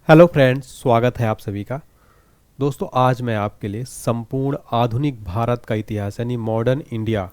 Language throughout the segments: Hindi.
हेलो फ्रेंड्स, स्वागत है आप सभी का। दोस्तों, आज मैं आपके लिए संपूर्ण आधुनिक भारत का इतिहास यानी मॉडर्न इंडिया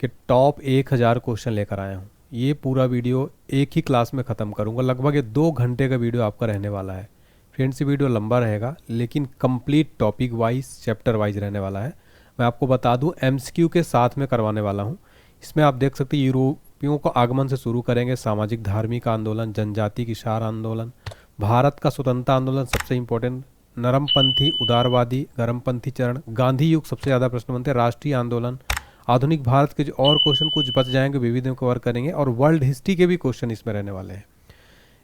के टॉप 1000 क्वेश्चन लेकर आया हूँ। ये पूरा वीडियो एक ही क्लास में ख़त्म करूँगा। लगभग ये 2 घंटे का वीडियो आपका रहने वाला है। फ्रेंड्स, ये वीडियो लंबा रहेगा लेकिन complete topic wise chapter wise रहने वाला है। मैं आपको बता दूँ, MCQ के साथ में करवाने वाला हूँ। इसमें आप देख सकते हैं, यूरोपियों को आगमन से शुरू करेंगे, सामाजिक धार्मिक आंदोलन, जनजाति किसार आंदोलन, भारत का स्वतंत्रता आंदोलन सबसे इंपॉर्टेंट, नरमपंथी, उदारवादी, गरमपंथी चरण, गांधी युग सबसे ज़्यादा प्रश्न बनते हैं, राष्ट्रीय आंदोलन, आधुनिक भारत के जो और क्वेश्चन कुछ बच जाएंगे विविध में कवर करेंगे, और वर्ल्ड हिस्ट्री के भी क्वेश्चन इसमें रहने वाले हैं।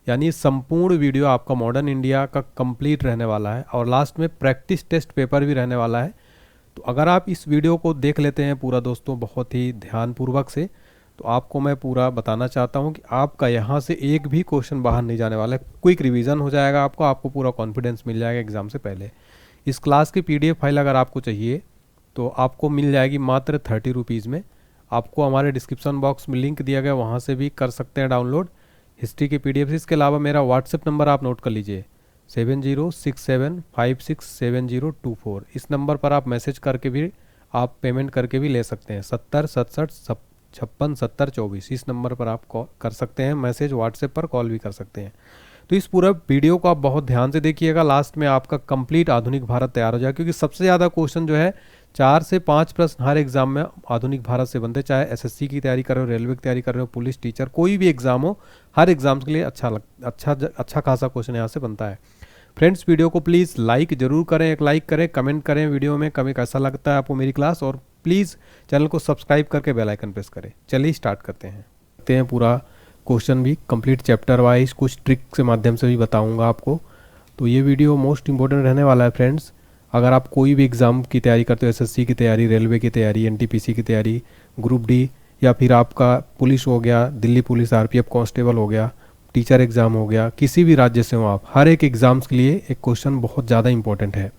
यानी संपूर्ण वीडियो आपका मॉडर्न इंडिया का कंप्लीट रहने वाला है और लास्ट में प्रैक्टिस टेस्ट पेपर भी रहने वाला है। तो अगर आप इस वीडियो को देख लेते हैं पूरा दोस्तों बहुत ही ध्यानपूर्वक से, तो आपको मैं पूरा बताना चाहता हूं कि आपका यहां से एक भी क्वेश्चन बाहर नहीं जाने वाला है। क्विक रिवीजन हो जाएगा, आपको पूरा कॉन्फिडेंस मिल जाएगा एग्जाम से पहले। इस क्लास की PDF फाइल अगर आपको चाहिए तो आपको मिल जाएगी मात्र 30 रुपीज़ में। आपको हमारे डिस्क्रिप्शन बॉक्स में लिंक दिया गया, वहाँ से भी कर सकते हैं डाउनलोड हिस्ट्री की PDF। इसके अलावा मेरा व्हाट्सएप नंबर आप नोट कर लीजिए, 7067567024। इस नंबर पर आप मैसेज करके भी, आप पेमेंट करके भी ले सकते हैं। 7067567024 इस नंबर पर आप कॉल कर सकते हैं, मैसेज व्हाट्सएप पर, कॉल भी कर सकते हैं। तो इस पूरा वीडियो को आप बहुत ध्यान से देखिएगा, लास्ट में आपका कंप्लीट आधुनिक भारत तैयार हो जाए, क्योंकि सबसे ज़्यादा क्वेश्चन जो है 4 से 5 प्रश्न हर एग्जाम में आधुनिक भारत से बनते, चाहे SSC की तैयारी कर रहे हो, रेलवे की तैयारी कर रहे हो, पुलिस, टीचर, कोई भी एग्जाम हो, हर एग्जाम के लिए अच्छा खासा क्वेश्चन यहाँ से बनता है। फ्रेंड्स, वीडियो को प्लीज़ लाइक जरूर करें, एक लाइक करें, कमेंट करें वीडियो में कभी कैसा लगता है आपको मेरी क्लास, और प्लीज़ चैनल को सब्सक्राइब करके बेल आइकन प्रेस करें। चलिए स्टार्ट करते हैं पूरा क्वेश्चन भी कंप्लीट चैप्टर वाइज, कुछ ट्रिक के माध्यम से भी बताऊंगा आपको। तो ये वीडियो मोस्ट इंपॉर्टेंट रहने वाला है फ्रेंड्स। अगर आप कोई भी एग्ज़ाम की तैयारी करते हो, SSC की तैयारी, रेलवे की तैयारी, NTPC की तैयारी, ग्रुप D, या फिर आपका पुलिस हो गया, दिल्ली पुलिस, RPF कांस्टेबल हो गया, टीचर एग्ज़ाम हो गया, किसी भी राज्य से हो आप, हर एक एग्ज़ाम्स के लिए एक क्वेश्चन बहुत ज़्यादा इंपॉर्टेंट है।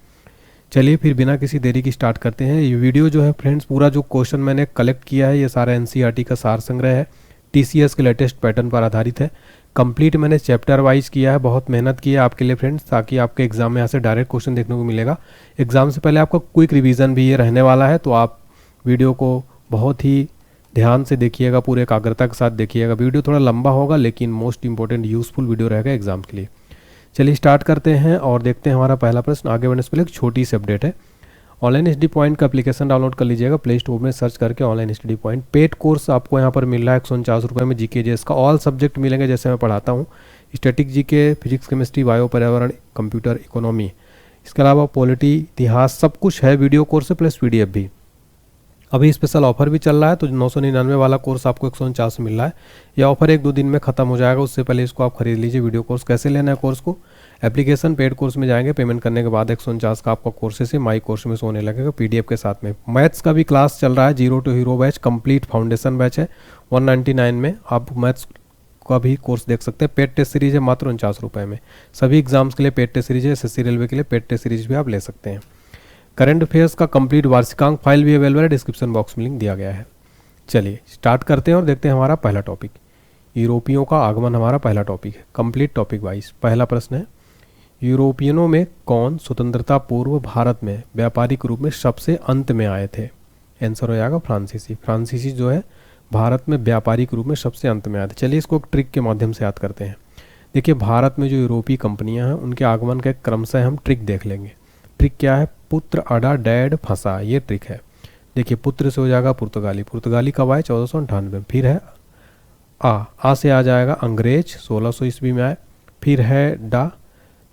चलिए फिर बिना किसी देरी की स्टार्ट करते हैं। ये वीडियो जो है फ्रेंड्स, पूरा जो क्वेश्चन मैंने कलेक्ट किया है ये सारा NCERT का सार संग्रह है, TCS के लेटेस्ट पैटर्न पर आधारित है। कंप्लीट मैंने चैप्टर वाइज किया है, बहुत मेहनत की है आपके लिए फ्रेंड्स, ताकि आपके एग्जाम में यहाँ से डायरेक्ट क्वेश्चन देखने को मिलेगा। एग्जाम से पहले आपका क्विक रिवीजन भी ये रहने वाला है, तो आप वीडियो को बहुत ही ध्यान से देखिएगा, पूरे एकाग्रता के साथ देखिएगा। वीडियो थोड़ा लंबा होगा लेकिन मोस्ट इंपॉर्टेंट यूजफुल वीडियो रहेगा एग्जाम के लिए। चलिए स्टार्ट करते हैं और देखते हैं हमारा पहला प्रश्न। आगे बढ़ने से पहले एक छोटी सी अपडेट है, ऑनलाइन स्टडी पॉइंट का एप्लीकेशन डाउनलोड कर लीजिएगा, प्ले स्टोर में सर्च करके online study point. Paid course आपको यहाँ पर मिल रहा है 149 रुपये में। GK GS का ऑल सब्जेक्ट मिलेंगे, जैसे मैं पढ़ाता हूँ, static GK, physics, chemistry, bio, पर्यावरण, कंप्यूटर, इकोनॉमी, इसके अलावा पॉलिटी, इतिहास, सब कुछ है वीडियो कोर्स प्लस PDF भी। अभी स्पेशल ऑफर भी चल रहा है, तो 999 वाला कोर्स आपको 149 में मिल रहा है। यह ऑफर 1-2 दिन में खत्म हो जाएगा, उससे पहले इसको आप खरीद लीजिए वीडियो कोर्स। कैसे लेना है कोर्स को? एप्लीकेशन पेड कोर्स में जाएंगे, पेमेंट करने के बाद 149 का आपका कोर्स से माई कोर्स में सोने लगेगा PDF के साथ में। मैथ्स का भी क्लास चल रहा है, 0 to hero batch, complete foundation batch है, 199 में आप मैथ्स का भी कोर्स देख सकते हैं। पेड टेस्ट सीरीज है मात्र 49 रुपये में। सभी एग्जाम्स के लिए पेड टेस्ट सीरीज है, SSC रेलवे के लिए पेड टेस्ट सीरीज भी आप ले सकते हैं। करंट अफेयर्स का कंप्लीट वार्षिकांक फाइल भी अवेलेबल है, डिस्क्रिप्शन बॉक्स में लिंक दिया गया है। चलिए स्टार्ट करते हैं और देखते हैं हमारा पहला टॉपिक, यूरोपियों का आगमन हमारा पहला टॉपिक है, कंप्लीट टॉपिक वाइज। पहला प्रश्न है, यूरोपियनों में कौन स्वतंत्रता पूर्व भारत में व्यापारिक रूप में सबसे अंत में आए थे? आंसर हो जाएगा फ्रांसीसी। फ्रांसीसी जो है भारत में व्यापारिक रूप में सबसे अंत में आए थे। चलिए इसको एक ट्रिक के माध्यम से याद करते हैं। देखिए, भारत में जो यूरोपीय कंपनियां हैं उनके आगमन का क्रमशः हम ट्रिक देख लेंगे। ट्रिक क्या है? पुत्र, अडा, डैड, फंसा, ये ट्रिक है। देखिए, पुत्र से हो जाएगा पुर्तगाली। पुर्तगाली कब आए? 1498 में। फिर है आ से आ जाएगा अंग्रेज, 1600 ईस्वी में आए। फिर है डा,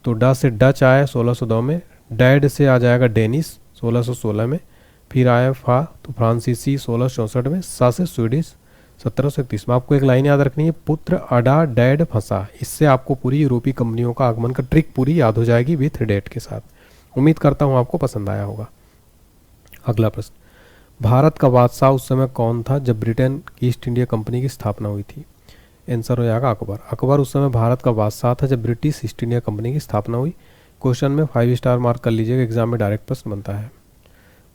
तो डा से डच आए 1602 में। डैड से आ जाएगा डेनिस 1616 में। फिर आया फा, तो फ्रांसीसी 1664 में। सा से स्वीडिश 1731 में। आपको एक लाइन याद रखनी है, पुत्र, अडा, डैड, फंसा। इससे आपको पूरी यूरोपीय कंपनियों का आगमन का ट्रिक पूरी याद हो जाएगी विथ डेट के साथ। उम्मीद करता हूँ आपको पसंद आया होगा। अगला प्रश्न, भारत का बादशाह उस समय कौन था जब ब्रिटेन की ईस्ट इंडिया कंपनी की स्थापना हुई थी? आंसर हो जाएगा अकबर। अकबर उस समय भारत का बादशाह था जब ब्रिटिश ईस्ट इंडिया कंपनी की स्थापना हुई। क्वेश्चन में 5 स्टार मार्क कर लीजिएगा, एग्जाम में डायरेक्ट प्रश्न बनता है।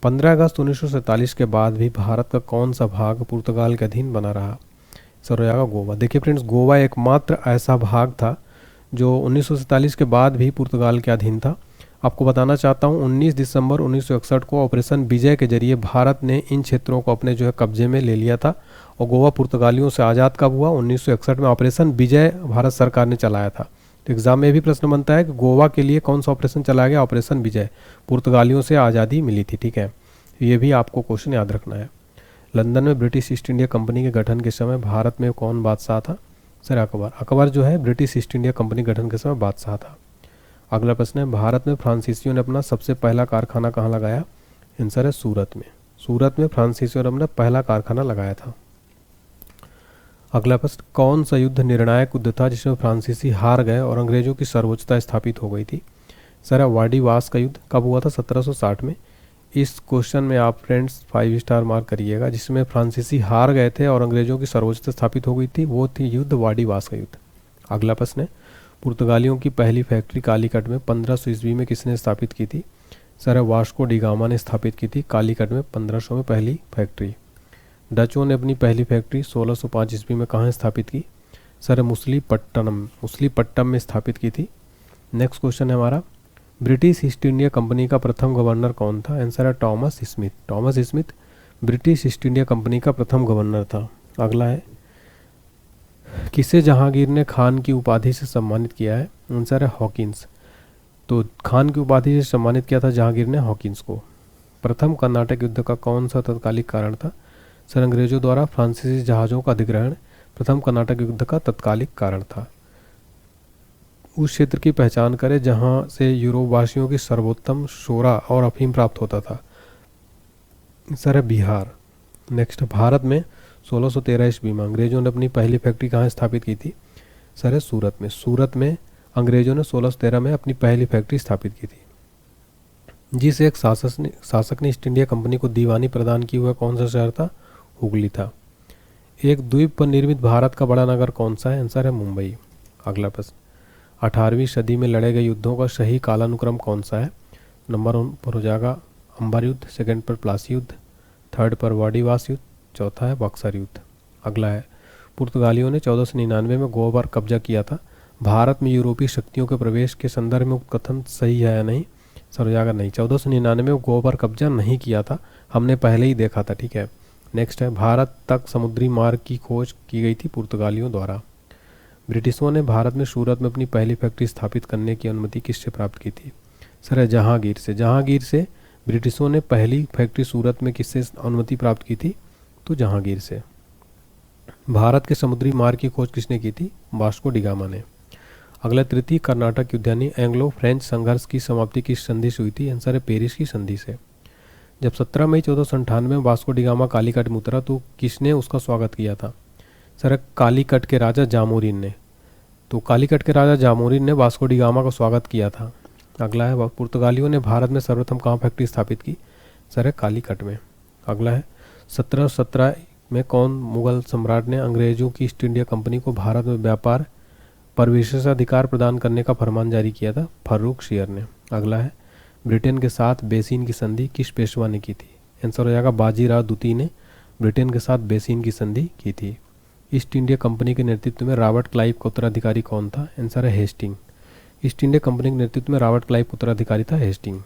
15 अगस्त 1947 के बाद भी भारत का कौन सा भाग पुर्तगाल के अधीन बना रहा? आंसर हो जाएगा गोवा। देखिए फ्रेंड्स, गोवा एकमात्र ऐसा भाग था जो 1947 के बाद भी पुर्तगाल के अधीन था। आपको बताना चाहता हूँ 19 दिसंबर 1961 को ऑपरेशन विजय के जरिए भारत ने इन क्षेत्रों को अपने जो है कब्जे में ले लिया था। और गोवा पुर्तगालियों से आज़ाद कब हुआ? 1961 में ऑपरेशन विजय भारत सरकार ने चलाया था। तो एग्जाम में भी प्रश्न बनता है कि गोवा के लिए कौन सा ऑपरेशन चलाया गया? ऑपरेशन विजय, पुर्तगालियों से आज़ादी मिली थी। ठीक है, ये भी आपको क्वेश्चन याद रखना है। लंदन में ब्रिटिश ईस्ट इंडिया कंपनी के गठन के समय भारत में कौन बादशाह था? सर अकबर। अकबर जो है ब्रिटिश ईस्ट इंडिया कंपनी गठन के समय बादशाह था। अगला प्रश्न है, भारत में फ्रांसीसियों ने अपना सबसे पहला कारखाना कहाँ लगाया? आंसर है सूरत में। सूरत में फ्रांसीसियों ने अपना पहला कारखाना लगाया था। अगला प्रश्न, कौन सा युद्ध निर्णायक युद्ध था जिसमें फ्रांसीसी हार गए और अंग्रेजों की सर्वोच्चता स्थापित हो गई थी? सर वाडीवास का युद्ध कब हुआ था? 1760 में। इस क्वेश्चन में आप फ्रेंड्स 5 स्टार मार्क करिएगा। जिसमें फ्रांसीसी हार गए थे और अंग्रेजों की सर्वोच्चता स्थापित हो गई थी, वो थी युद्ध वाडीवास का युद्ध। अगला प्रश्न है, पुर्तगालियों की पहली फैक्ट्री कालीकट में 1500 ईस्वी में किसने स्थापित की थी? सर वास्को डी गामा ने स्थापित की थी कालीकट में 1500 में पहली फैक्ट्री। डचों ने अपनी पहली फैक्ट्री 1605 ईस्वी में कहाँ स्थापित की? सर मुसलीपट्टनम में स्थापित की थी। नेक्स्ट क्वेश्चन है हमारा, ब्रिटिश ईस्ट इंडिया कंपनी का प्रथम गवर्नर कौन था? आंसर है Thomas Smith. Thomas Smith British east India company का प्रथम गवर्नर था। अगला है, किसे जहांगीर ने खान की उपाधि से सम्मानित किया है? आंसर है हॉकिंस। तो खान की उपाधि से सम्मानित किया था जहांगीर ने हॉकिंस को। प्रथम कर्नाटक युद्ध का कौन सा तत्कालिक कारण था? सर अंग्रेजों द्वारा फ्रांसीसी जहाज़ों का अधिग्रहण प्रथम कर्नाटक युद्ध का तत्कालिक कारण था। उस क्षेत्र की पहचान करें जहां से यूरोप वासियों की सर्वोत्तम शोरा और अफीम प्राप्त होता था। सर है बिहार। नेक्स्ट, भारत में 1613 ईस्वी में अंग्रेजों ने अपनी पहली फैक्ट्री कहाँ स्थापित की थी? सर है सूरत में। सूरत में अंग्रेजों ने 1613 में अपनी पहली फैक्ट्री स्थापित की थी। जिस एक शासक ने ईस्ट इंडिया कंपनी को दीवानी प्रदान की हुआ कौन सा शहर था? हुगली था। एक द्वीप पर निर्मित भारत का बड़ा नगर कौन सा है? आंसर है मुंबई। अगला प्रश्न, 18वीं सदी में लड़े गए युद्धों का सही कालानुक्रम कौन सा है? नंबर 1 पर हो जाएगा अंबर युद्ध, सेकंड पर प्लासी युद्ध, थर्ड पर वाडीवास युद्ध, चौथा है बक्सर युद्ध। अगला है, पुर्तगालियों ने 1499 में गोवा पर कब्जा किया था। भारत में यूरोपीय शक्तियों के प्रवेश के संदर्भ में कथन सही है या नहीं? सर हो जाएगा नहीं। 1499 में गोवा पर कब्जा नहीं किया था, हमने पहले ही देखा था। ठीक है, नेक्स्ट है, भारत तक समुद्री मार्ग की खोज की गई थी पुर्तगालियों द्वारा। ब्रिटिशों ने भारत में सूरत में अपनी पहली फैक्ट्री स्थापित करने की अनुमति किससे प्राप्त की थी? सर है जहांगीर से। जहांगीर से ब्रिटिशों ने पहली फैक्ट्री सूरत में किससे अनुमति प्राप्त की थी? तो जहांगीर से। भारत के समुद्री मार्ग की खोज किसने की थी? वास्को डी गामा ने। अगला, तृतीय कर्नाटक युद्ध यानी एंग्लो फ्रेंच संघर्ष की समाप्ति किस संधि से हुई थी? आंसर है पेरिस की संधि से। जब 17 मई 1498 में वास्को डी गामा कालीकट में उतरा तो किसने उसका स्वागत किया था? सर कालीकट के राजा जामोरिन ने। तो कालीकट के राजा जामोरिन ने वास्को डी गामा का स्वागत किया था। अगला है, पुर्तगालियों ने भारत में सर्वप्रथम कहाँ फैक्ट्री स्थापित की? सर कालीकट में। अगला है, 1717 में कौन मुगल सम्राट ने अंग्रेजों की ईस्ट इंडिया कंपनी को भारत में व्यापार पर विशेषाधिकार प्रदान करने का फरमान जारी किया था? फर्रुख शेर ने। अगला है, ब्रिटेन के साथ बेसिन की संधि किस पेशवा ने की थी? आंसर हो जाएगा बाजीराव द्वितीय ने ब्रिटेन के साथ बेसिन की संधि की थी। ईस्ट इंडिया कंपनी के नेतृत्व में रॉबर्ट क्लाइव का उत्तराधिकारी कौन था? आंसर है हेस्टिंग। ईस्ट इंडिया कंपनी के नेतृत्व में रॉबर्ट क्लाइव का उत्तराधिकारी था हेस्टिंग।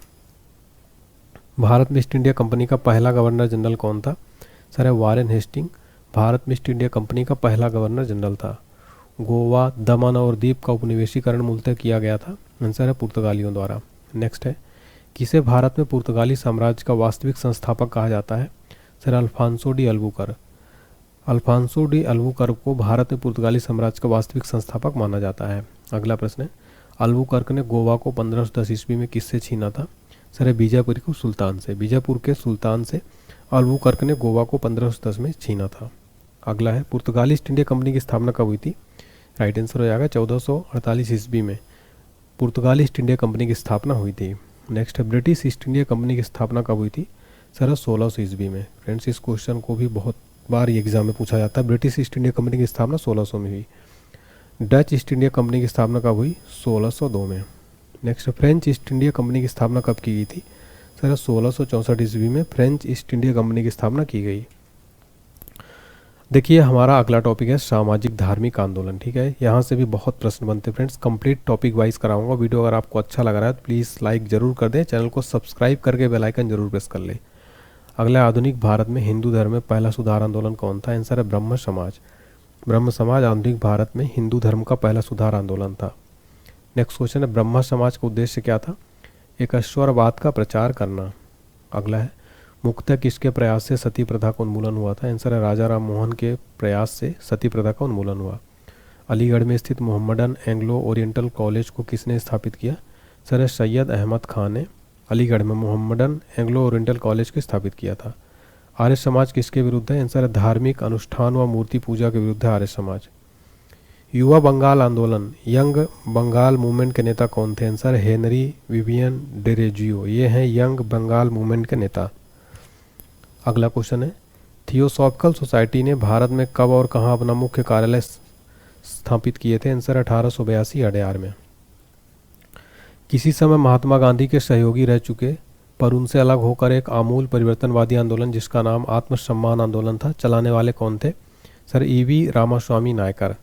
भारत में ईस्ट इंडिया कंपनी का पहला गवर्नर जनरल कौन था? सर है वारेन हेस्टिंग। भारत में ईस्ट इंडिया कंपनी का पहला गवर्नर जनरल था। गोवा, दमन और दीप का उपनिवेशीकरण मूलतः किया गया था। आंसर है पुर्तगालियों द्वारा। नेक्स्ट है, किसे भारत में पुर्तगाली साम्राज्य का वास्तविक संस्थापक कहा जाता है? Sir Alfonso de Albuquerque. Alfonso de Albuquerque को भारत में पुर्तगाली साम्राज्य का वास्तविक संस्थापक माना जाता है। अगला प्रश्न है, अल्बुकर्क ने गोवा को 1510 ईस्वी में किससे छीना था? सर बीजापुर के सुल्तान से। बीजापुर के सुल्तान से अल्बुकर्क ने गोवा को 1510 में छीना था। अगला है, पुर्तगाली ईस्ट इंडिया कंपनी की स्थापना कब हुई थी? राइट आंसर हो जाएगा 1448 ईस्वी में पुर्तगाली ईस्ट इंडिया कंपनी की स्थापना हुई थी। नेक्स्ट है, ब्रिटिश ईस्ट इंडिया कंपनी की स्थापना कब हुई थी? सर 1600 ईस्वी में। फ्रेंड्स, इस क्वेश्चन को भी बहुत बार एग्जाम में पूछा जाता है। ब्रिटिश ईस्ट इंडिया कंपनी की स्थापना 1600 में हुई। डच ईस्ट इंडिया कंपनी की स्थापना कब हुई? 1602 में। Next, French east India company की स्थापना कब की गई थी? सर 1664 ईस्वी में फ्रेंच ईस्ट इंडिया कंपनी की स्थापना की गई। देखिए हमारा अगला टॉपिक है सामाजिक धार्मिक आंदोलन। ठीक है, यहाँ से भी बहुत प्रश्न बनते हैं फ्रेंड्स, कंप्लीट टॉपिक वाइज कराऊंगा। वीडियो अगर आपको अच्छा लग रहा है तो प्लीज़ लाइक ज़रूर कर दें, चैनल को सब्सक्राइब करके बेल आइकन जरूर प्रेस कर लें। अगला, आधुनिक भारत में हिंदू धर्म में पहला सुधार आंदोलन कौन था? आंसर है ब्रह्म समाज। ब्रह्म समाज आधुनिक भारत में हिंदू धर्म का पहला सुधार आंदोलन था। नेक्स्ट क्वेश्चन है, ब्रह्म समाज का उद्देश्य क्या था? एकश्वरवाद का प्रचार करना। अगला है, मुख्यतः किसके प्रयास से सती प्रथा का उन्मूलन हुआ था? आंसर है राजा राम मोहन के प्रयास से सती प्रथा का उन्मूलन हुआ। अलीगढ़ में स्थित मोहम्मडन एंग्लो ओरिएंटल कॉलेज को किसने स्थापित किया? सर सैयद अहमद खान ने अलीगढ़ में मोहम्मडन एंग्लो ओरिएंटल कॉलेज को स्थापित किया था। आर्य समाज किसके विरुद्ध है? आंसर है धार्मिक अनुष्ठान व मूर्ति पूजा के विरुद्ध है आर्य समाज। युवा बंगाल आंदोलन, यंग बंगाल मूवमेंट के नेता कौन थे? आंसर हेनरी विवियन डेरेजियो, ये हैं यंग बंगाल मूवमेंट के नेता। अगला क्वेश्चन है, थियोसॉफिकल सोसाइटी ने भारत में कब और कहां अपना मुख्य कार्यालय स्थापित किए थे? आंसर 1882 अडयार में। किसी समय महात्मा गांधी के सहयोगी रह चुके पर उनसे अलग होकर एक आमूल परिवर्तनवादी आंदोलन जिसका नाम आत्मसम्मान आंदोलन था, चलाने वाले कौन थे? Sir EV Ramaswamy Naicker.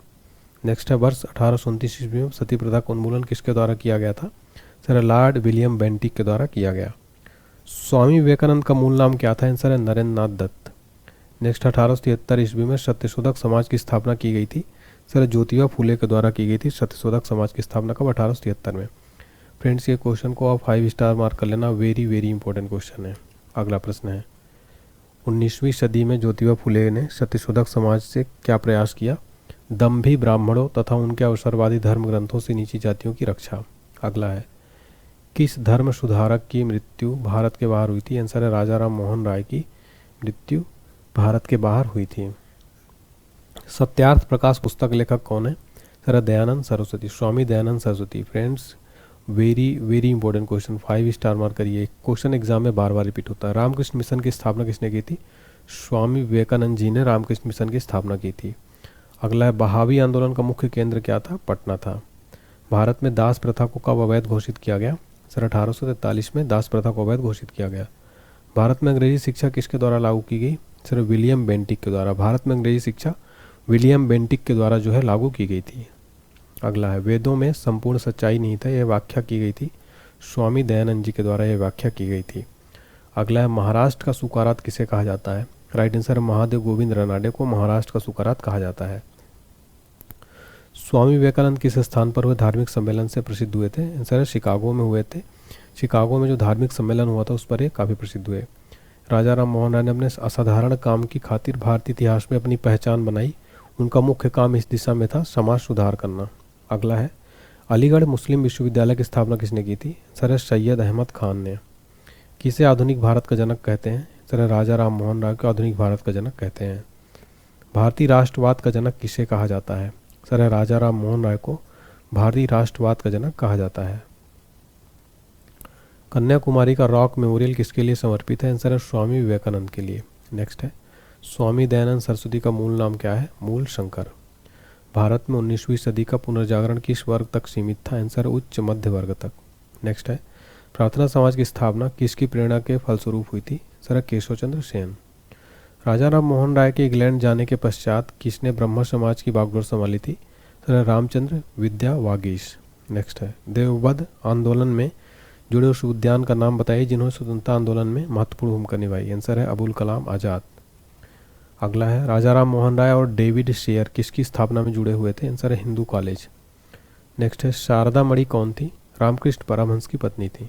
Next है, वर्ष 1829 ईस्वी में सती प्रथा का उन्मूलन किसके द्वारा किया गया था? सर लॉर्ड विलियम बेंटिक के द्वारा किया गया। स्वामी विवेकानंद का मूल नाम क्या था? आंसर है नरेंद्र नाथ दत्त। नेक्स्ट, 1873 ईस्वी में सत्यशोधक समाज की स्थापना की गई थी। सर ज्योतिबा फूले के द्वारा की गई थी सत्यशोधक समाज की स्थापना कब? 1873 में। फ्रेंड्स, ये क्वेश्चन को आप 5 स्टार मार्क कर लेना, वेरी वेरी इंपॉर्टेंट क्वेश्चन है। अगला प्रश्न है, 19वीं सदी में ज्योतिबा फूले ने सत्यशोधक समाज से क्या प्रयास किया? दंभी ब्राह्मणों तथा उनके अवसरवादी धर्म ग्रंथों से नीची जातियों की रक्षा। अगला है, किस धर्म सुधारक की मृत्यु भारत के बाहर हुई थी? आंसर है राजा राम मोहन राय की मृत्यु भारत के बाहर हुई थी। सत्यार्थ प्रकाश पुस्तक लेखक कौन है? Sir Dayanand Saraswati, Swami Dayanand Saraswati. Friends, very very important question, 5 star mark करिए, क्वेश्चन एग्जाम में बार बार रिपीट होता है। रामकृष्ण मिशन की स्थापना किसने की थी? स्वामी विवेकानंद जी ने रामकृष्ण मिशन की स्थापना की थी। अगला है, बहावी आंदोलन का मुख्य केंद्र क्या था? पटना था। भारत में दास प्रथा को कब अवैध घोषित किया गया? सर 1843 में दास प्रथा को अवैध घोषित किया गया। भारत में अंग्रेजी शिक्षा किसके द्वारा लागू की गई? सर विलियम बेंटिक के द्वारा। भारत में अंग्रेजी शिक्षा विलियम बेंटिक के द्वारा जो है लागू की गई थी। अगला है, वेदों में संपूर्ण सच्चाई नहीं था, यह व्याख्या की गई थी स्वामी दयानंद जी के द्वारा, यह व्याख्या की गई थी। अगला है, महाराष्ट्र का सुकारात किसे कहा जाता है? राइट आंसर, महादेव गोविंद रनाडे को महाराष्ट्र का सुकारात कहा जाता है। स्वामी विवेकानंद किस स्थान पर हुए धार्मिक सम्मेलन से प्रसिद्ध हुए थे? आंसर है शिकागो में हुए थे। शिकागो में जो धार्मिक सम्मेलन हुआ था उस पर ये काफ़ी प्रसिद्ध हुए। राजा राम मोहन राय ने अपने असाधारण काम की खातिर भारतीय इतिहास में अपनी पहचान बनाई। उनका मुख्य काम इस दिशा में था समाज सुधार करना। अगला है, अलीगढ़ मुस्लिम विश्वविद्यालय की स्थापना किसने की थी? सर सैयद अहमद खान ने। किसे आधुनिक भारत का जनक कहते हैं? सर राजा राम मोहन राय को आधुनिक भारत का जनक कहते हैं। भारतीय राष्ट्रवाद का जनक किसे कहा जाता है? सर राजा राम मोहन राय को भारतीय राष्ट्रवाद का जनक कहा जाता है। कन्याकुमारी का रॉक मेमोरियल किसके लिए समर्पित है? आंसर है स्वामी विवेकानंद के लिए। नेक्स्ट है, स्वामी दयानंद सरस्वती का मूल नाम क्या है? मूल शंकर। भारत में 19वीं सदी का पुनर्जागरण किस वर्ग तक सीमित था? आंसर उच्च मध्य वर्ग तक। नेक्स्ट है, प्रार्थना समाज की स्थापना किसकी प्रेरणा के फलस्वरूप हुई थी? सर केशव चंद्र सेन। राजा राम मोहन राय के इंग्लैंड जाने के पश्चात किसने ब्रह्म समाज की बागडोर संभाली थी? सर रामचंद्र विद्या वागीश। नेक्स्ट है, देवबंद आंदोलन में जुड़े उस उद्यान का नाम बताइए जिन्होंने स्वतंत्रता आंदोलन में महत्वपूर्ण भूमिका निभाई। आंसर है अबुल कलाम आज़ाद। अगला है, राजा राम मोहन राय और डेविड शेयर किसकी स्थापना में जुड़े हुए थे? आंसर है हिंदू कॉलेज। नेक्स्ट है, शारदा मणि कौन थी? रामकृष्ण परमहंस की पत्नी थी।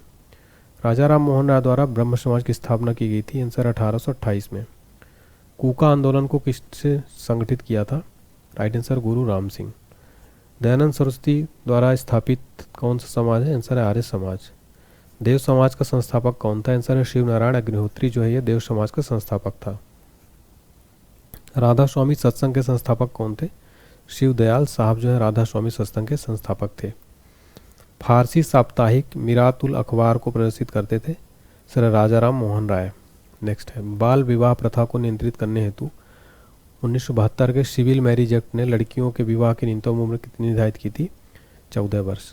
राजा राम मोहन राय द्वारा ब्रह्म समाज की स्थापना की गई थी। आंसर 1828 में। कूका आंदोलन को किससे संगठित किया था? राइट आंसर गुरु राम सिंह। दयानंद सरस्वती द्वारा स्थापित कौन सा समाज है? आंसर है आर्य समाज। देव समाज का संस्थापक कौन था? आंसर है शिव नारायण अग्निहोत्री जो है ये देव समाज का संस्थापक था। राधा स्वामी सत्संग के संस्थापक कौन थे? शिव दयाल साहब जो है राधा स्वामी सत्संग के संस्थापक थे। फारसी साप्ताहिक मिरातुल अखबार को प्रदर्शित करते थे? सर राजा राम मोहन राय। नेक्स्ट है, बाल विवाह प्रथा को नियंत्रित करने हेतु 1972 के सिविल मैरिज एक्ट ने लड़कियों के विवाह की न्यूनतम उम्र कितनी निर्धारित की थी? 14 वर्ष।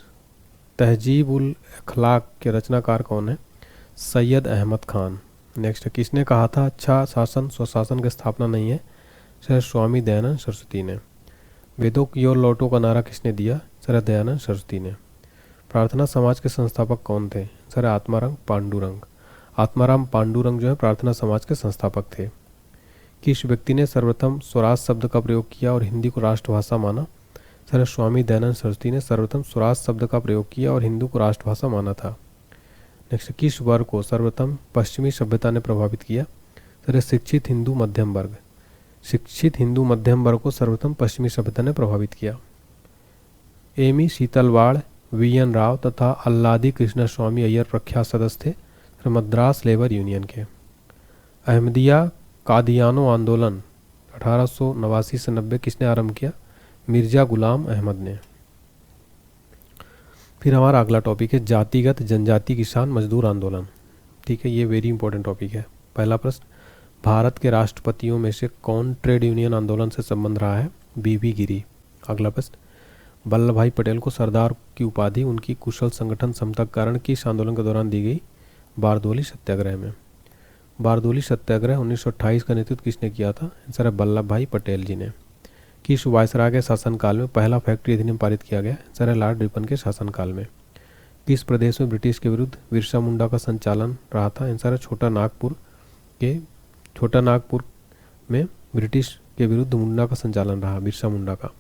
तहजीब उल अखलाक के रचनाकार कौन है? सैयद अहमद खान। नेक्स्ट है, किसने कहा था अच्छा शासन स्वशासन की स्थापना नहीं है? सर स्वामी दयानंद सरस्वती ने। वेदों की ओर लौटो का नारा किसने दिया? सर दयानंद सरस्वती ने। प्रार्थना समाज के संस्थापक कौन थे? सर आत्माराम पांडुरंग। आत्माराम पांडुरंग जो है प्रार्थना समाज के संस्थापक थे। किस व्यक्ति ने सर्वप्रथम स्वराज शब्द का प्रयोग किया और हिंदी को राष्ट्रभाषा माना? सर स्वामी दयानंद सरस्वती ने सर्वप्रथम स्वराज शब्द का प्रयोग किया और हिंदू को राष्ट्रभाषा माना था। नेक्स्ट, किस वर्ग को सर्वप्रथम पश्चिमी सभ्यता ने प्रभावित किया? सर शिक्षित हिंदू मध्यम वर्ग। शिक्षित हिंदू मध्यम वर्ग को सर्वप्रथम पश्चिमी सभ्यता ने प्रभावित किया। Amy Setalvad, VN. राव तथा अल्लादी कृष्ण स्वामी अय्यर प्रख्यात सदस्य थे मद्रास लेबर यूनियन के। अहमदिया कादियानो आंदोलन 1889 से 90 किसने आरंभ किया? मिर्जा गुलाम अहमद ने। फिर हमारा अगला टॉपिक है जातिगत जनजाति किसान मजदूर आंदोलन। ठीक है, ये वेरी इंपॉर्टेंट टॉपिक है। पहला प्रश्न, भारत के राष्ट्रपतियों में से कौन ट्रेड यूनियन आंदोलन से संबंध रहा है? बीबी गिरी। अगला प्रश्न, वल्लभ भाई पटेल को सरदार की उपाधि उनकी कुशल संगठन क्षमता के कारण किस आंदोलन के दौरान दी गई? बारदोली सत्याग्रह में। बारदोली सत्याग्रह 1928 का नेतृत्व किसने किया था? सर वल्लभ भाई पटेल जी ने। किस वायसराय के शासनकाल में पहला फैक्ट्री अधिनियम पारित किया गया? सर लॉर्ड रिपन के शासनकाल में। किस प्रदेश में ब्रिटिश के विरुद्ध बिरसा मुंडा का संचालन रहा था? सर छोटा नागपुर में ब्रिटिश के विरुद्ध मुंडा का संचालन रहा, बिरसा मुंडा का।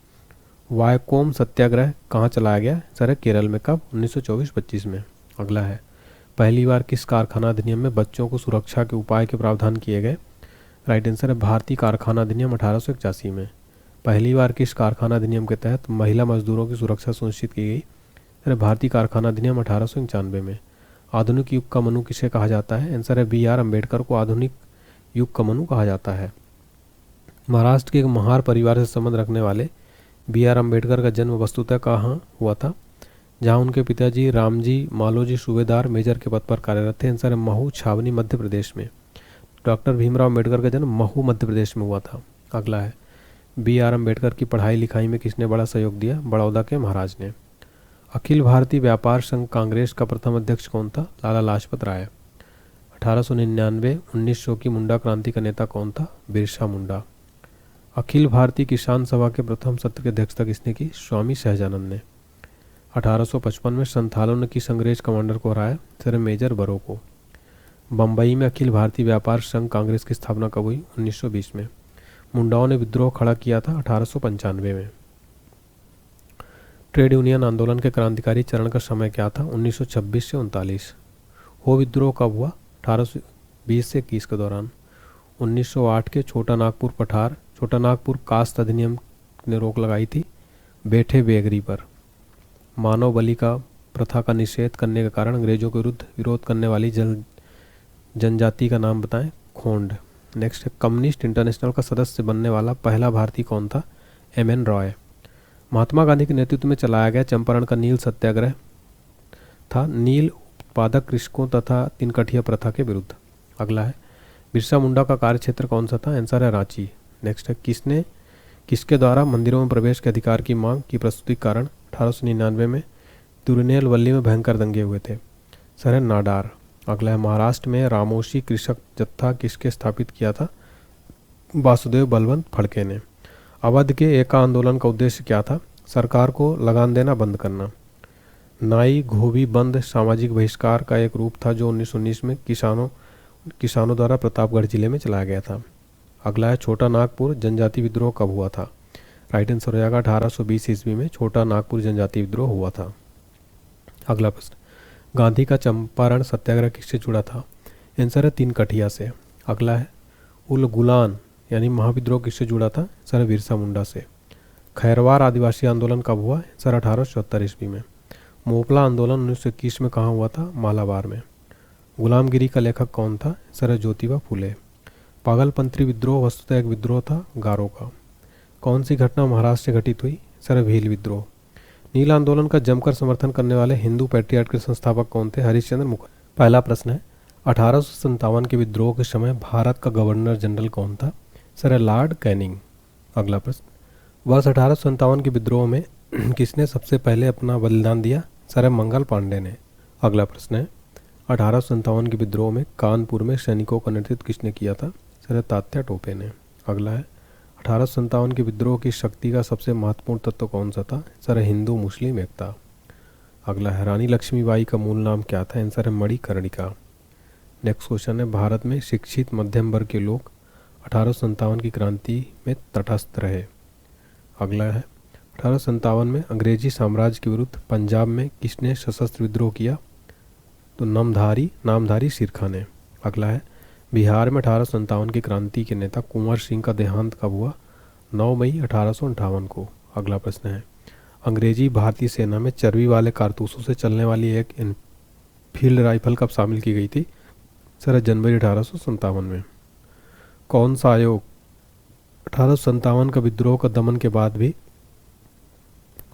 वायकोम सत्याग्रह कहाँ चलाया गया? सर केरल में। कब? 1924-25 में। अगला है, पहली बार किस कारखाना अधिनियम में बच्चों को सुरक्षा के उपाय के प्रावधान किए गए? राइट आंसर है भारतीय कारखाना अधिनियम 1881 में। पहली बार किस कारखाना अधिनियम के तहत महिला मजदूरों की सुरक्षा सुनिश्चित की गई? सर भारतीय कारखाना अधिनियम 1891 में। आधुनिक युग का मनु किसे कहा जाता है? आंसर है बी.आर. अम्बेडकर को आधुनिक युग का मनु कहा जाता है। महाराष्ट्र के एक महार परिवार से संबंध रखने वाले बी.आर. अम्बेडकर का जन्म वस्तुतः कहाँ हुआ था? जहाँ उनके पिताजी रामजी मालोजी सूबेदार मेजर के पद पर कार्यरत थे। आंसर है महू छावनी मध्य प्रदेश में। डॉक्टर भीमराव अम्बेडकर का जन्म महू मध्य प्रदेश में हुआ था। अगला है, बी.आर. अम्बेडकर की पढ़ाई लिखाई में किसने बड़ा सहयोग दिया? बड़ौदा के महाराज ने। अखिल भारतीय व्यापार संघ कांग्रेस का प्रथम अध्यक्ष कौन था? लाला लाजपत राय। 1899-1900 की मुंडा क्रांति का नेता कौन था? बिरसा मुंडा। अखिल भारतीय किसान सभा के प्रथम सत्र की अध्यक्षता किसने की? स्वामी सहजानंद ने। 1855 में संथालों ने किस अंग्रेज कमांडर को हराया? सर मेजर बरो को। बम्बई में अखिल भारतीय व्यापार संघ कांग्रेस की स्थापना कब हुई? 1920 में। मुंडाओं ने विद्रोह खड़ा किया था 1895 में। ट्रेड यूनियन आंदोलन के क्रांतिकारी चरण का समय क्या था? 1926 से 39। हो विद्रोह कब हुआ? 1820 से 21 के दौरान। 1908 के छोटा नागपुर कास्ट अधिनियम ने रोक लगाई थी बैठे बेगरी पर। मानव बलि का प्रथा का निषेध करने के कारण अंग्रेजों के विरुद्ध विरोध करने वाली जनजाति का नाम बताएं? खोंड। नेक्स्ट, कम्युनिस्ट इंटरनेशनल का सदस्य बनने वाला पहला भारतीय कौन था? M.N. रॉय। महात्मा गांधी के नेतृत्व में चलाया गया चंपारण का नील सत्याग्रह था नील उत्पादक कृषकों तथा तिनकठिया प्रथा के विरुद्ध। अगला है, बिरसा मुंडा का कार्यक्षेत्र कौन सा था? आंसर है रांची। नेक्स्ट है, किसके द्वारा मंदिरों में प्रवेश के अधिकार की मांग की प्रस्तुति कारण 1899 में तिरुनेलवल्ली में भयंकर दंगे हुए थे? सर है नाडार। अगला है, महाराष्ट्र में रामोशी कृषक जत्था किसके स्थापित किया था? वासुदेव बलवंत फड़के ने। अवध के एका आंदोलन का उद्देश्य क्या था? सरकार को लगान देना बंद करना। नाई घोबी बंद सामाजिक बहिष्कार का एक रूप था जो 1919 में किसानों द्वारा प्रतापगढ़ जिले में चलाया गया था। अगला है, छोटा नागपुर जनजाति विद्रोह कब हुआ था? राइट आंसर हो जाएगा 1820 ईस्वी में छोटा नागपुर जनजाति विद्रोह हुआ था। अगला प्रश्न, गांधी का चंपारण सत्याग्रह किससे जुड़ा था? आंसर है तिनकठिया से। अगला है, उल गुलान यानी महाविद्रोह किससे जुड़ा था? सर बिरसा मुंडा से। खैरवार आदिवासी आंदोलन कब हुआ? सर 1874 ईस्वी में। मोपला आंदोलन 1921 में कहाँ हुआ था? मालाबार में। गुलामगिरी का लेखक कौन था? सर ज्योतिबा फुले। पागलपंथी विद्रोह वस्तुतः एक विद्रोह था गारों का। कौन सी घटना महाराष्ट्र से घटित हुई? सर भील विद्रोह। नील आंदोलन का जमकर समर्थन करने वाले हिंदू पैट्रियट के संस्थापक कौन थे? हरिश्चंद्र मुखर्जी। पहला प्रश्न है, 1857 के विद्रोह के समय भारत का गवर्नर जनरल कौन था? Sir Lord Canning. अगला प्रश्न, वर्ष 1857 के विद्रोह में किसने सबसे पहले अपना बलिदान दिया? सर मंगल पांडे ने। अगला प्रश्न है, 1857 के विद्रोह में कानपुर में सैनिकों का नेतृत्व किसने किया था? सर तात्या टोपे ने। अगला है, 1857 के विद्रोह की शक्ति का सबसे महत्वपूर्ण तत्व कौन सा था? आंसर है हिंदू मुस्लिम एकता। अगला है रानी लक्ष्मीबाई का मूल नाम क्या था? आंसर है मणिकर्णिका। नेक्स्ट क्वेश्चन है भारत में शिक्षित मध्यम वर्ग के लोग 1857 की क्रांति में तटस्थ रहे। अगला है 1857 में अंग्रेजी साम्राज्य के विरुद्ध पंजाब में किसने सशस्त्र विद्रोह किया? तो नामधारी सिरखा ने। अगला है बिहार में 1857 की क्रांति के नेता कुंवर सिंह का देहांत कब हुआ? 9 मई 1858 को। अगला प्रश्न है अंग्रेजी भारतीय सेना में चर्बी वाले कारतूसों से चलने वाली एक फील्ड राइफल कब शामिल की गई थी? सर जनवरी 1857 में। कौन सा आयोग 1857 का विद्रोह का दमन के बाद भी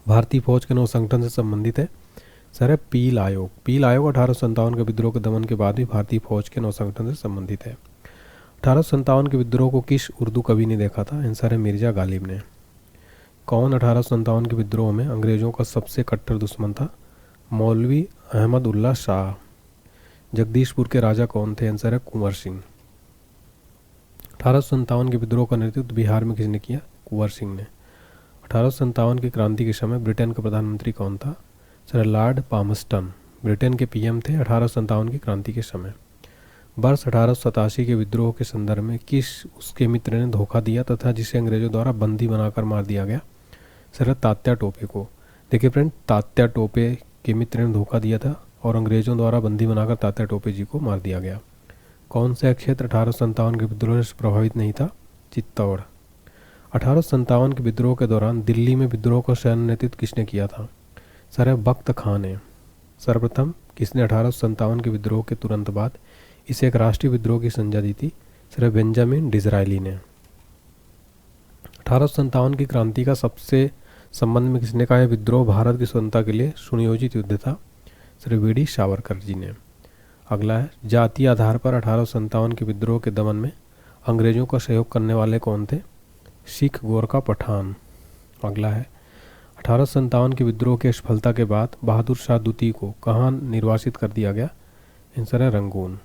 भारतीय फौज के नौसंगठन से संबंधित है? सर है पील आयोग। पील आयोग 1857 के विद्रोह के दमन के बाद भी भारतीय फौज के नौसंगठन से संबंधित है। 1857 के विद्रोह को किस उर्दू कवि ने देखा था? आंसर है मिर्जा गालिब ने। कौन 1857 के विद्रोह में अंग्रेजों का सबसे कट्टर दुश्मन था? मौलवी अहमद उल्ला शाह। जगदीशपुर के राजा कौन थे? आंसर है कुंवर सिंह। 1857 के विद्रोह का नेतृत्व बिहार में किसने किया? कुंवर सिंह ने। 1857 की क्रांति के समय ब्रिटेन का प्रधानमंत्री कौन था? सर लॉर्ड पामस्टन ब्रिटेन के पीएम थे 1857 की क्रांति के समय। वर्ष 1887 के विद्रोह के संदर्भ में किस उसके मित्र ने धोखा दिया तथा जिसे अंग्रेजों द्वारा बंदी बनाकर मार दिया गया? सर तात्या टोपे को। देखिए फ्रेंड, तात्या टोपे के मित्र ने धोखा दिया था और अंग्रेजों द्वारा बंदी बनाकर तात्या टोपे जी को मार दिया गया। कौन सा क्षेत्र 1857 के विद्रोह से प्रभावित नहीं था? चित्तौड़। 1857 के विद्रोह के दौरान दिल्ली में विद्रोह का सैन्य नेतृत्व किसने किया था? सर बख्त खां ने। सर्वप्रथम किसने 1857 के विद्रोह के तुरंत बाद इसे एक राष्ट्रीय विद्रोह की संज्ञा दी थी? सर बेंजामिन डिज़रायली ने। 1857 की क्रांति का सबसे संबंध में किसने कहा है विद्रोह भारत की स्वतंत्रता के लिए सुनियोजित युद्ध था? सर वीडी सावरकर जी ने। अगला है जातीय आधार पर 1857 के विद्रोह के दमन में अंग्रेजों का सहयोग करने वाले कौन थे? सिख, गोरखा, पठान। अगला है 1857 के विद्रोह की असफलता के बाद बहादुर शाह द्वितीय को कहाँ निर्वासित कर दिया गया? आंसर है रंगून।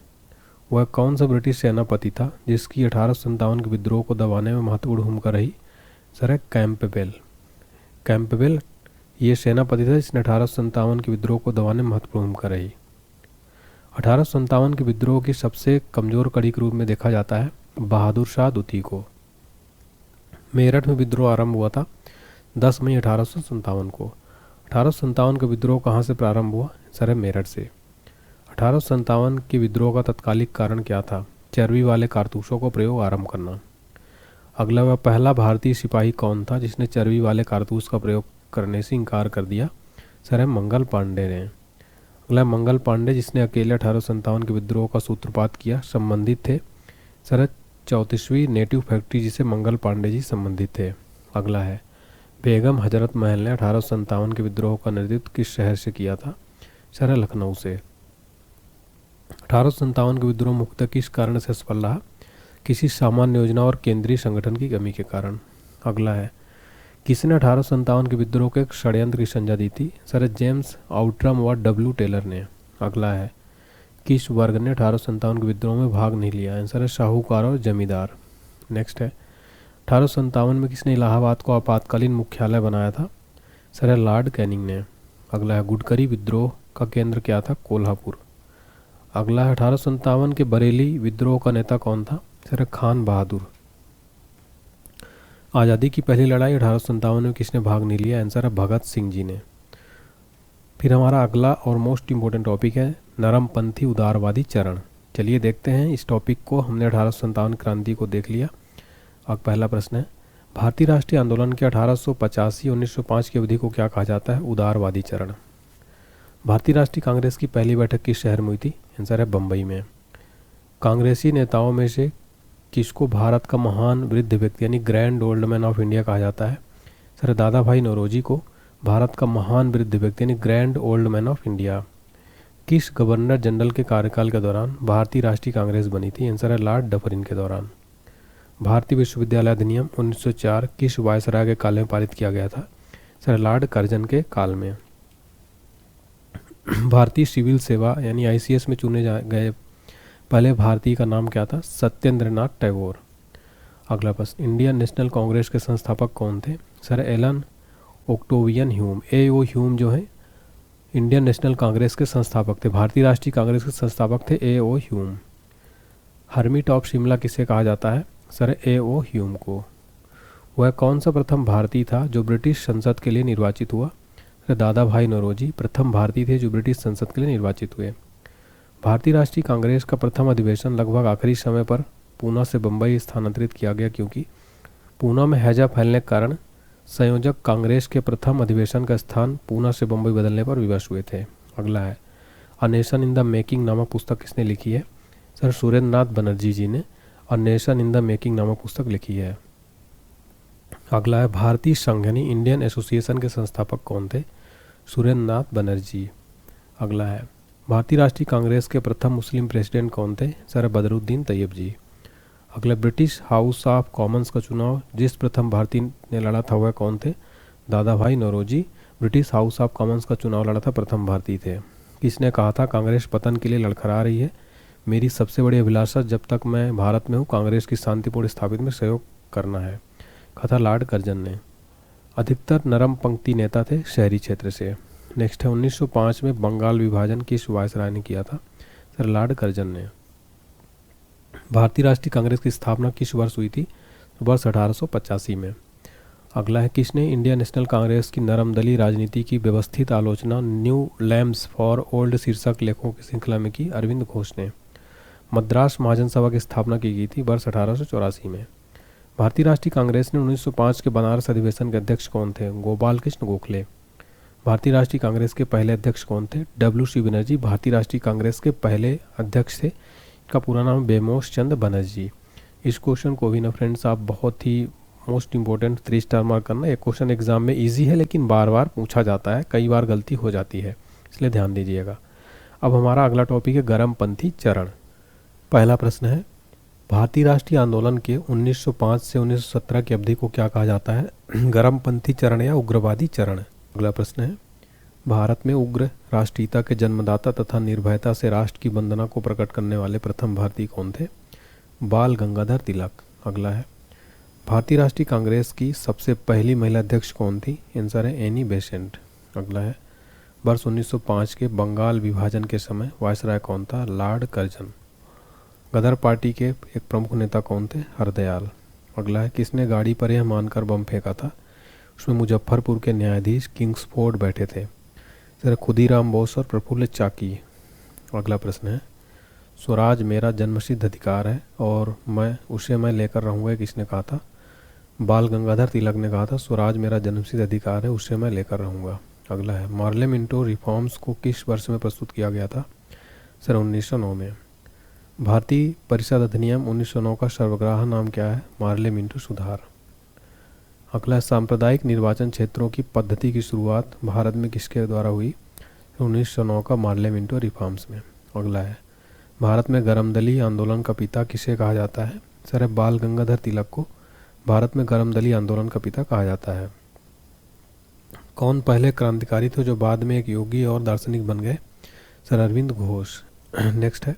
वह कौन सा ब्रिटिश सेनापति था जिसकी 1857 के विद्रोह को दबाने में महत्वपूर्ण भूमिका रही? सर है कैंपबेल। कैंपबेल ये सेनापति था जिसने 1857 के विद्रोह को दबाने में महत्वपूर्ण भूमिका रही। 1857 के विद्रोह की सबसे कमजोर कड़ी के रूप में देखा जाता है बहादुर शाह द्वितीय को। मेरठ में विद्रोह आरंभ हुआ था 10 मई 1857 को। 1857 का विद्रोह कहाँ से प्रारंभ हुआ? सर है मेरठ से। 1857 के विद्रोह का तत्कालिक कारण क्या था? चर्बी वाले कारतूसों को प्रयोग आरंभ करना। अगला वह पहला भारतीय सिपाही कौन था जिसने चर्बी वाले कारतूस का प्रयोग करने से इनकार कर दिया? सर है मंगल पांडे ने। अगला मंगल पांडे जिसने अकेले 1857 के विद्रोह का सूत्रपात किया संबंधित थे? सर 34वीं नेटिव फैक्ट्री जिसे मंगल पांडे जी संबंधित थे। अगला है बेगम हजरत महल ने 1857 के विद्रोह का नेतृत्व किस शहर से किया था? सर है लखनऊ से। 1857 का विद्रोह मुख्यतः किस कारण से असफल रहा? किसी सामान्य योजना और केंद्रीय संगठन की कमी के कारण। अगला है किसने 1857 के विद्रोह के एक षड्यंत्र की संज्ञा दी थी? सर जेम्स आउट्रम व डब्ल्यू टेलर ने। अगला है किस वर्ग ने 1857 के विद्रोह में भाग नहीं लिया? आंसर है साहूकार और जमींदार। नेक्स्ट है 1857 में किसने इलाहाबाद को आपातकालीन मुख्यालय बनाया था? सर है लॉर्ड कैनिंग ने। अगला है गुडकरी विद्रोह का केंद्र क्या था? कोल्हापुर। अगला है 1857 के बरेली विद्रोह का नेता कौन था? सर खान बहादुर। आज़ादी की पहली लड़ाई 1857 में किसने भाग नहीं लिया? आंसर है भगत सिंह जी ने। फिर हमारा अगला और मोस्ट इम्पोर्टेंट टॉपिक है नरमपंथी उदारवादी चरण। चलिए देखते हैं इस टॉपिक को। हमने 1857 क्रांति को देख लिया। अब पहला प्रश्न है भारतीय राष्ट्रीय आंदोलन के 1885-1905 की अवधि को क्या कहा जाता है? उदारवादी चरण। भारतीय राष्ट्रीय कांग्रेस की पहली बैठक किस शहर में हुई थी? आंसर है बम्बई में। कांग्रेसी नेताओं में से किसको भारत का महान वृद्ध व्यक्ति यानी grand old man of India कहा जाता है? सर दादा भाई नौरोजी को भारत का महान वृद्ध व्यक्ति यानी grand old man of India. किस गवर्नर जनरल के कार्यकाल के दौरान भारतीय राष्ट्रीय कांग्रेस बनी थी? आंसर है लॉर्ड डफरिन के दौरान। भारतीय विश्वविद्यालय अधिनियम 1904 किस वायसराय के काल में पारित किया गया था? सर लॉर्ड कर्जन के काल में। भारतीय सिविल सेवा यानी ICS में चुने गए पहले भारतीय का नाम क्या था? सत्येंद्रनाथ टैगोर। अगला प्रश्न, इंडियन नेशनल कांग्रेस के संस्थापक कौन थे? Sir Allan Octavian Hume. A.O. Hume जो है इंडियन नेशनल कांग्रेस के संस्थापक थे, भारतीय राष्ट्रीय कांग्रेस के संस्थापक थे A.O. Hume. Hermit of Shimla किसे कहा जाता है? Sir A.O. ह्यूम को। वह कौन सा प्रथम भारतीय था जो ब्रिटिश संसद के लिए निर्वाचित हुआ? दादा भाई नौरोजी प्रथम भारतीय थे जो ब्रिटिश संसद के लिए निर्वाचित हुए। भारतीय राष्ट्रीय कांग्रेस का प्रथम अधिवेशन लगभग आखिरी समय पर पूना से बम्बई स्थानांतरित किया गया क्योंकि पूना में हैजा फैलने के कारण संयोजक कांग्रेस के प्रथम अधिवेशन का स्थान पूना से बम्बई बदलने पर विवश हुए थे। अगला है, a nation in the making नामक पुस्तक किसने लिखी है? सर सुरेंद्र नाथ बनर्जी जी ने a nation in the making नामक पुस्तक लिखी है। अगला है, भारतीय संघ यानी इंडियन एसोसिएशन के संस्थापक कौन थे? सुरेंद्र नाथ बनर्जी। अगला है, भारतीय राष्ट्रीय कांग्रेस के प्रथम मुस्लिम प्रेसिडेंट कौन थे? सर बदरुद्दीन तैयब जी। अगला, ब्रिटिश हाउस ऑफ कॉमन्स का चुनाव जिस प्रथम भारतीय ने लड़ा था वह कौन थे? Dadabhai Naoroji British House of Commons का चुनाव लड़ा था, प्रथम भारतीय थे। किसने कहा था कांग्रेस पतन के लिए लड़खड़ा रही है? मेरी सबसे बड़ी अभिलाषा जब तक मैं भारत में हूँ कांग्रेस की शांतिपूर्ण स्थापित में सहयोग करना है, कहा था लॉर्ड कर्जन ने। अधिकतर नरम पंक्ति नेता थे शहरी क्षेत्र से। नेक्स्ट है, 1905 में बंगाल विभाजन किस वायसराय ने किया था? सर लॉर्ड कर्जन ने। भारतीय राष्ट्रीय कांग्रेस की स्थापना किस वर्ष हुई थी? वर्ष 1885 में। अगला है, किसने इंडियन नेशनल कांग्रेस की नरमदली राजनीति की व्यवस्थित आलोचना न्यू लैम्स फॉर ओल्ड शीर्षक लेखों की श्रृंखला में की? अरविंद घोष ने। मद्रास महाजन सभा की स्थापना की गई थी वर्ष 1884 में। भारतीय राष्ट्रीय कांग्रेस ने 1905 के बनारस अधिवेशन के अध्यक्ष कौन थे? गोपाल कृष्ण गोखले। भारतीय राष्ट्रीय कांग्रेस के पहले अध्यक्ष कौन थे? W.C. बनर्जी भारतीय राष्ट्रीय कांग्रेस के पहले अध्यक्ष थे। का पूरा नाम बेमोश चंद बनर्जी। इस क्वेश्चन को भी ना फ्रेंड्स आप बहुत ही मोस्ट इंपॉर्टेंट 3 स्टार मार्क करना। एक क्वेश्चन एग्जाम में इजी है लेकिन बार बार पूछा जाता है, कई बार गलती हो जाती है, इसलिए ध्यान दीजिएगा। अब हमारा अगला टॉपिक है गर्मपंथी चरण। पहला प्रश्न है, भारतीय राष्ट्रीय आंदोलन के 1905 से 1917 की अवधि को क्या कहा जाता है? गर्मपंथी चरण या उग्रवादी चरण। अगला प्रश्न है, भारत में उग्र राष्ट्रीयता के जन्मदाता तथा निर्भयता से राष्ट्र की वंदना को प्रकट करने वाले प्रथम भारतीय कौन थे? बाल गंगाधर तिलक। अगला है, भारतीय राष्ट्रीय कांग्रेस की सबसे पहली महिला अध्यक्ष कौन थी? आंसर है एनी बेसेंट। अगला है, वर्ष 1905 के बंगाल विभाजन के समय वायसराय कौन था? Lord Curzon. गदर पार्टी के एक प्रमुख नेता कौन थे? हरदयाल। अगला है, किसने गाड़ी पर यह मानकर बम फेंका था? उसमें मुजफ्फरपुर के न्यायाधीश किंग्सफोर्ड बैठे थे। सर खुदीराम बोस और प्रफुल्ल चाकी। अगला प्रश्न है, स्वराज मेरा जन्मसिद्ध अधिकार है और मैं लेकर रहूँगा, किसने कहा था? बाल गंगाधर तिलक ने कहा था स्वराज मेरा जन्मसिद्ध अधिकार है, उससे मैं लेकर रहूँगा। अगला है, मार्ले मिंटो रिफॉर्म्स को किस वर्ष में प्रस्तुत किया गया था? सर 1909 में। भारतीय परिषद अधिनियम 1909 का सर्वग्राह नाम क्या है? मार्ले मिंटो सुधार। अगला, सांप्रदायिक निर्वाचन क्षेत्रों की पद्धति की शुरुआत भारत में किसके द्वारा हुई? 1909 का मार्ले मिंटो रिफॉर्म्स में। अगला है, भारत में गर्मदली आंदोलन का पिता किसे कहा जाता है? सर बाल गंगाधर तिलक को भारत में गर्मदली आंदोलन का पिता कहा जाता है। कौन पहले क्रांतिकारी थे जो बाद में एक योगी और दार्शनिक बन गए? सर अरविंद घोष। नेक्स्ट है,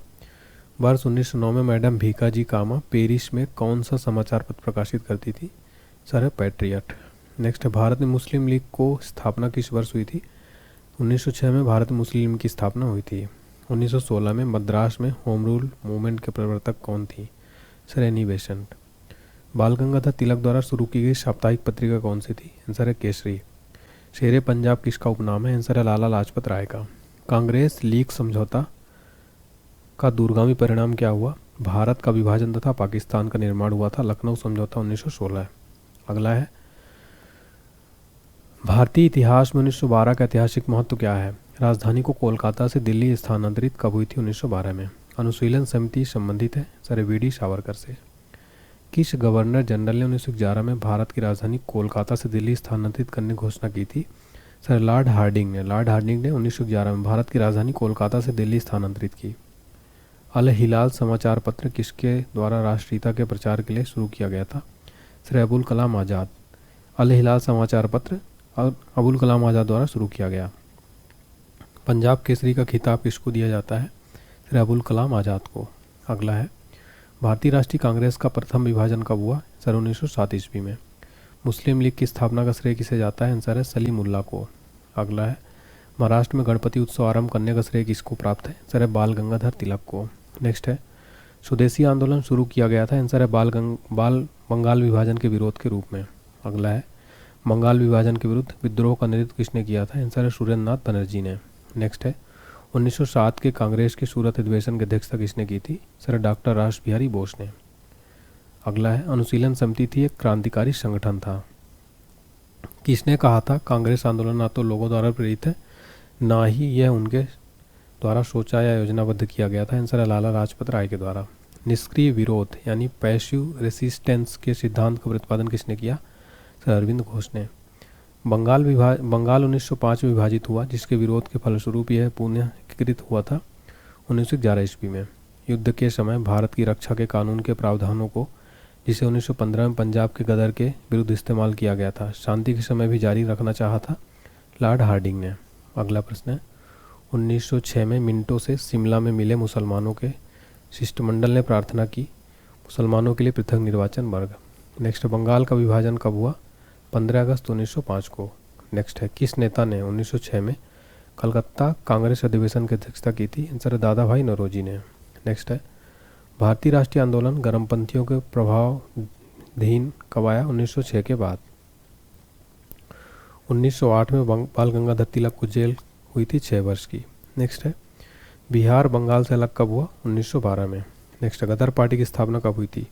वर्ष 1909 में मैडम भीकाजी कामा पेरिस में कौन सा समाचार पत्र प्रकाशित करती थी? Sir patriot. नेक्स्ट है, भारत में मुस्लिम लीग को स्थापना किस वर्ष हुई थी? 1906 में भारत में मुस्लिम लीग की स्थापना हुई थी। 1916 में मद्रास में होम रूल मूवमेंट के प्रवर्तक कौन थी? Sir Annie Besant. बाल गंगाधर तिलक द्वारा शुरू की गई साप्ताहिक पत्रिका कौन सी थी? आंसर है केसरी। शेरे पंजाब किसका उपनाम है? आंसर है लाला लाजपत राय का। कांग्रेस लीग समझौता का दूरगामी परिणाम क्या हुआ? भारत का विभाजन तथा पाकिस्तान का निर्माण हुआ था। लखनऊ समझौता 1916। अगला है, भारतीय इतिहास में 1912 का ऐतिहासिक महत्व क्या है? राजधानी को कोलकाता से दिल्ली स्थानांतरित कब हुई थी? 1912 में। अनुशीलन समिति संबंधित है? सर वीडी सावरकर से। किस गवर्नर जनरल ने 1911 में भारत की राजधानी कोलकाता से दिल्ली स्थानांतरित करने की घोषणा की थी? सर लॉर्ड हार्डिंग ने। लॉर्ड हार्डिंग ने 1911 में भारत की राजधानी कोलकाता से दिल्ली स्थानांतरित की। अल हिलाल समाचार पत्र किसके द्वारा राष्ट्रीयता के प्रचार के लिए शुरू किया गया था? सर अबुल कलाम आज़ाद। अल हिलाल समाचार पत्र अबुल कलाम आज़ाद द्वारा शुरू किया गया। पंजाब केसरी का खिताब किसको दिया जाता है? सर अबुल कलाम आज़ाद को। अगला है, भारतीय राष्ट्रीय कांग्रेस का प्रथम विभाजन कब हुआ? सर 1907 ईस्वी में। मुस्लिम लीग की स्थापना का श्रेय किसे जाता है? आंसर है सलीमुल्लाह को। अगला है, महाराष्ट्र में गणपति उत्सव आरंभ करने का श्रेय किसको प्राप्त है? आंसर है बाल गंगाधर तिलक को। नेक्स्ट है, स्वदेशी आंदोलन शुरू किया गया था? आंसर है बंगाल विभाजन के विरोध के रूप में। अगला है, बंगाल विभाजन के विरुद्ध विद्रोह का नेतृत्व किसने किया था? आंसर है सुरेंद्रनाथ बनर्जी ने। नेक्स्ट है, 1907 के कांग्रेस के सूरत अधिवेशन की अध्यक्षता किसने की थी? सर डॉक्टर रास बिहारी बोस ने। अगला है, अनुशीलन समिति थी एक क्रांतिकारी संगठन था। किसने कहा था कांग्रेस आंदोलन ना तो लोगों द्वारा प्रेरित है, ना ही यह उनके द्वारा सोचा या योजनाबद्ध किया गया था? आंसर है लाला लाजपत राय के द्वारा। निष्क्रिय विरोध यानी पैसिव रेसिस्टेंस के सिद्धांत का प्रतिपादन किसने किया? सर अरविंद घोष ने। बंगाल 1905 में विभाजित हुआ, जिसके विरोध के फलस्वरूप यह पुनः एकीकृत हुआ था 1911 ईस्वी में। युद्ध के समय भारत की रक्षा के कानून के प्रावधानों को, जिसे 1915 में पंजाब के गदर के विरुद्ध इस्तेमाल किया गया था, शांति के समय भी जारी रखना चाहा था लॉर्ड हार्डिंग ने। अगला प्रश्न है, 1906 में मिंटो से शिमला में मिले मुसलमानों के शिष्टमंडल ने प्रार्थना की मुसलमानों के लिए पृथक निर्वाचन वर्ग। नेक्स्ट, बंगाल का विभाजन कब हुआ? 15 अगस्त 1905 को। नेक्स्ट है, किस नेता ने 1906 में कलकत्ता कांग्रेस अधिवेशन की अध्यक्षता की थी? आंसर दादा भाई नौरोजी ने। नेक्स्ट है, भारतीय राष्ट्रीय आंदोलन गर्मपंथियों के प्रभावाधीन कब आया? 1906 के बाद। 1908 में बाल गंगाधर तिलक को जेल हुई थी 6 वर्ष की। नेक्स्ट है, बिहार बंगाल से अलग कब हुआ? 1912 में। नेक्स्ट है, गदर पार्टी की स्थापना कब हुई थी?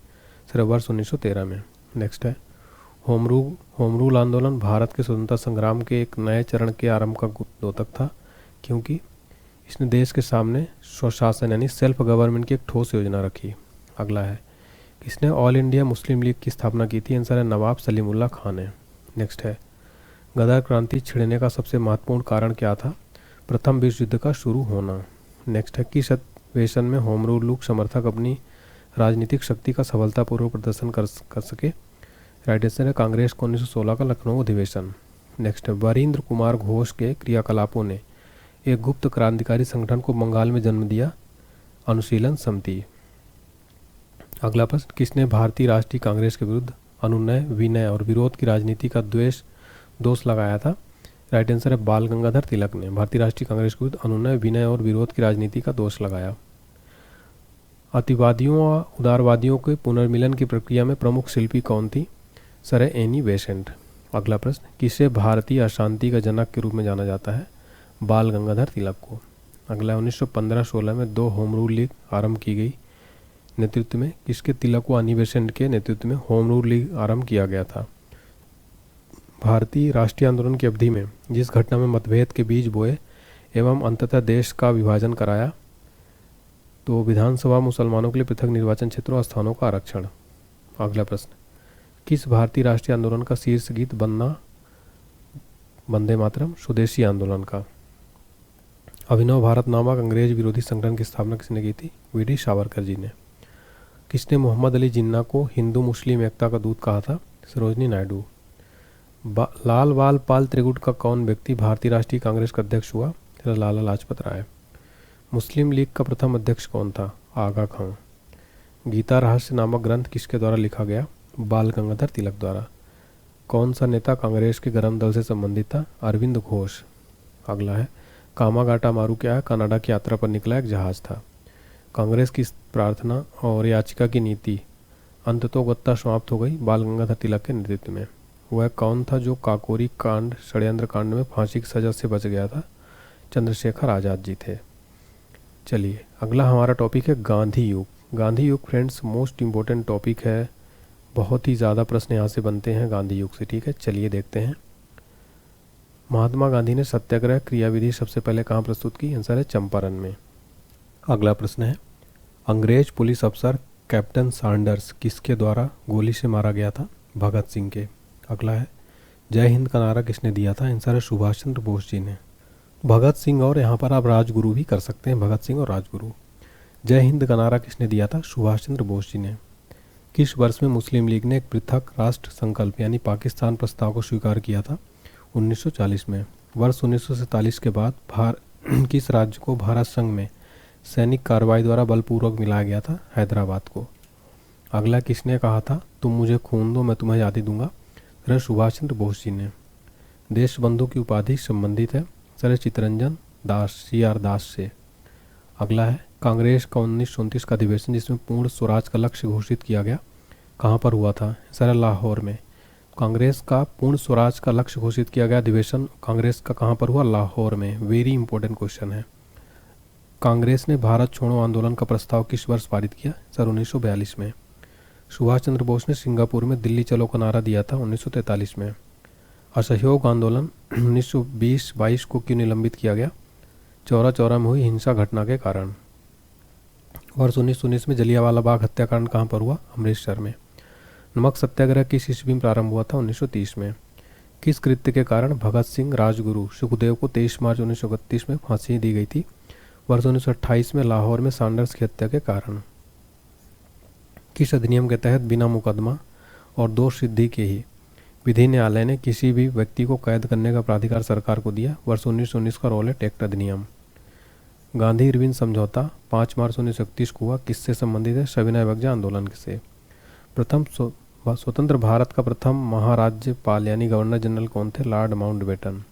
सर वर्ष 1913 में। नेक्स्ट है, होम रूल आंदोलन भारत के स्वतंत्रता संग्राम के एक नए चरण के आरंभ का द्योतक था, क्योंकि इसने देश के सामने स्वशासन यानी सेल्फ गवर्नमेंट की एक ठोस योजना रखी। अगला है, किसने ऑल इंडिया मुस्लिम लीग की स्थापना की थी? आंसर है नवाब सलीमुल्लाह खान ने। नेक्स्ट है, गदर क्रांति छिड़ने का सबसे महत्वपूर्ण कारण क्या था? प्रथम विश्व युद्ध का शुरू होना। नेक्स्ट है, किस अधिवेशन में होम रूल समर्थक अपनी राजनीतिक शक्ति का सफलतापूर्वक प्रदर्शन कर सके? राइट आंसर है कांग्रेस को 1916 का लखनऊ अधिवेशन। नेक्स्ट है, वरिंद्र कुमार घोष के क्रियाकलापों ने एक गुप्त क्रांतिकारी संगठन को बंगाल में जन्म दिया, अनुशीलन समिति। अगला प्रश्न, किसने भारतीय राष्ट्रीय कांग्रेस के विरुद्ध अनुनय, विनय और विरोध की राजनीति का दोष लगाया था? राइट आंसर है बाल गंगाधर तिलक ने भारतीय राष्ट्रीय कांग्रेस के विरुद्ध अनुनय, विनय और विरोध की राजनीति का दोष लगाया। अतिवादियों व उदारवादियों के पुनर्मिलन की प्रक्रिया में प्रमुख शिल्पी कौन थी? सर है एनी बेसेंट। अगला प्रश्न, किसे भारतीय अशांति का जनक के रूप में जाना जाता है? बाल गंगाधर तिलक को। अगला 1915-16 में 2 होम रूल लीग आरंभ की गई, नेतृत्व में किसके? तिलक व एनी बेसेंट के नेतृत्व में होम रूल लीग आरंभ किया गया था। भारतीय राष्ट्रीय आंदोलन की अवधि में जिस घटना में मतभेद के बीज बोए एवं अंततः देश का विभाजन कराया, तो विधानसभा, मुसलमानों के लिए पृथक निर्वाचन क्षेत्रों और स्थानों का आरक्षण। अगला प्रश्न, किस भारतीय राष्ट्रीय आंदोलन का शीर्ष गीत वंदे मातरम? स्वदेशी आंदोलन का। अभिनव भारत नामक अंग्रेज विरोधी संगठन की स्थापना किसने की थी? वीडी सावरकर जी ने। किसने मोहम्मद अली जिन्ना को हिंदू मुस्लिम एकता का दूत कहा था? सरोजनी नायडू। लाल बाल पाल त्रिगुट का कौन व्यक्ति भारतीय राष्ट्रीय कांग्रेस का अध्यक्ष हुआ? लाला लाजपत राय। मुस्लिम लीग का प्रथम अध्यक्ष कौन था? आगा खां। गीता रहस्य नामक ग्रंथ किसके द्वारा लिखा गया? बाल गंगाधर तिलक द्वारा। कौन सा नेता कांग्रेस के गरम दल से संबंधित था? अरविंद घोष। अगला है, कामागाटा मारू क्या है? कनाडा की यात्रा पर निकला एक जहाज था। कांग्रेस की प्रार्थना और याचिका की नीति अंततोगत्ता समाप्त हो गई बाल गंगाधर तिलक के नेतृत्व में। वह कौन था जो काकोरी कांड षड्यंत्र कांड में फांसी की सजा से बच गया था? चंद्रशेखर आज़ाद जी थे। चलिए, अगला हमारा टॉपिक है गांधी युग। गांधी युग फ्रेंड्स मोस्ट इम्पोर्टेंट टॉपिक है, बहुत ही ज़्यादा प्रश्न यहाँ से बनते हैं गांधी युग से। ठीक है, चलिए देखते हैं। महात्मा गांधी ने सत्याग्रह क्रियाविधि सबसे पहले कहाँ प्रस्तुत की? आंसर है चंपारण में। अगला प्रश्न है, अंग्रेज पुलिस अफसर कैप्टन सैंडर्स किसके द्वारा गोली से मारा गया था? भगत सिंह के। अगला है, जय हिंद का नारा किसने दिया था? आंसर है सुभाष चंद्र बोस जी ने। भगत सिंह और यहाँ पर आप राजगुरु भी कर सकते हैं, भगत सिंह और राजगुरु। जय हिंद का नारा किसने दिया था? सुभाष चंद्र बोस जी ने। किस वर्ष में मुस्लिम लीग ने एक पृथक राष्ट्र संकल्प यानी पाकिस्तान प्रस्ताव को स्वीकार किया था? 1940 में। वर्ष 1947 के बाद किस राज्य को भारत संघ में सैनिक कार्रवाई द्वारा बलपूर्वक मिलाया गया था? हैदराबाद को। अगला किसने कहा था तुम मुझे खून दो मैं तुम्हें आज़ादी दूंगा? सर सुभाष चंद्र बोस जी ने। देश बंधु की उपाधि संबंधित है सर चित्तरंजन दास CR दास से। अगला है कांग्रेस का 1929 का अधिवेशन जिसमें पूर्ण स्वराज का लक्ष्य घोषित किया गया कहाँ पर हुआ था? सर लाहौर में। कांग्रेस का पूर्ण स्वराज का लक्ष्य घोषित किया गया अधिवेशन कांग्रेस का कहाँ पर हुआ? लाहौर में। वेरी इंपॉर्टेंट क्वेश्चन है। कांग्रेस ने भारत छोड़ो आंदोलन का प्रस्ताव किस वर्ष पारित किया? सर 1942 में। सुभाष चंद्र बोस ने सिंगापुर में दिल्ली चलो का नारा दिया था 1943 में। असहयोग आंदोलन 1920-22 को क्यों निलंबित किया गया? चौरा चौरा में हुई हिंसा घटना के कारण। वर्ष 1919 में जलियांवाला बाग हत्याकांड कहाँ पर हुआ? अमृतसर में। नमक सत्याग्रह किस ईस्वी में प्रारंभ हुआ था? 1930 में। किस कृत्य के कारण भगत सिंह राजगुरु सुखदेव को 23 मार्च 1931 में फांसी दी गई थी? वर्ष 1928 में लाहौर में सैंडर्स की हत्या के कारण। किस अधिनियम के तहत बिना मुकदमा और दोष सिद्धि के ही विधि न्यायालय ने किसी भी व्यक्ति को कैद करने का प्राधिकार सरकार को दिया? वर्ष 1919 का रॉलेट एक्ट अधिनियम। गांधी इरविन समझौता 5 मार्च 1931 को हुआ किससे संबंधित है? सविनय अवज्ञा आंदोलन से। प्रथम स्वतंत्र भारत का प्रथम महाराज्यपाल यानी गवर्नर जनरल कौन थे? Lord Mountbatten.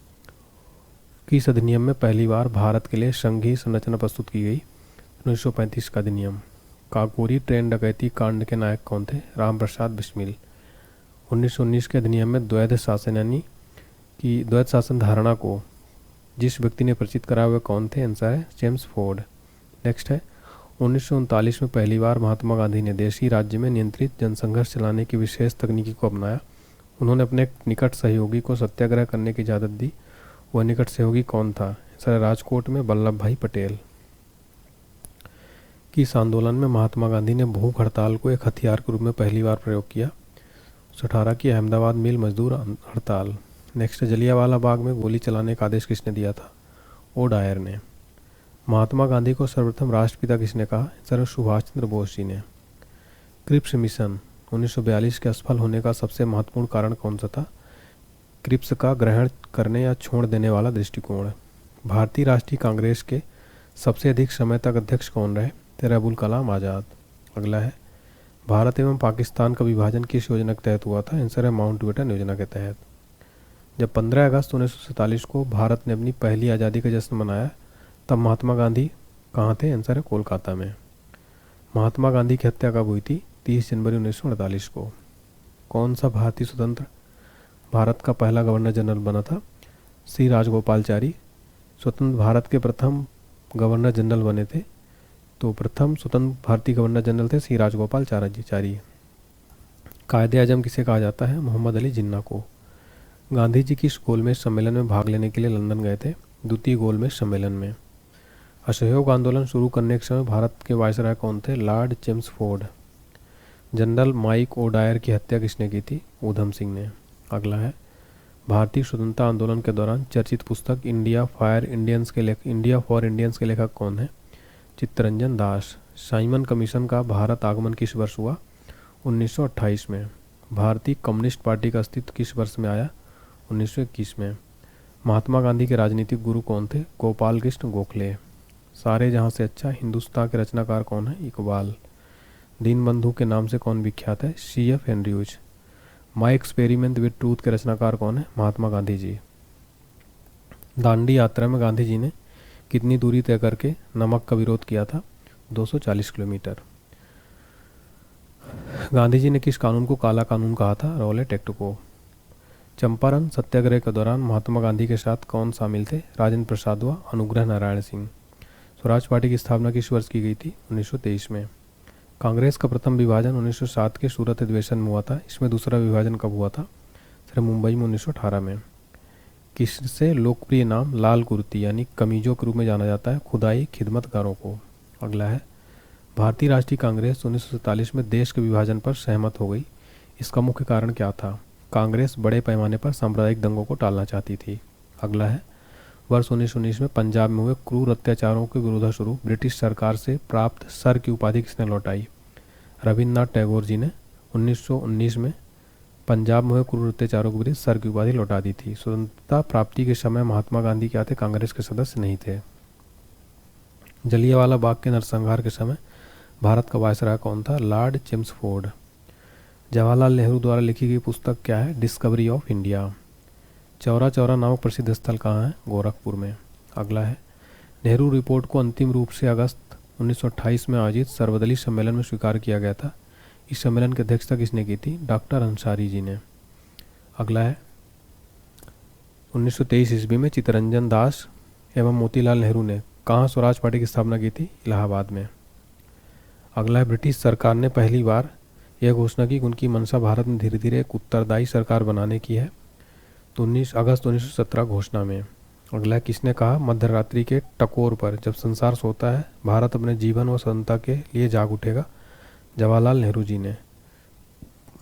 किस अधिनियम में पहली बार भारत के लिए संघीय संरचना प्रस्तुत की गई? 1935 का अधिनियम। काकोरी ट्रेन डकैती कांड के नायक कौन थे? राम प्रसाद बिस्मिल। 1919 के अधिनियम में द्वैध शासन यानी कि द्वैध शासन धारणा को जिस व्यक्ति ने प्रचित करा हुए कौन थे? आंसर है जेम्स फोर्ड। नेक्स्ट है 1939 में पहली बार महात्मा गांधी ने देशी राज्य में नियंत्रित जनसंघर्ष चलाने की विशेष तकनीकी को अपनाया। उन्होंने अपने निकट सहयोगी को सत्याग्रह करने की इजाज़त दी। वह निकट सहयोगी कौन था? सर राजकोट में वल्लभ भाई पटेल। किस आंदोलन में महात्मा गांधी ने भूख हड़ताल को एक हथियार के रूप में पहली बार प्रयोग किया? 18 की अहमदाबाद मिल मजदूर हड़ताल। नेक्स्ट जलियांवाला बाग में गोली चलाने का आदेश किसने दिया था? ओ डायर ने। महात्मा गांधी को सर्वप्रथम राष्ट्रपिता किसने कहा? सर सुभाष चंद्र बोस जी ने। क्रिप्स मिशन 1942 के असफल होने का सबसे महत्वपूर्ण कारण कौन सा था? क्रिप्स का ग्रहण करने या छोड़ देने वाला दृष्टिकोण। भारतीय राष्ट्रीय कांग्रेस के सबसे अधिक समय तक अध्यक्ष कौन रहे? तेरा अबुल कलाम आज़ाद। अगला है भारत एवं पाकिस्तान का विभाजन किस योजना के तहत हुआ था? आंसर है माउंटबेटन योजना के तहत। जब 15 अगस्त 1947 को भारत ने अपनी पहली आज़ादी का जश्न मनाया तब महात्मा गांधी कहाँ थे? आंसर है कोलकाता में। महात्मा गांधी की हत्या कब हुई थी? 30 जनवरी 1948 को। कौन सा भारतीय स्वतंत्र भारत का पहला गवर्नर जनरल बना था? श्री राजगोपालचारी। स्वतंत्र भारत के प्रथम गवर्नर जनरल बने थे तो प्रथम स्वतंत्र भारतीय गवर्नर जनरल थे श्री राजगोपालचारी। कायदे आजम किसे कहा जाता है? मोहम्मद अली जिन्ना को। गांधी जी किस गोलमेज सम्मेलन में भाग लेने के लिए लंदन गए थे? द्वितीय गोलमेज सम्मेलन में। असहयोग आंदोलन शुरू करने के समय भारत के वायसराय कौन थे? Lord James Ford. General Mike O Dwyer की हत्या किसने की थी? ऊधम सिंह ने। अगला है भारतीय स्वतंत्रता आंदोलन के दौरान चर्चित पुस्तक इंडिया फॉर इंडियंस के लेखक कौन है? चित्तरंजन दास। साइमन कमीशन का भारत आगमन किस वर्ष हुआ? 1928 में। भारतीय कम्युनिस्ट पार्टी का अस्तित्व किस वर्ष में आया? 1921 में। महात्मा गांधी के राजनीतिक गुरु कौन थे? गोपाल कृष्ण गोखले। सारे जहां से अच्छा हिंदुस्तान के रचनाकार कौन है? इकबाल। दीनबंधु के नाम से कौन विख्यात है? CF Andrews. My experiment with truth के रचनाकार कौन है? महात्मा गांधी जी। दांडी यात्रा में गांधी जी ने कितनी दूरी तय करके नमक का विरोध किया था? 240 किलोमीटर। गांधी जी ने किस कानून को काला कानून कहा था? रॉलेट एक्ट को। चंपारण सत्याग्रह के दौरान महात्मा गांधी के साथ कौन शामिल थे? राजेंद्र प्रसाद व अनुग्रह नारायण सिंह। स्वराज पार्टी की स्थापना किस वर्ष की गई थी? 1923 में। कांग्रेस का प्रथम विभाजन 1907 के सूरत अधिवेशन में हुआ था। इसमें दूसरा विभाजन कब हुआ था? सर मुंबई में 1918 में। किससे लोकप्रिय नाम लाल कुर्ती यानी कमीजों के रूप में जाना जाता है? खुदाई खिदमतगारों को। अगला है भारतीय राष्ट्रीय कांग्रेस 1947 में देश के विभाजन पर सहमत हो गई। इसका मुख्य कारण क्या था? कांग्रेस बड़े पैमाने पर सांप्रदायिक दंगों को टालना चाहती थी। अगला है वर्ष 1919 में पंजाब में हुए क्रूर अत्याचारों के विरोधास्वरूप ब्रिटिश सरकार से प्राप्त सर की उपाधि किसने लौटाई? रविन्द्रनाथ टैगोर जी ने 1919 में पंजाब में हुए क्रूर अत्याचारों के विरुद्ध सर की उपाधि लौटा दी थी। स्वतंत्रता प्राप्ति के समय महात्मा गांधी क्या थे? कांग्रेस के सदस्य नहीं थे। जलियांवाला बाग के नरसंहार के समय भारत का वायसराय कौन था? Lord Chelmsford. जवाहरलाल नेहरू द्वारा लिखी गई पुस्तक क्या है? Discovery of India. Chaura Chaura नामक प्रसिद्ध स्थल कहाँ है? गोरखपुर में। अगला है, नेहरू रिपोर्ट को अंतिम रूप से अगस्त 1928 में आयोजित सर्वदलीय सम्मेलन में स्वीकार किया गया था। इस सम्मेलन की अध्यक्षता किसने की थी? डॉक्टर अंसारी जी ने। अगला है, 1923 ईस्वी में चित्तरंजन दास एवं मोतीलाल नेहरू ने कहाँ स्वराज पार्टी की स्थापना की थी? इलाहाबाद में। अगला है, ब्रिटिश सरकार ने पहली बार यह घोषणा की कि उनकी मंशा भारत में धीरे धीरे एक उत्तरदायी सरकार बनाने की है, तो 19 अगस्त 1917 घोषणा में। अगला है, किसने कहा मध्य रात्रि के टकोर पर जब संसार सोता है भारत अपने जीवन व स्वतंत्रता के लिए जाग उठेगा? जवाहरलाल नेहरू जी ने।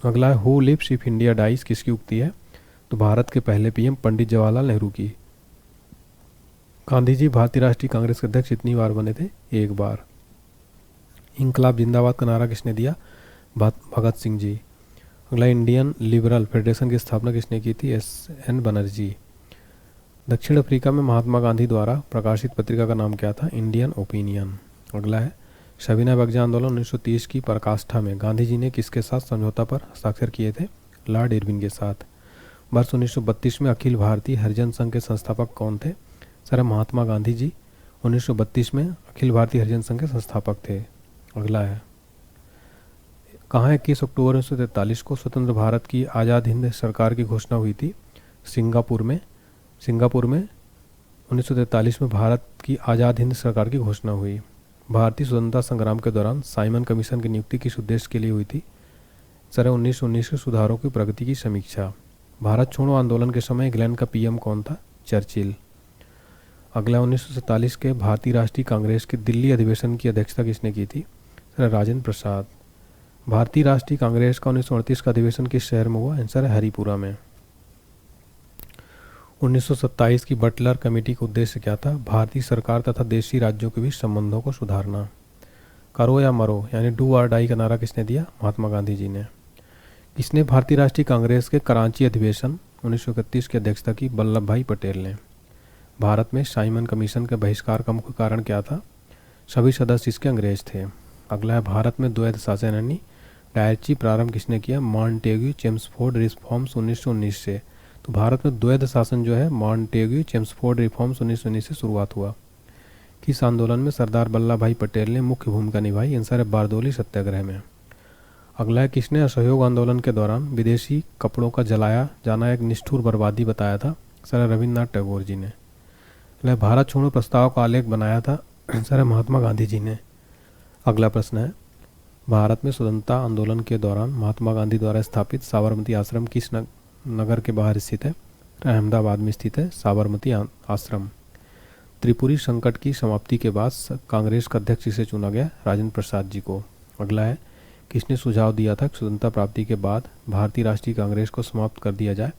अगला है, who lives if India dies किसकी उक्ति है? तो भारत के पहले पीएम पंडित जवाहरलाल नेहरू की। गांधी जी भारतीय राष्ट्रीय कांग्रेस के अध्यक्ष कितनी बार बने थे? एक बार। इंकलाब जिंदाबाद का नारा किसने दिया? भगत सिंह जी। अगला, इंडियन लिबरल फेडरेशन की स्थापना किसने की थी? एस.एन. बनर्जी। दक्षिण अफ्रीका में महात्मा गांधी द्वारा प्रकाशित पत्रिका का नाम क्या था? Indian opinion. अगला है, सविनय अवज्ञा आंदोलन 1930 की पराकाष्ठा में गांधी जी ने किसके साथ समझौता पर हस्ताक्षर किए थे? लॉर्ड इरविन के साथ। वर्ष 1932 में अखिल भारतीय हरिजन संघ के संस्थापक कौन थे? सर, महात्मा गांधी जी 1932 में अखिल भारतीय हरिजन संघ के संस्थापक थे। अगला है, कहाँ 21 अक्टूबर 1943 को स्वतंत्र भारत की आज़ाद हिंद सरकार की घोषणा हुई थी? सिंगापुर में। 1943 में भारत की आज़ाद हिंद सरकार की घोषणा हुई। भारतीय स्वतंत्रता संग्राम के दौरान साइमन कमीशन की नियुक्ति किस उद्देश्य के लिए हुई थी? सर, 1919 के सुधारों की प्रगति की समीक्षा। भारत छोड़ो आंदोलन के समय इंग्लैंड का पीएम कौन था? चर्चिल। अगला, 1947 के भारतीय राष्ट्रीय कांग्रेस के दिल्ली अधिवेशन की अध्यक्षता किसने की थी? सर, राजेंद्र प्रसाद। भारतीय राष्ट्रीय कांग्रेस का 1938 का अधिवेशन किस शहर में हुआ? आंसर है हरिपुरा में। 1927 की बटलर कमेटी का उद्देश्य क्या था? भारतीय सरकार तथा देशी राज्यों के बीच संबंधों को सुधारना। करो या मरो यानी डू और डाई का नारा किसने दिया? महात्मा गांधी जी ने। किसने भारतीय राष्ट्रीय कांग्रेस के कराची अधिवेशन 1931 की अध्यक्षता की? वल्लभ भाई पटेल ने। भारत में साइमन कमीशन के बहिष्कार का मुख्य कारण क्या था? सभी सदस्य इसके अंग्रेज थे। अगला है, भारत में द्वैध शासन यानी डायरची प्रारंभ किसने किया? मॉन्टेग्यू चेम्सफोर्ड रिफॉर्म्स 1919 से। तो भारत में द्वैध शासन जो है मॉन्टेग्यू चेम्सफोर्ड रिफॉर्म्स 1919 से शुरुआत हुआ। किस आंदोलन में सरदार वल्लभ भाई पटेल ने मुख्य भूमिका निभाई? आंसर है बारदोली सत्याग्रह में। अगला है, किसने असहयोग आंदोलन के दौरान विदेशी कपड़ों का जलाया जाना एक निष्ठुर बर्बादी बताया था? सर, रविन्द्रनाथ टैगोर जी ने। अगला, भारत छोड़ो प्रस्ताव का आलेख बनाया था? आंसर है महात्मा गांधी जी ने। अगला प्रश्न है, भारत में स्वतंत्रता आंदोलन के दौरान महात्मा गांधी द्वारा स्थापित साबरमती आश्रम किस नगर के बाहर स्थित है? अहमदाबाद में स्थित है साबरमती आश्रम। त्रिपुरी संकट की समाप्ति के बाद कांग्रेस का अध्यक्ष इसे चुना गया? राजेंद्र प्रसाद जी को। अगला है, किसने सुझाव दिया था कि स्वतंत्रता प्राप्ति के बाद भारतीय राष्ट्रीय कांग्रेस को समाप्त कर दिया जाए?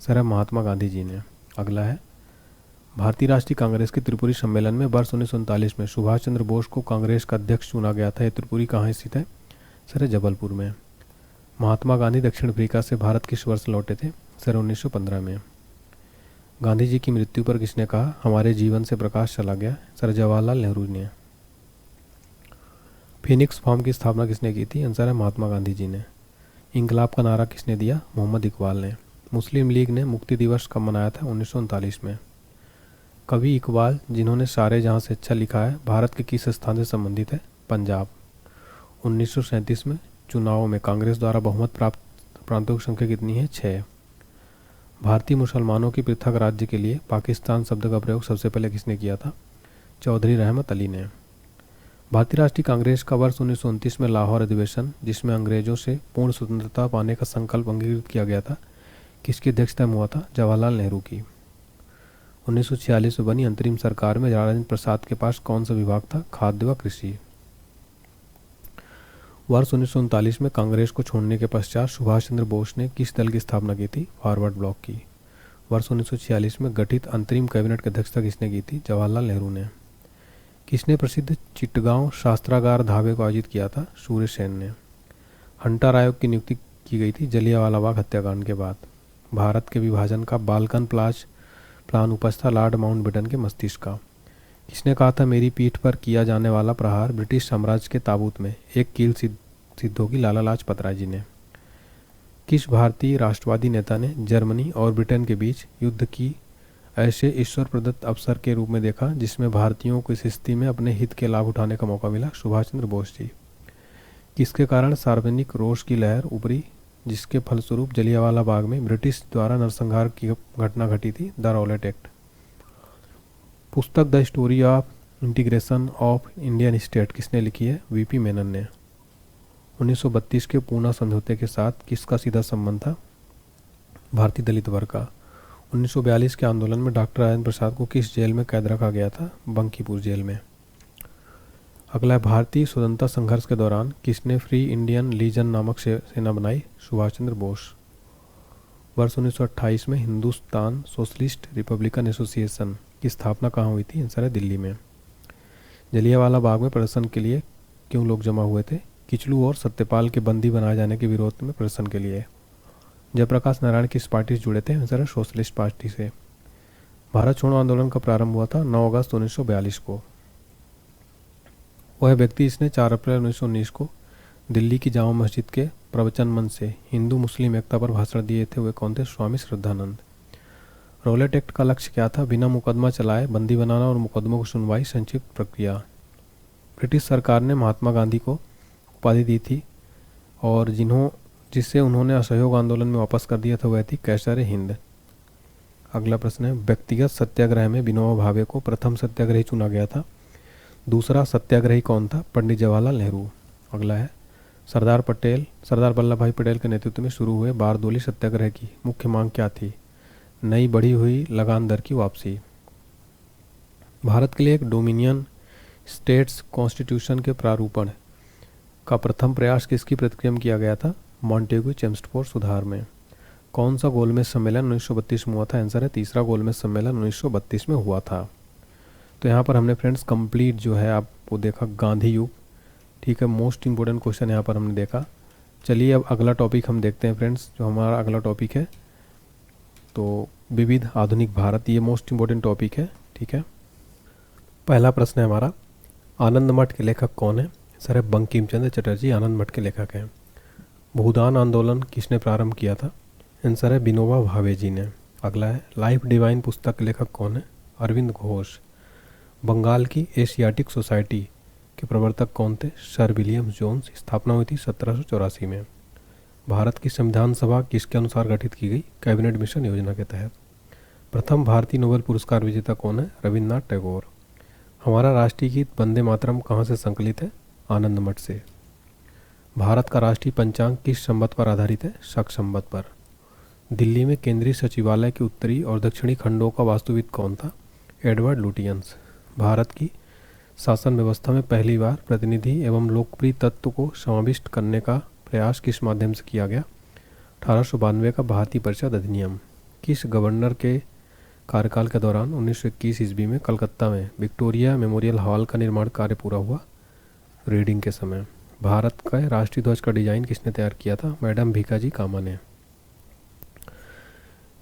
सर, महात्मा गांधी जी ने। अगला है, भारतीय राष्ट्रीय कांग्रेस के त्रिपुरी सम्मेलन में वर्ष 1939 में सुभाष चंद्र बोस को कांग्रेस का अध्यक्ष चुना गया था। यह त्रिपुरी कहाँ स्थित है? सर, जबलपुर में। महात्मा गांधी दक्षिण अफ्रीका से भारत किस वर्ष लौटे थे? सर, 1915 में। गांधी जी की मृत्यु पर किसने कहा हमारे जीवन से प्रकाश चला गया? सर, जवाहरलाल नेहरू ने। फिनिक्स फॉर्म की स्थापना किसने की थी? आंसर है महात्मा गांधी जी ने। इंकलाब का नारा किसने दिया? मोहम्मद इकबाल ने। मुस्लिम लीग ने मुक्ति दिवस कब मनाया था? 1939 में। कवि इकबाल जिन्होंने सारे जहाँ से अच्छा लिखा है भारत के किस स्थान से संबंधित है? पंजाब। 1937 में चुनावों में कांग्रेस द्वारा बहुमत प्राप्त प्रांतों की संख्या कितनी है? 6। भारतीय मुसलमानों की पृथक राज्य के लिए पाकिस्तान शब्द का प्रयोग सबसे पहले किसने किया था? चौधरी रहमत अली ने। भारतीय राष्ट्रीय कांग्रेस का वर्ष 1929 में लाहौर अधिवेशन, जिसमें अंग्रेजों से पूर्ण स्वतंत्रता पाने का संकल्प अंगीकृत किया गया था, किसकी अध्यक्षता में हुआ था? जवाहरलाल नेहरू की। 1946 में बनी अंतरिम सरकार में राजेंद्र प्रसाद के पास कौन सा विभाग था? खाद्य व कृषि। वर्ष 1939 में कांग्रेस को छोड़ने के पश्चात सुभाष चंद्र बोस ने किस दल की स्थापना की थी? फॉरवर्ड ब्लॉक की। वर्ष 1946 में गठित अंतरिम कैबिनेट की अध्यक्षता किसने की थी? जवाहरलाल नेहरू ने। किसने प्रसिद्ध चिटगांव शास्त्रागार धाबे को आयोजित किया था? सूर्य सेन ने। हंटर आयोग की नियुक्ति की गई थी जलियांवाला बाग हत्याकांड के बाद। भारत के विभाजन का बाल्कन प्लान उपज था लॉर्ड माउंटबेटन के मस्तिष्क का। किसने कहा था मेरी पीठ पर किया जाने वाला प्रहार ब्रिटिश साम्राज्य के ताबूत में एक कील सिद्ध होगी? लाला लाजपत राय जी ने। किस भारतीय राष्ट्रवादी नेता ने जर्मनी और ब्रिटेन के बीच युद्ध की ऐसे ईश्वर प्रदत्त अवसर के रूप में देखा जिसमें भारतीयों को इस स्थिति में अपने हित के लाभ उठाने का मौका मिला? सुभाष चंद्र बोस जी। किसके कारण सार्वजनिक रोष की लहर उभरी जिसके फलस्वरूप जलियांवाला बाग में ब्रिटिश द्वारा नरसंहार की घटना घटी थी? The Rowlatt act. पुस्तक the story of integration of Indian state किसने लिखी है? वीपी मेनन ने। 1932 के पूना समझौते के साथ किसका सीधा संबंध था? भारतीय दलित वर्ग का। 1942 के आंदोलन में डॉक्टर राजेंद्र प्रसाद को किस जेल में कैद रखा गया था? बंकीपुर जेल में। अगला है, भारतीय स्वतंत्रता संघर्ष के दौरान किसने फ्री इंडियन लीजन नामक सेना बनाई? सुभाष चंद्र बोस। वर्ष 1928 में हिंदुस्तान सोशलिस्ट रिपब्लिकन एसोसिएशन की स्थापना कहाँ हुई थी? आंसर है दिल्ली में। जलियांवाला बाग में प्रदर्शन के लिए क्यों लोग जमा हुए थे? किचलू और सत्यपाल के बंदी बनाए जाने के विरोध में प्रदर्शन के लिए। जयप्रकाश नारायण किस पार्टी से जुड़े थे? आंसर है सोशलिस्ट पार्टी से। भारत छोड़ो आंदोलन का प्रारंभ हुआ था 9 अगस्त 1942 को। वह व्यक्ति जिसने 4 अप्रैल 1919 को दिल्ली की जामा मस्जिद के प्रवचन मंच से हिंदू मुस्लिम एकता पर भाषण दिए थे, वे कौन थे? स्वामी श्रद्धानंद। रॉलेट एक्ट का लक्ष्य क्या था? बिना मुकदमा चलाए बंदी बनाना और मुकदमों की सुनवाई संक्षिप्त प्रक्रिया। ब्रिटिश सरकार ने महात्मा गांधी को उपाधि दी थी और जिससे उन्होंने असहयोग आंदोलन में वापस कर दिया था वह थी कैसर हिंद। अगला प्रश्न है, व्यक्तिगत सत्याग्रह में विनोबा भावे को प्रथम सत्याग्रही चुना गया था, दूसरा सत्याग्रही कौन था? पंडित जवाहरलाल नेहरू। अगला है, सरदार वल्लभ भाई पटेल के नेतृत्व में शुरू हुए बारदोली सत्याग्रह की मुख्य मांग क्या थी? नई बढ़ी हुई लगान दर की वापसी। भारत के लिए एक डोमिनियन स्टेट्स कॉन्स्टिट्यूशन के प्रारूपण का प्रथम प्रयास किसकी प्रतिक्रिया में किया गया था? मॉन्टेग्यू चेम्स्फोर्ड सुधार में। कौन सा गोलमेज सम्मेलन 1932 में हुआ था? आंसर है तीसरा गोलमेज सम्मेलन 1932 में हुआ था। तो यहाँ पर हमने फ्रेंड्स कंप्लीट जो है आपको देखा गांधी युग, ठीक है, मोस्ट इंपॉर्टेंट क्वेश्चन यहाँ पर हमने देखा। चलिए अब अगला टॉपिक हम देखते हैं फ्रेंड्स। जो हमारा अगला टॉपिक है तो विविध आधुनिक भारत, ये मोस्ट इंपॉर्टेंट टॉपिक है, ठीक है। पहला प्रश्न है हमारा, आनंद मठ के लेखक कौन है? सर है बंकिम चंद्र चटर्जी आनंद मठ के लेखक हैं। भूदान आंदोलन किसने प्रारंभ किया था? आंसर है विनोबा भावे जी ने। अगला है, लाइफ डिवाइन पुस्तक के लेखक कौन है? अरविंद घोष। बंगाल की एशियाटिक सोसाइटी के प्रवर्तक कौन थे? Sir William Jones. स्थापना हुई थी 1784 में। भारत की संविधान सभा किसके अनुसार गठित की गई? कैबिनेट मिशन योजना के तहत। प्रथम भारतीय नोबेल पुरस्कार विजेता कौन है? रविन्द्रनाथ टैगोर। हमारा राष्ट्रीय गीत वंदे मातरम कहाँ से संकलित है? आनंद मठ से। भारत का राष्ट्रीय पंचांग किस संवत पर आधारित है? शक संवत पर। दिल्ली में केंद्रीय सचिवालय के उत्तरी और दक्षिणी खंडों का वास्तुविद कौन था? Edward Lutyens. भारत की शासन व्यवस्था में पहली बार प्रतिनिधि एवं लोकप्रिय तत्व को समाविष्ट करने का प्रयास किस माध्यम से किया गया? 1892 का भारतीय परिषद अधिनियम। किस गवर्नर के कार्यकाल के दौरान 1921 ईस्वी में कलकत्ता में विक्टोरिया मेमोरियल हॉल का निर्माण कार्य पूरा हुआ? रीडिंग के समय। भारत का राष्ट्रीय ध्वज का डिजाइन किसने तैयार किया था? मैडम भीकाजी कामा ने।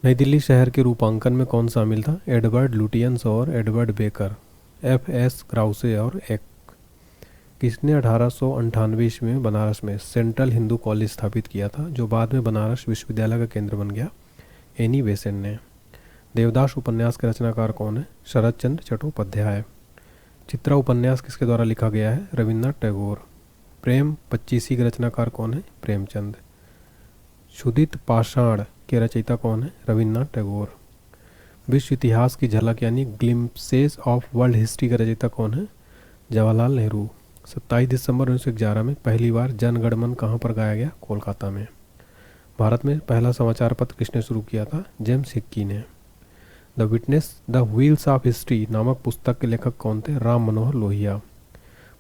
नई दिल्ली शहर के रूपांकन में कौन शामिल था? एडवर्ड लुटियंस और एडवर्ड बेकर। एफ.एस. क्राउसे और एक। किसने 1898 ईस्वी में बनारस में सेंट्रल हिंदू कॉलेज स्थापित किया था जो बाद में बनारस विश्वविद्यालय का केंद्र बन गया? एनी बेसेंट ने। देवदास उपन्यास के रचनाकार कौन है? शरद चंद्र चट्टोपाध्याय। चित्रा उपन्यास किसके द्वारा लिखा गया है? रविन्द्रनाथ टैगोर। प्रेम पच्चीसी के रचनाकार कौन है? प्रेमचंद। क्षुधित पाषाण के रचयिता कौन है? रविन्द्रनाथ टैगोर। विश्व इतिहास की झलक यानी ग्लिम्पसेस ऑफ वर्ल्ड हिस्ट्री का रचयिता कौन है? जवाहरलाल नेहरू। 27 दिसंबर 1911 में पहली बार जनगण मन कहाँ पर गाया गया? कोलकाता में। भारत में पहला समाचार पत्र किसने शुरू किया था? जेम्स हिक्की ने। The witness the wheels of history नामक पुस्तक के लेखक कौन थे? राम मनोहर लोहिया।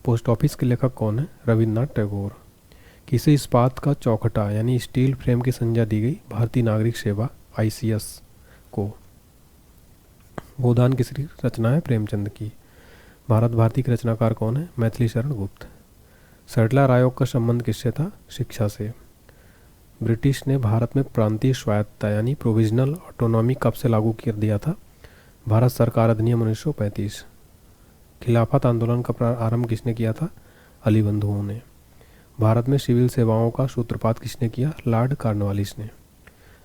पोस्ट ऑफिस के लेखक कौन है? रविन्द्रनाथ टैगोर। किसे इस्पात का चौखटा यानी स्टील फ्रेम की संज्ञा दी गई? भारतीय नागरिक सेवा ICS को। गोदान किसकी रचना है? प्रेमचंद की। भारत भारती के रचनाकार कौन है? मैथिली शरण गुप्त। सैटलर आयोग का संबंध किससे था? शिक्षा से। ब्रिटिश ने भारत में प्रांतीय स्वायत्तता यानी प्रोविजनल ऑटोनॉमी कब से लागू कर दिया था? भारत सरकार अधिनियम 1935। खिलाफत आंदोलन का आरंभ किसने किया था? अली बंधुओं ने। भारत में सिविल सेवाओं का सूत्रपात किसने किया? लॉर्ड कॉर्नवालिस ने।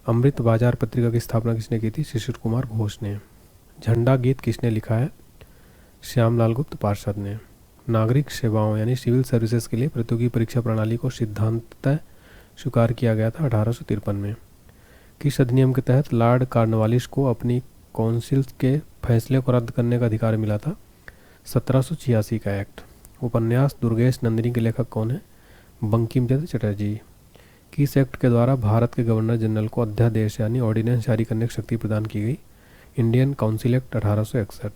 अमृत बाजार पत्रिका की स्थापना किसने की थी? शिशिर कुमार घोष ने। झंडा गीत किसने लिखा है? श्यामलाल गुप्त पार्षद ने। नागरिक सेवाओं यानी सिविल सर्विसेज के लिए प्रतियोगी परीक्षा प्रणाली को सिद्धांततः स्वीकार किया गया था 1853 में। किस अधिनियम के तहत लॉर्ड कॉर्नवालिस को अपनी काउंसिल के फैसले को रद्द करने का अधिकार मिला था? 1786 का एक्ट। उपन्यास दुर्गेश नंदिनी के लेखक कौन है? बंकिम चंद्र चटर्जी। किस एक्ट के द्वारा भारत के गवर्नर जनरल को अध्यादेश यानी ऑर्डिनेंस जारी करने की शक्ति प्रदान की गई? Indian council act 1861।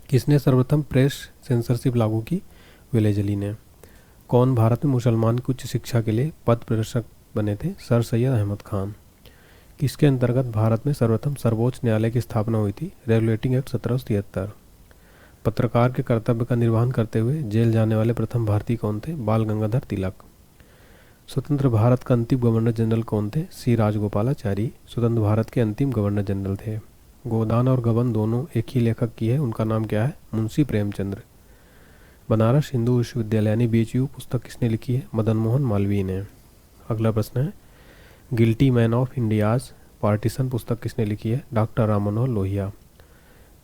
किसने सर्वप्रथम प्रेस सेंसरशिप लागू की? विलेजली ने। कौन भारत में मुसलमान की उच्च शिक्षा के लिए पद प्रदर्शक बने थे? सर सैयद अहमद खान। किसके अंतर्गत भारत में सर्वप्रथम सर्वोच्च न्यायालय की स्थापना हुई थी? Regulating act 1773। पत्रकार के कर्तव्य का निर्वहन करते हुए जेल जाने वाले प्रथम भारतीय कौन थे? बाल गंगाधर तिलक। स्वतंत्र भारत का अंतिम गवर्नर जनरल कौन थे? सी राजगोपालाचारी स्वतंत्र भारत के अंतिम गवर्नर जनरल थे। गोदान और गबन दोनों एक ही लेखक की है, उनका नाम क्या है? मुंशी प्रेमचंद्र। बनारस हिंदू विश्वविद्यालय यानी BHU पुस्तक किसने लिखी है? मदन मोहन मालवीय ने। अगला प्रश्न है, guilty man of India's partition पुस्तक किसने लिखी है? डॉक्टर राम मनोहर लोहिया।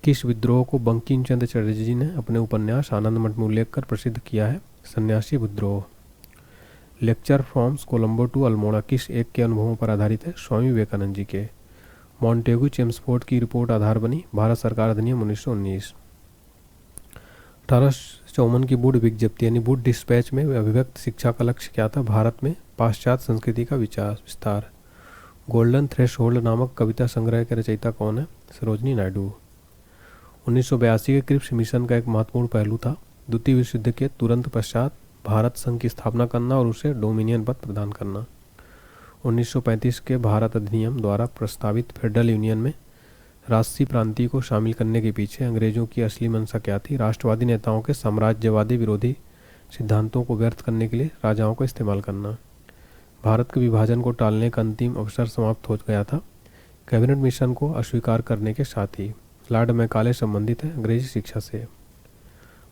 किस विद्रोह को बंकिम चंद्र चटर्जी जी ने अपने उपन्यास आनंद मठ में उल्लेख कर प्रसिद्ध किया है? सन्यासी विद्रोह। Lecture from Colombo to Almora किस एक के अनुभवों पर आधारित है? स्वामी विवेकानंद जी के। मॉन्टेगू चेम्सफोर्ड की रिपोर्ट आधार बनी? भारत सरकार अधिनियम 1919। 1854 की वुड विज्ञप्ति यानी वुड डिस्पैच में अभिव्यक्त शिक्षा का लक्ष्य क्या था? भारत में पाश्चात्य संस्कृति का विस्तार। गोल्डन थ्रेशहोल्ड नामक कविता संग्रह के रचयिता कौन है? सरोजनी नायडू। 1982 के क्रिप्स मिशन का एक महत्वपूर्ण पहलू था द्वितीय विश्व युद्ध के तुरंत पश्चात भारत संघ की स्थापना करना और उसे डोमिनियन पद प्रदान करना। 1935 के भारत अधिनियम द्वारा प्रस्तावित फेडरल यूनियन में राष्ट्रीय प्रांतीय को शामिल करने के पीछे अंग्रेजों की असली मंशा क्या थी? राष्ट्रवादी नेताओं के साम्राज्यवादी विरोधी सिद्धांतों को व्यर्थ करने के लिए राजाओं का इस्तेमाल करना। भारत के विभाजन को टालने का अंतिम अवसर समाप्त हो गया था कैबिनेट मिशन को अस्वीकार करने के साथ ही। लॉर्ड मैकाले संबंधित है अंग्रेजी शिक्षा से।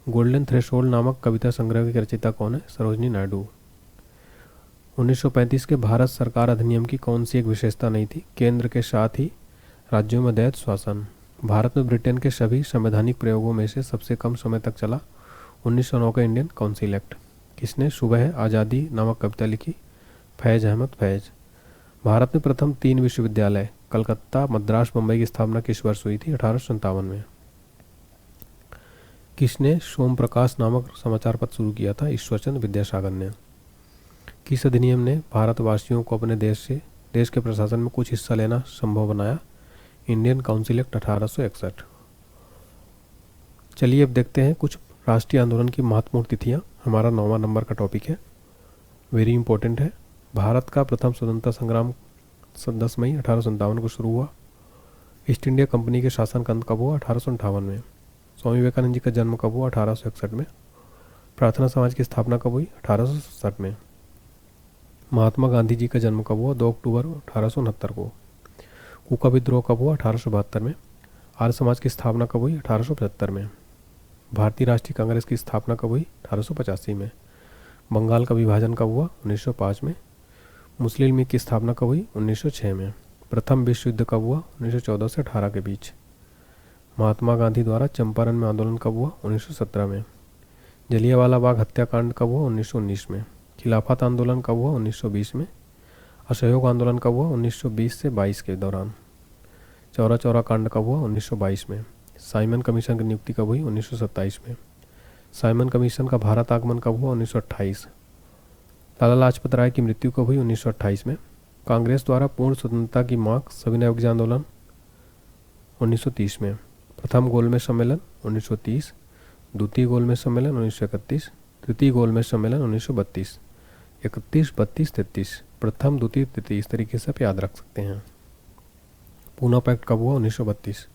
गोल्डन थ्रेशहोल्ड नामक कविता संग्रह की रचयिता कौन है? सरोजनी नायडू। 1935 के भारत सरकार अधिनियम की कौन सी एक विशेषता नहीं थी? केंद्र के साथ ही राज्यों में द्वैध शासन। भारत में ब्रिटेन के सभी संवैधानिक प्रयोगों में से सबसे कम समय तक चला 1909 का इंडियन काउंसिल एक्ट। किसने सुबह आज़ादी नामक कविता लिखी? फैज अहमद फैज। भारत में प्रथम 3 विश्वविद्यालय कलकत्ता, मद्रास, मुंबई की स्थापना किस वर्ष हुई थी? 1857 में। किसने सोम प्रकाश नामक समाचार पत्र शुरू किया था? ईश्वरचंद्र विद्यासागर ने। किस अधिनियम ने भारतवासियों को अपने देश के प्रशासन में कुछ हिस्सा लेना संभव बनाया? Indian council act 1861। चलिए अब देखते हैं कुछ राष्ट्रीय आंदोलन की महत्वपूर्ण तिथियां। हमारा 9वां नंबर का टॉपिक है, वेरी इंपॉर्टेंट है। भारत का प्रथम स्वतंत्रता संग्राम 10 मई 1857 को शुरू हुआ। ईस्ट इंडिया कंपनी के शासन का अंत कब हुआ? 1858 में। स्वामी विवेकानंद जी का जन्म कब हुआ? 1861 में। प्रार्थना समाज की स्थापना कब हुई? 1867 में। महात्मा गांधी जी का जन्म कब हुआ? 2 अक्टूबर 1869 को। कूका विद्रोह कब हुआ? 1872 में। आर्य समाज की स्थापना कब हुई? 1875 में। भारतीय राष्ट्रीय कांग्रेस की स्थापना कब हुई? 1885 में। बंगाल का विभाजन कब हुआ? 1905 में। मुस्लिम लीग की स्थापना कब हुई? 1906 में। प्रथम विश्व युद्ध कब हुआ? 1914 से 18 के बीच। महात्मा गांधी द्वारा चंपारण में आंदोलन कब हुआ? 1917 में। जलियांवाला बाग हत्याकांड कब हुआ? 1919 में। खिलाफत आंदोलन कब हुआ? 1920 में। असहयोग आंदोलन कब हुआ? 1920 से 22 के दौरान। चौरा चौरा कांड कब हुआ? 1922 में। साइमन कमीशन की नियुक्ति कब हुई? 1927 में। साइमन कमीशन का भारत आगमन कब हुआ? 1928। लाला लाजपत राय की मृत्यु कब हुई? 1928 में। कांग्रेस द्वारा पूर्ण स्वतंत्रता की मांग सविनय अवज्ञा आंदोलन 1930 में। प्रथम गोलमेज सम्मेलन 1930, द्वितीय गोलमेज सम्मेलन 1931, तृतीय गोलमेज सम्मेलन 1932। 31, 32, 33, प्रथम, द्वितीय, तृतीय, इस तरीके से आप याद रख सकते हैं। पूना पैक्ट कब हुआ? 1932।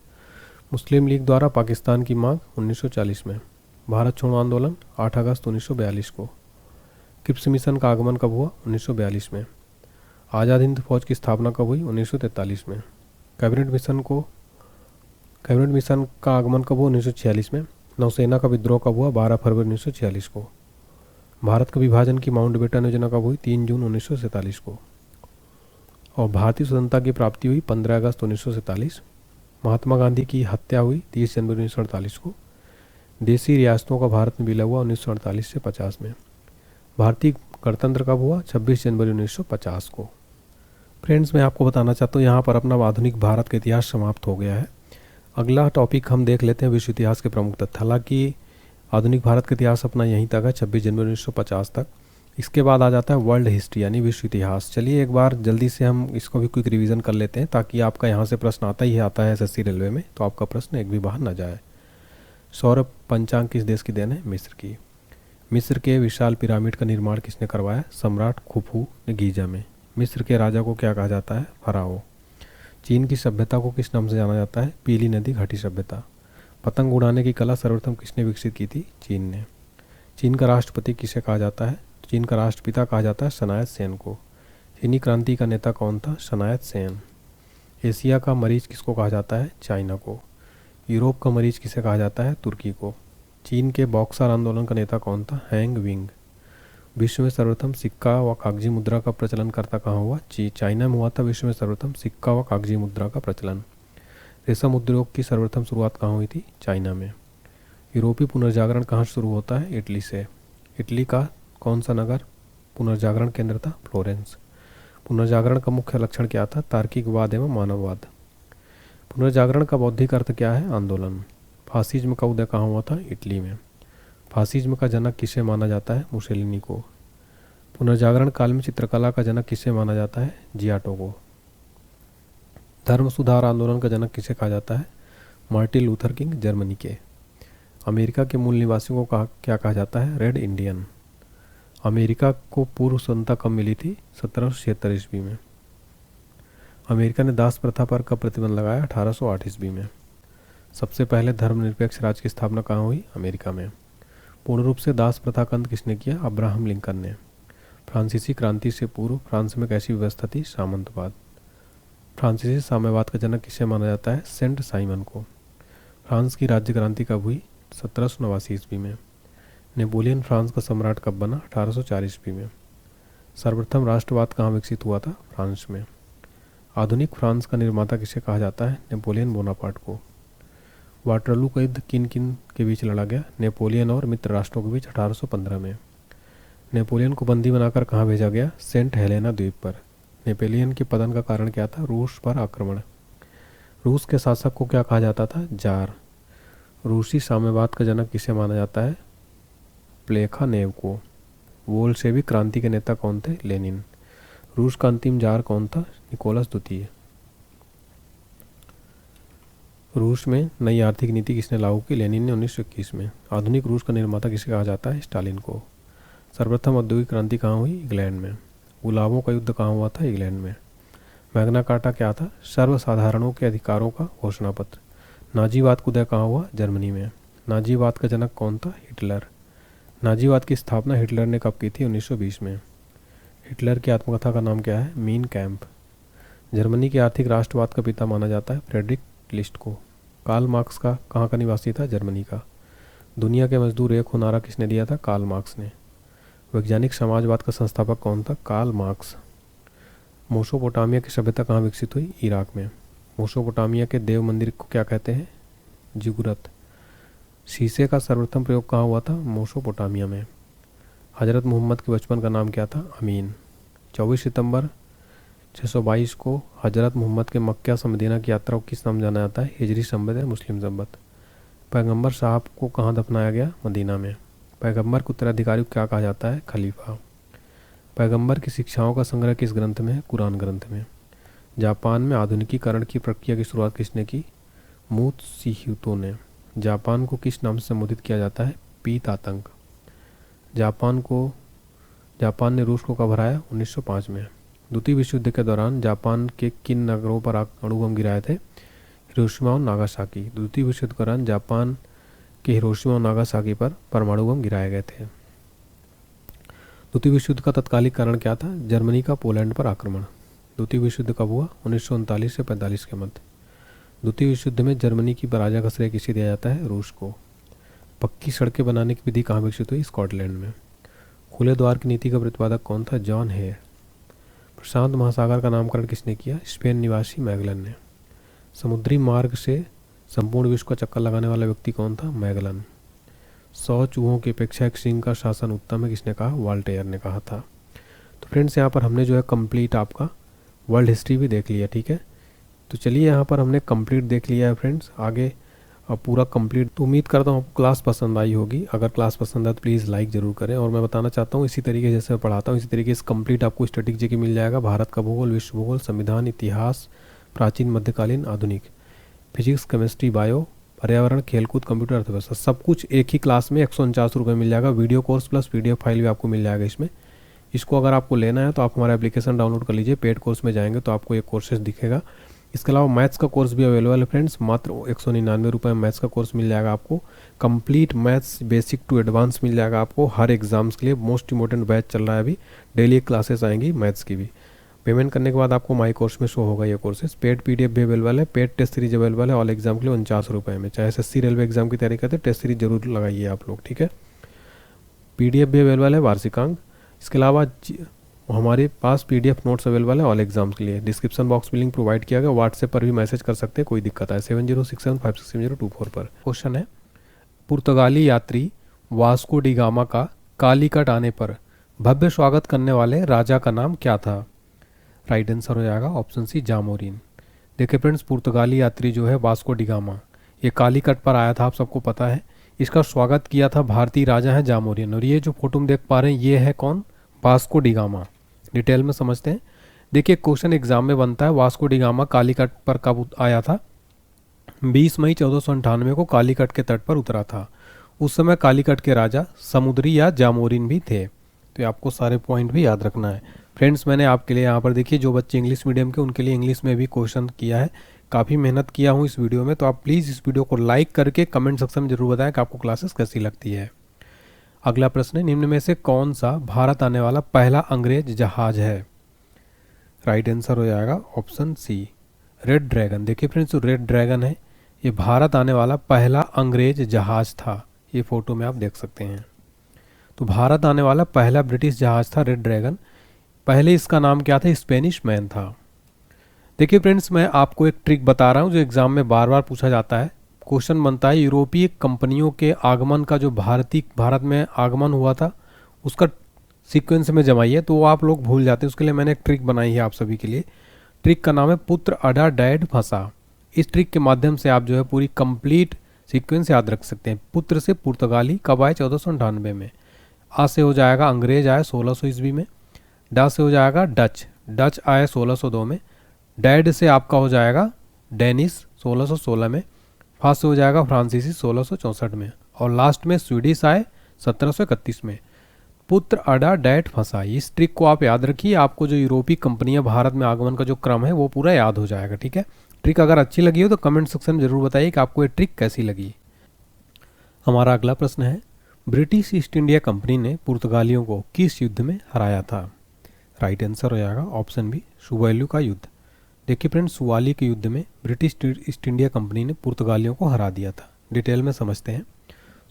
मुस्लिम लीग द्वारा पाकिस्तान की मांग 1940 में। भारत छोड़ो आंदोलन 8 अगस्त 1942 को। क्रिप्स मिशन का आगमन कब हुआ? 1942 में। आज़ाद हिंद फौज की स्थापना कब हुई? 1943 में। कैबिनेट मिशन को कैबिनेट मिशन का आगमन कब हुआ? 1946 में। नौसेना का विद्रोह कब हुआ? 12 फरवरी 1946 को। भारत के विभाजन की माउंटबेटन योजना कब हुई? 3 जून 1947 को। और भारतीय स्वतंत्रता की प्राप्ति हुई 15 अगस्त 1947। महात्मा गांधी की हत्या हुई 30 जनवरी 1948 को। देशी रियासतों का भारत में विलय हुआ 1948 से 50 में। भारतीय गणतंत्र कब हुआ? 26 जनवरी 1950 को। फ्रेंड्स, मैं आपको बताना चाहता हूँ यहाँ पर अपना आधुनिक भारत का इतिहास समाप्त हो गया है। अगला टॉपिक हम देख लेते हैं विश्व इतिहास के प्रमुख तथ्य। हालांकि आधुनिक भारत का इतिहास अपना यहीं तक है, 26 जनवरी 1950 तक। इसके बाद आ जाता है वर्ल्ड हिस्ट्री यानी विश्व इतिहास। चलिए एक बार जल्दी से हम इसको भी क्विक रिवीजन कर लेते हैं, ताकि आपका यहाँ से प्रश्न आता ही आता है एसएससी रेलवे में, तो आपका प्रश्न एक भी बाहर ना जाए। सौर पंचांग किस देश की देन है? मिस्र की। मिस्र के विशाल पिरामिड का निर्माण किसने करवाया? सम्राट खुफू ने गीजा में। मिस्र के राजा को क्या कहा जाता है? फराओ। चीन की सभ्यता को किस नाम से जाना जाता है? पीली नदी घाटी सभ्यता। पतंग उड़ाने की कला सर्वप्रथम किसने विकसित की थी? चीन ने। चीन का राष्ट्रपति किसे कहा जाता है? चीन का राष्ट्रपिता कहा जाता है सनायत सेन को। चीनी क्रांति का नेता कौन था? सनायत सेन। एशिया का मरीज किसको कहा जाता है? चाइना को। यूरोप का मरीज किसे कहा जाता है? तुर्की को। चीन के बॉक्सर आंदोलन का नेता कौन था? Hang wing. विश्व में सर्वप्रथम सिक्का व कागजी मुद्रा का प्रचलन करता कहाँ हुआ? चाइना में हुआ था विश्व में सर्वप्रथम सिक्का व कागजी मुद्रा का प्रचलन। रेशम उद्योग की सर्वप्रथम शुरुआत कहाँ हुई थी? चाइना में। यूरोपीय पुनर्जागरण कहाँ शुरू होता है? इटली से। इटली का कौन सा नगर पुनर्जागरण केंद्र था? फ्लोरेंस। पुनर्जागरण का मुख्य लक्षण क्या था? तार्किकवाद एवं मानववाद। पुनर्जागरण का बौद्धिक अर्थ क्या है? आंदोलन। फासिज्म का उदय कहाँ हुआ था? इटली में। फासिज्म का जनक किसे माना जाता है? मुसेलिनी को। पुनर्जागरण काल में चित्रकला का जनक किसे माना जाता है? जियाटो को। धर्म सुधार आंदोलन का जनक किसे कहा जाता है? मार्टिन लूथर किंग, जर्मनी के। अमेरिका के मूल निवासियों को क्या कहा जाता है? Red Indian. अमेरिका को पूर्व स्वतंत्रता कब मिली थी? 1776 ईस्वी में। अमेरिका ने दास प्रथा पर कब प्रतिबंध लगाया? 1808 ईस्वी में। सबसे पहले धर्मनिरपेक्ष राज्य की स्थापना कहाँ हुई? अमेरिका में। पूर्ण रूप से दास प्रथा का अंत किसने किया? अब्राहम लिंकन ने। फ्रांसीसी क्रांति से पूर्व फ्रांस में कैसी व्यवस्था थी? सामंतवाद। फ्रांसीसी साम्यवाद का जनक किसे माना जाता है? सेंट साइमन को। फ्रांस की राज्य क्रांति कब हुई? 1789 ईस्वी में। नेपोलियन फ्रांस का सम्राट कब बना? 1804 ईस्वी में। सर्वप्रथम राष्ट्रवाद कहाँ विकसित हुआ था? फ्रांस में। आधुनिक फ्रांस का निर्माता किसे कहा जाता है? नेपोलियन बोनापार्ट को। वाटरलू का युद्ध किन किन के बीच लड़ा गया? नेपोलियन और मित्र राष्ट्रों के बीच 1815 में। नेपोलियन को बंदी बनाकर कहाँ भेजा गया? सेंट हेलेना द्वीप पर। नेपोलियन के पतन का कारण क्या था? रूस पर आक्रमण। रूस के शासक को क्या कहा जाता था? जार। रूसी साम्यवाद का जनक किसे माना जाता है? प्लेखानेव को। बोल्शेविक क्रांति के नेता कौन थे? लेनिन। रूस का अंतिम जार कौन था? निकोलस द्वितीय। रूस में नई आर्थिक नीति किसने लागू की? लेनिन ने 1921 में। आधुनिक रूस का निर्माता किसे कहा जाता है? स्टालिन को। सर्वप्रथम औद्योगिक क्रांति कहाँ हुई? इंग्लैंड में। गुलामों का युद्ध कहाँ हुआ था? इंग्लैंड में। मैग्ना कार्टा क्या था? सर्वसाधारणों के अधिकारों का घोषणा पत्र। नाजीवाद का उदय कहाँ हुआ? जर्मनी में। नाजीवाद का जनक कौन था? हिटलर। नाजीवाद की स्थापना हिटलर ने कब की थी? 1920 में। हिटलर की आत्मकथा का नाम क्या है? Mean camp. जर्मनी के आर्थिक राष्ट्रवाद का पिता माना जाता है फ्रेडरिक लिस्ट को। कार्ल मार्क्स का कहाँ का निवासी था? जर्मनी का। दुनिया के मजदूर एक हो नारा किसने दिया था? कार्ल मार्क्स ने। वैज्ञानिक समाजवाद का संस्थापक कौन था? Karl Marx. मोसोपोटामिया की सभ्यता कहाँ विकसित हुई? इराक में। मोसोपोटामिया के देव मंदिर को क्या कहते हैं? जिगुरत। शीशे का सर्वप्रथम प्रयोग कहाँ हुआ था? मोसोपोटामिया में। हजरत मोहम्मद के बचपन का नाम क्या था? अमीन। 24 सितंबर 622 को हजरत मोहम्मद के मक्का से मदीना की यात्रा को किस नाम जाना जाता है? हिजरी संवत या मुस्लिम संवत। पैगंबर साहब को कहाँ दफनाया गया? मदीना में। पैगंबर के उत्तराधिकारी को क्या कहा जाता है? खलीफा। पैगंबर की शिक्षाओं का संग्रह किस ग्रंथ में है? कुरान ग्रंथ में। जापान में आधुनिकीकरण की प्रक्रिया की शुरुआत किसने की? मूत्सीहितो ने। जापान को किस नाम से संबोधित किया जाता है? पीत आतंक। जापान ने रूस को कब हराया? 1905 में। द्वितीय विश्व युद्ध के दौरान जापान के किन नगरों पर अणु बम गिराए थे? हिरोशिमा और नागासाकी। द्वितीय विश्व युद्ध के दौरान जापान के हिरोशिमा और नागासाकी पर परमाणु बम गिराए गए थे। द्वितीय विश्व युद्ध का तत्कालिक कारण क्या था? जर्मनी का पोलैंड पर आक्रमण। द्वितीय विश्व युद्ध कब हुआ? 1939 से 45 के मध्य। द्वितीय विश्व युद्ध में जर्मनी की पराजय का श्रेय किसे दिया जाता है? रूस को। पक्की सड़कें बनाने की विधि कहाँ विकसित हुई? स्कॉटलैंड में। खुले द्वार की नीति का प्रतिपादक कौन था? John hair. प्रशांत महासागर का नामकरण किसने किया? स्पेन निवासी मैगलन ने। समुद्री मार्ग से संपूर्ण विश्व का चक्कर लगाने वाला व्यक्ति कौन था? मैगलन। 100 चूहों की अपेक्षा एक सिंह का शासन उत्तम है, किसने कहा? वॉल्टेयर ने कहा था। तो फ्रेंड्स यहाँ पर हमने जो है कंप्लीट आपका वर्ल्ड हिस्ट्री भी देख लिया, ठीक है। तो चलिए यहाँ पर हमने कंप्लीट देख लिया है फ्रेंड्स, आगे अब पूरा कंप्लीट। तो उम्मीद करता हूँ आपको क्लास पसंद आई होगी। अगर क्लास पसंद आए तो प्लीज़ लाइक ज़रूर करें। और मैं बताना चाहता हूँ इसी तरीके जैसे मैं पढ़ाता हूँ इसी तरीके से कंप्लीट आपको स्टैटिक जीके मिल जाएगा। भारत का भूगोल, विश्व भूगोल, संविधान, इतिहास, प्राचीन, मध्यकालीन, आधुनिक, फिजिक्स, केमिस्ट्री, बायो, पर्यावरण, खेलकूद, कंप्यूटर, अर्थव्यवस्था, सब कुछ एक ही क्लास में 149 रुपये मिल जाएगा। Video course plus PDF file भी आपको मिल जाएगा इसमें। इसको अगर आपको लेना है तो आप हमारा एप्लीकेशन डाउनलोड कर लीजिए। पेड कोर्स में जाएंगे तो आपको ये कोर्सेज दिखेगा। इसके अलावा मैथ्स का कोर्स भी अवेलेबल है फ्रेंड्स, मात्र 199 रुपये में मैथ्स का कोर्स मिल जाएगा आपको। Complete maths basic to advance मिल जाएगा आपको हर एग्जाम्स के लिए। मोस्ट इंपॉर्टेंट बैच चल रहा है अभी, डेली क्लासेस आएंगी मैथ्स की भी। पेमेंट करने के बाद आपको माई कोर्स में शो होगा ये कोर्सेज। पेड PDF भी अवेलेबल है, पेड टेस्ट सीरीज अवेलेबल है ऑल एग्जाम के लिए 49 रुपये में। चाहे SSC रेलवे एग्जाम की तैयारी करते टेस्ट सीरीज जरूर लगाइए आप लोग, ठीक है। PDF भी अवेलेबल है, वार्षिकांक। इसके अलावा हमारे पास PDF नोट्स अवेलेबल है ऑल एग्जाम्स के लिए। डिस्क्रिप्शन बॉक्स में लिंक प्रोवाइड किया गया, व्हाट्सएप पर भी मैसेज कर सकते हैं, कोई दिक्कत आए 7067567024 पर। क्वेश्चन है, पुर्तगाली यात्री वास्को डी गामा का कालीकट आने पर भव्य स्वागत करने वाले राजा का नाम क्या था? राइट आंसर हो जाएगा ऑप्शन सी, जामोरिन। देखिए फ्रेंड्स, पुर्तगाली यात्री जो है वास्को डी गामा, ये कालीकट पर आया था, आप सबको पता है। इसका स्वागत किया था भारतीय राजा है जामोरिन। और ये जो फोटो में देख पा रहे हैं ये है कौन? Vasco D gamma. डिटेल में समझते हैं। देखिए क्वेश्चन एग्जाम में बनता है, वास्को डी गामा कालीकट पर कब आया था? 20 मई 1498 को कालीकट के तट पर उतरा था। उस समय कालीकट के राजा समुद्री या जामोरिन भी थे। तो आपको सारे पॉइंट भी याद रखना है फ्रेंड्स। मैंने आपके लिए यहाँ पर देखिए जो बच्चे इंग्लिश मीडियम के उनके लिए इंग्लिश में भी क्वेश्चन किया है, काफ़ी मेहनत किया हूँ इस वीडियो में। तो आप प्लीज़ इस वीडियो को लाइक करके कमेंट सेक्शन में जरूर बताएं कि आपको क्लासेस कैसी लगती है। अगला प्रश्न है, निम्न में से कौन सा भारत आने वाला पहला अंग्रेज जहाज है? राइट आंसर हो जाएगा ऑप्शन सी, रेड ड्रैगन। देखिए फ्रेंड्स, रेड ड्रैगन है, ये भारत आने वाला पहला अंग्रेज जहाज था। ये फोटो में आप देख सकते हैं। तो भारत आने वाला पहला ब्रिटिश जहाज था रेड ड्रैगन। पहले इसका नाम क्या था? स्पेनिश मैन था। देखिए फ्रेंड्स, मैं आपको एक ट्रिक बता रहा हूँ जो एग्जाम में बार बार पूछा जाता है। क्वेश्चन बनता है, यूरोपीय कंपनियों के आगमन का जो भारत में आगमन हुआ था उसका सीक्वेंस में जमाइए, तो वो आप लोग भूल जाते हैं। उसके लिए मैंने एक ट्रिक बनाई है आप सभी के लिए। ट्रिक का नाम है पुत्र अडा डैड फंसा। इस ट्रिक के माध्यम से आप जो है पूरी कंप्लीट सीक्वेंस याद रख सकते हैं। पुत्र से पुर्तगाली कब आए? 1498 में। आ से हो जाएगा अंग्रेज आए 1600 ईस्वी में। डा से हो जाएगा डच, डच आए 1602 में। डैड से आपका हो जाएगा डेनिस 1616 में। फा से हो जाएगा फ्रांसीसी 1664 में। और लास्ट में स्वीडिश आए 1731 में। पुत्र अडा डैड फंसा, इस ट्रिक को आप याद रखिए। आपको जो यूरोपीय कंपनियां भारत में आगमन का जो क्रम है वो पूरा याद हो जाएगा, ठीक है। ट्रिक अगर अच्छी लगी हो तो कमेंट सेक्शन में जरूर बताइए कि आपको ये ट्रिक कैसी लगी। हमारा अगला प्रश्न है, ब्रिटिश ईस्ट इंडिया कंपनी ने पुर्तगालियों को किस युद्ध में हराया था? राइट आंसर हो जाएगा ऑप्शन बी, सुवाली का युद्ध। देखिए फ्रेंड्स, सुवाली के युद्ध में ब्रिटिश ईस्ट इंडिया कंपनी ने पुर्तगालियों को हरा दिया था। डिटेल में समझते हैं।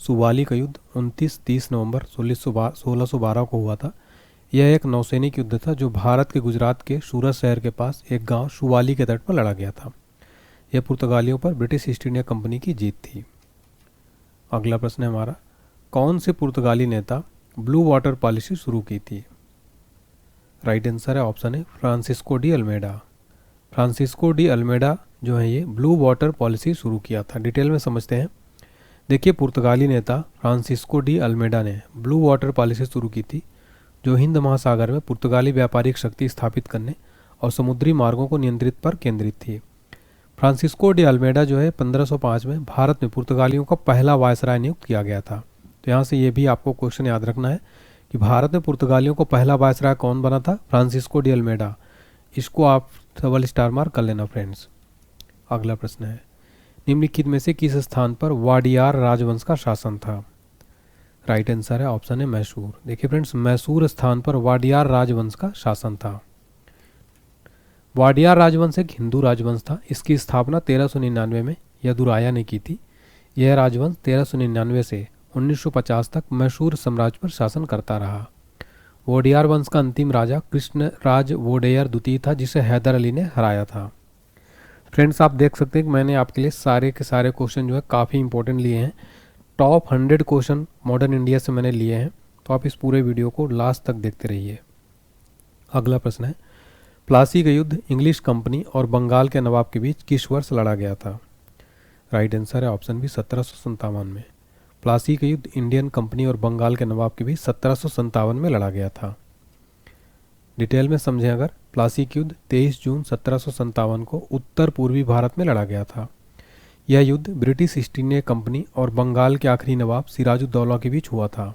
सुवाली का युद्ध 29-30 नवंबर 1612 को हुआ था। यह एक नौसैनिक युद्ध था जो भारत के गुजरात के सूरत शहर के पास एक गांव सुवाली के तट पर लड़ा गया था। यह पुर्तगालियों पर ब्रिटिश ईस्ट इंडिया कंपनी की जीत थी। अगला प्रश्न है हमारा, कौन से पुर्तगाली नेता ब्लू वाटर पॉलिसी शुरू की थी? राइट आंसर है ऑप्शन है Francisco de Almeida. Francisco de Almeida जो है ये ब्लू वाटर पॉलिसी शुरू किया था। डिटेल में समझते हैं। देखिए, पुर्तगाली नेता फ्रांसिस्को डी अल्मेडा ने ब्लू वाटर पॉलिसी शुरू की थी जो हिंद महासागर में पुर्तगाली व्यापारिक शक्ति स्थापित करने और समुद्री मार्गों को नियंत्रित पर केंद्रित थी। फ्रांसिस्को डी अल्मेडा जो है 1505 में भारत में पुर्तगालियों का पहला वायसराय नियुक्त किया गया था। तो यहाँ से ये भी आपको क्वेश्चन याद रखना है कि भारत में पुर्तगालियों को पहला वायसराय कौन बना था? Francisco de Almeida. इसको आप डबल स्टार मार्क कर लेना फ्रेंड्स। अगला प्रश्न है, निम्नलिखित में से किस स्थान पर वाडियार राजवंश का शासन था? राइट आंसर है ऑप्शन है मैसूर। देखिए फ्रेंड्स, मैसूर स्थान पर वाडियार राजवंश का शासन था। वाडियार राजवंश एक हिंदू राजवंश था। इसकी स्थापना 1399 में यदुराया ने की थी। यह राजवंश 1399 से 1950 तक मैसूर साम्राज्य पर शासन करता रहा। वोडियार वंश का अंतिम राजा कृष्णराज वोडेयर द्वितीय था, जिसे हैदर अली ने हराया था। फ्रेंड्स, आप देख सकते हैं कि मैंने आपके लिए सारे के सारे क्वेश्चन जो है काफ़ी इंपॉर्टेंट लिए हैं। टॉप 100 क्वेश्चन मॉडर्न इंडिया से मैंने लिए हैं, तो आप इस पूरे वीडियो को लास्ट तक देखते रहिए। अगला प्रश्न है, प्लासी का युद्ध इंग्लिश कंपनी और बंगाल के नवाब के बीच किस वर्ष लड़ा गया था? राइट आंसर है ऑप्शन बी 1757 में। प्लासी का युद्ध इंडियन कंपनी और बंगाल के नवाब के बीच 1757 में लड़ा गया था। डिटेल में समझें अगर, प्लासी का युद्ध 23 जून 1757 को उत्तर पूर्वी भारत में लड़ा गया था। यह युद्ध ब्रिटिश ईस्ट इंडिया कंपनी और बंगाल के आखिरी नवाब सिराजुद्दौला के बीच हुआ था।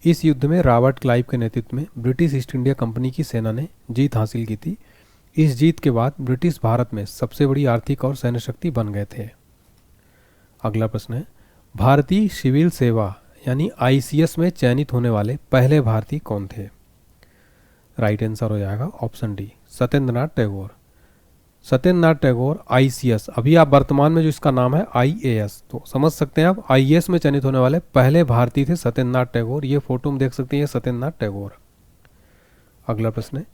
इस युद्ध में रॉबर्ट क्लाइव के नेतृत्व में ब्रिटिश ईस्ट इंडिया कंपनी की सेना ने जीत हासिल की थी। इस जीत के बाद ब्रिटिश भारत में सबसे बड़ी आर्थिक और सैन्य शक्ति बन गए थे। अगला प्रश्न है, भारतीय सिविल सेवा यानी आईसीएस में चयनित होने वाले पहले भारतीय कौन थे? राइट आंसर हो जाएगा option D Satyendranath Tagore. Satyendranath Tagore ICS, अभी आप वर्तमान में जो इसका नाम है आईएएस, तो समझ सकते हैं आप आईएएस में चयनित होने वाले पहले भारतीय थे सत्येंद्रनाथ टैगोर। ये फोटो में देख सकते हैं, सत्येंद्रनाथ टैगोर। अगला प्रश्न है,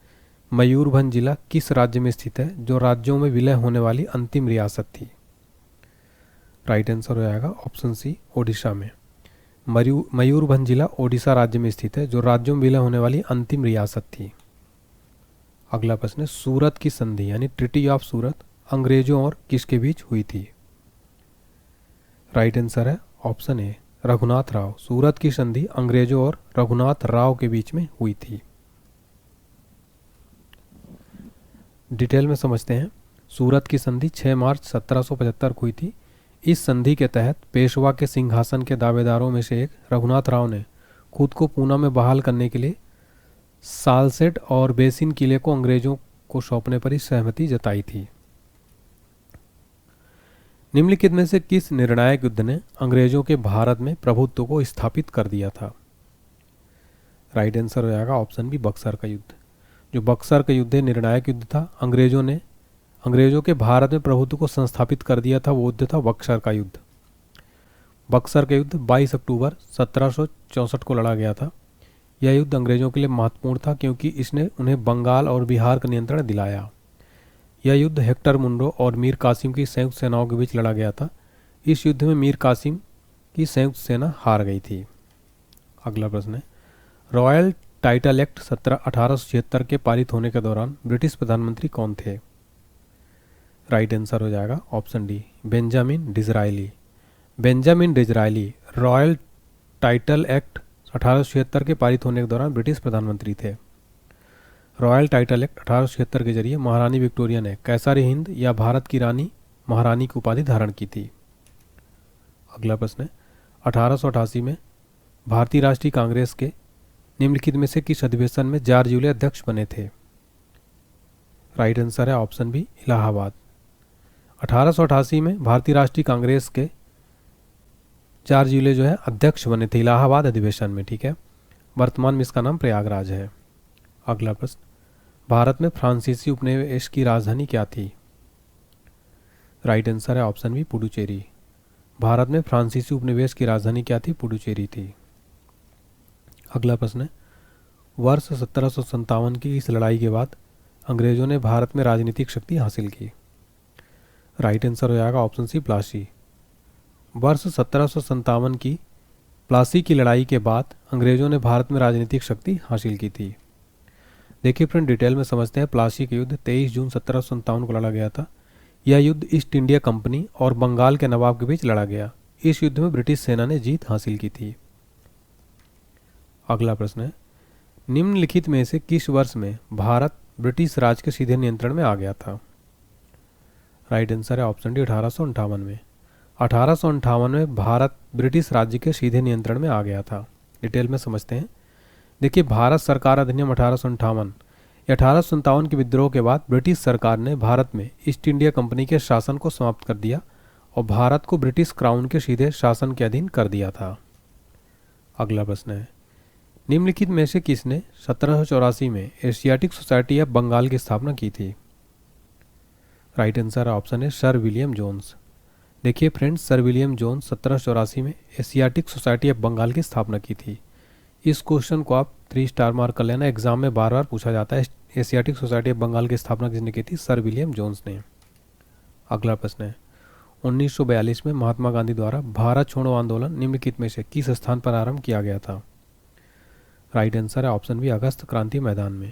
मयूरभंज जिला किस राज्य में स्थित है जो राज्यों में विलय होने वाली अंतिम रियासत थी? राइट आंसर हो जाएगा ऑप्शन सी ओडिशा में। मयूरभंज जिला ओडिशा राज्य में स्थित है जो राज्यों में विलय होने वाली अंतिम रियासत थी। अगला प्रश्न है, सूरत की संधि यानी ट्रिटी ऑफ सूरत अंग्रेजों और किसके बीच हुई थी? राइट आंसर है ऑप्शन ए रघुनाथ राव। सूरत की संधि अंग्रेजों और रघुनाथ राव के बीच में हुई थी। डिटेल में समझते हैं। सूरत की संधि 6 मार्च 1775 को हुई थी। इस संधि के तहत पेशवा के सिंहासन के दावेदारों में से एक रघुनाथ राव ने खुद को पूना में बहाल करने के लिए सालसेट और बेसिन किले को अंग्रेजों को सौंपने पर ही सहमति जताई थी। निम्नलिखित में से किस निर्णायक युद्ध ने अंग्रेजों के भारत में प्रभुत्व को स्थापित कर दिया था? राइट आंसर हो जाएगा ऑप्शन बी बक्सर का युद्ध। जो बक्सर का युद्ध निर्णायक युद्ध था, अंग्रेजों के भारत में प्रभुत्व को संस्थापित कर दिया था, वो युद्ध था बक्सर का युद्ध। बक्सर का युद्ध 22 अक्टूबर 1764 को लड़ा गया था। यह युद्ध अंग्रेजों के लिए महत्वपूर्ण था क्योंकि इसने उन्हें बंगाल और बिहार का नियंत्रण दिलाया। यह युद्ध हेक्टर मुंडो और मीर कासिम की संयुक्त सेनाओं के बीच लड़ा गया था। इस युद्ध में मीर कासिम की संयुक्त सेना हार गई थी। अगला प्रश्न है, रॉयल टाइटल एक्ट 1876 के पारित होने के दौरान ब्रिटिश प्रधानमंत्री कौन थे? राइट आंसर हो जाएगा option D Benjamin Disraeli. Benjamin Disraeli royal title act 1876 के पारित होने के दौरान ब्रिटिश प्रधानमंत्री थे। रॉयल टाइटल एक्ट 1876 के जरिए महारानी विक्टोरिया ने कैसर हिंद या भारत की रानी महारानी की उपाधि धारण की थी। अगला प्रश्न है, 1888 में भारतीय राष्ट्रीय कांग्रेस के निम्नलिखित में से किस अधिवेशन में जॉर्ज यूले अध्यक्ष बने थे? राइट आंसर है ऑप्शन बी इलाहाबाद। 1888 में भारतीय राष्ट्रीय कांग्रेस के जॉर्ज यूले जो है अध्यक्ष बने थे इलाहाबाद अधिवेशन में। ठीक है, वर्तमान में इसका नाम प्रयागराज है। अगला प्रश्न, भारत में फ्रांसीसी उपनिवेश की राजधानी क्या थी? राइट आंसर है ऑप्शन बी पुडुचेरी। भारत में फ्रांसीसी उपनिवेश की राजधानी क्या थी? पुडुचेरी थी। अगला प्रश्न है, वर्ष 1757 की इस लड़ाई के बाद अंग्रेजों ने भारत में राजनीतिक शक्ति हासिल की। राइट आंसर हो जाएगा ऑप्शन सी प्लासी। वर्ष 1757 की प्लासी की लड़ाई के बाद अंग्रेजों ने भारत में राजनीतिक शक्ति हासिल की थी। देखिए फ्रेंड, डिटेल में समझते हैं। प्लासी का युद्ध 23 जून 1757 को लड़ा गया था। यह युद्ध ईस्ट इंडिया कंपनी और बंगाल के नवाब के बीच लड़ा गया। इस युद्ध में ब्रिटिश सेना ने जीत हासिल की थी। अगला प्रश्न है, निम्नलिखित में से किस वर्ष में भारत ब्रिटिश राज के सीधे नियंत्रण में आ गया था? राइट आंसर है ऑप्शन डी 1858 में। 1858 में भारत ब्रिटिश राज्य के सीधे नियंत्रण में आ गया था। डिटेल में समझते हैं। देखिए, भारत सरकार अधिनियम 1858 के विद्रोह के बाद ब्रिटिश सरकार ने भारत में ईस्ट इंडिया कंपनी के शासन को समाप्त कर दिया और भारत को ब्रिटिश क्राउन के सीधे शासन के अधीन कर दिया था। अगला प्रश्न है, निम्नलिखित में से किसने 1784 में एशियाटिक सोसाइटी ऑफ बंगाल की स्थापना की थी? राइट आंसर ऑप्शन है सर विलियम जोन्स। देखिए फ्रेंड्स, सर विलियम जोन्स 1784 में एशियाटिक सोसाइटी ऑफ बंगाल की स्थापना की थी। इस क्वेश्चन को आप 3 स्टार मार्क कर लेना, एग्जाम में बार बार पूछा जाता है। एशियाटिक सोसाइटी ऑफ बंगाल की स्थापना किसने की थी? सर विलियम जोन्स ने। अगला प्रश्न है, 1942 में महात्मा गांधी द्वारा भारत छोड़ो आंदोलन निम्नलिखित में से किस स्थान पर आरंभ किया गया था? राइट आंसर है ऑप्शन बी, अगस्त क्रांति मैदान में।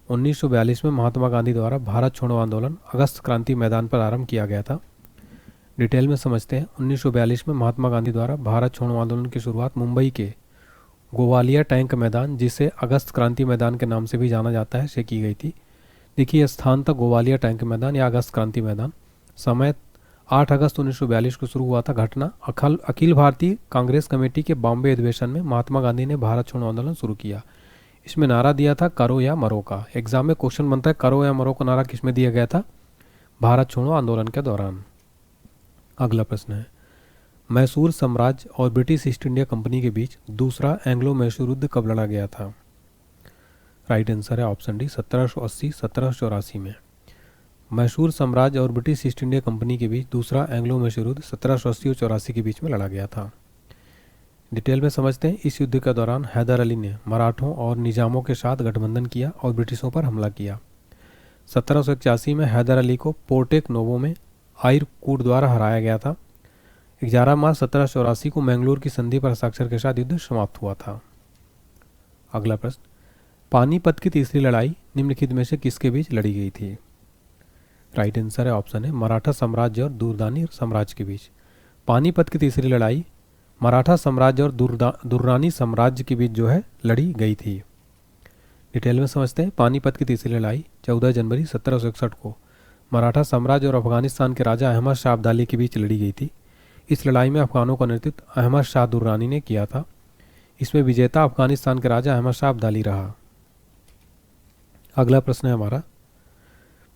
1942 में महात्मा गांधी द्वारा भारत छोड़ो आंदोलन अगस्त क्रांति मैदान पर आरंभ किया गया था। डिटेल में समझते हैं। 1942 में महात्मा गांधी द्वारा भारत छोड़ो आंदोलन की शुरुआत मुंबई के गोवालिया टैंक मैदान, जिसे अगस्त क्रांति मैदान के नाम से भी जाना जाता है, से की गई थी। देखिए स्थान था गोवालिया टैंक मैदान या अगस्त क्रांति मैदान। समय 8 अगस्त 1942 को शुरू हुआ था। घटना, अखिल भारतीय कांग्रेस कमेटी के बॉम्बे अधिवेशन में महात्मा गांधी ने भारत छोड़ो आंदोलन शुरू किया। इसमें नारा दिया था करो या मरो का। एग्जाम में क्वेश्चन बनता है करो या मरो का नारा किसमें दिया गया था? भारत छोड़ो आंदोलन के दौरान। अगला प्रश्न है, मैसूर साम्राज्य और ब्रिटिश ईस्ट इंडिया कंपनी के बीच दूसरा एंग्लो मैसूर युद्ध कब लड़ा गया था? राइट आंसर है ऑप्शन डी, 1780-1784 में। मैसूर साम्राज्य और ब्रिटिश ईस्ट इंडिया कंपनी के बीच दूसरा एंग्लो मैसूर युद्ध 1780 और 84 के बीच में लड़ा गया था। डिटेल में समझते हैं। इस युद्ध के दौरान हैदर अली ने मराठों और निजामों के साथ गठबंधन किया और ब्रिटिशों पर हमला किया। 1781 में हैदर अली को पोर्टेक नोवो में आइरकूट द्वारा हराया गया था। 11 मार्च 1784 को मैंगलोर की संधि पर हस्ताक्षर के साथ युद्ध समाप्त हुआ था। अगला प्रश्न, पानीपत की तीसरी लड़ाई निम्नलिखित में से किसके बीच लड़ी गई थी? राइट आंसर है ऑप्शन है, मराठा साम्राज्य और दुर्रानी साम्राज्य के बीच। पानीपत की तीसरी लड़ाई मराठा साम्राज्य और दुर्रानी साम्राज्य के बीच जो है लड़ी गई थी। डिटेल में समझते हैं। पानीपत की तीसरी लड़ाई 14 जनवरी 1761 को मराठा साम्राज्य और अफगानिस्तान के राजा अहमद शाह अब्दाली के बीच लड़ी गई थी। इस लड़ाई में अफगानों का नेतृत्व अहमद शाह दुर्रानी ने किया था। इसमें विजेता अफगानिस्तान के राजा अहमद शाह अब्दाली रहा। अगला प्रश्न है हमारा,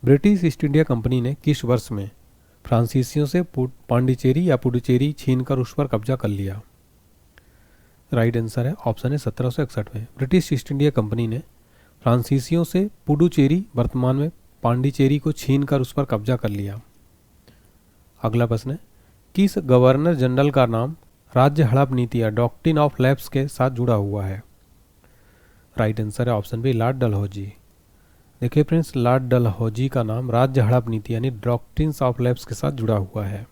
ब्रिटिश ईस्ट इंडिया कंपनी ने किस वर्ष में फ्रांसीसियों से पांडिचेरी या पुडुचेरी छीनकर उस पर कब्जा कर लिया? राइट आंसर है ऑप्शन है 1761 में। ब्रिटिश ईस्ट इंडिया कंपनी ने फ्रांसीसियों से पुडुचेरी, वर्तमान में पांडिचेरी को छीनकर उस पर कब्जा कर लिया। अगला प्रश्न है, किस गवर्नर जनरल का नाम राज्य हड़प नीति या डॉक्ट्रिन ऑफ लैप्स के साथ जुड़ा हुआ है? राइट आंसर है ऑप्शन बी, लॉर्ड डलहौजी। देखिए फ्रेंड्स, लॉर्ड डलहौजी का नाम राज्य हड़प नीति यानी डॉक्ट्रिन्स ऑफ लैप्स के साथ जुड़ा हुआ है।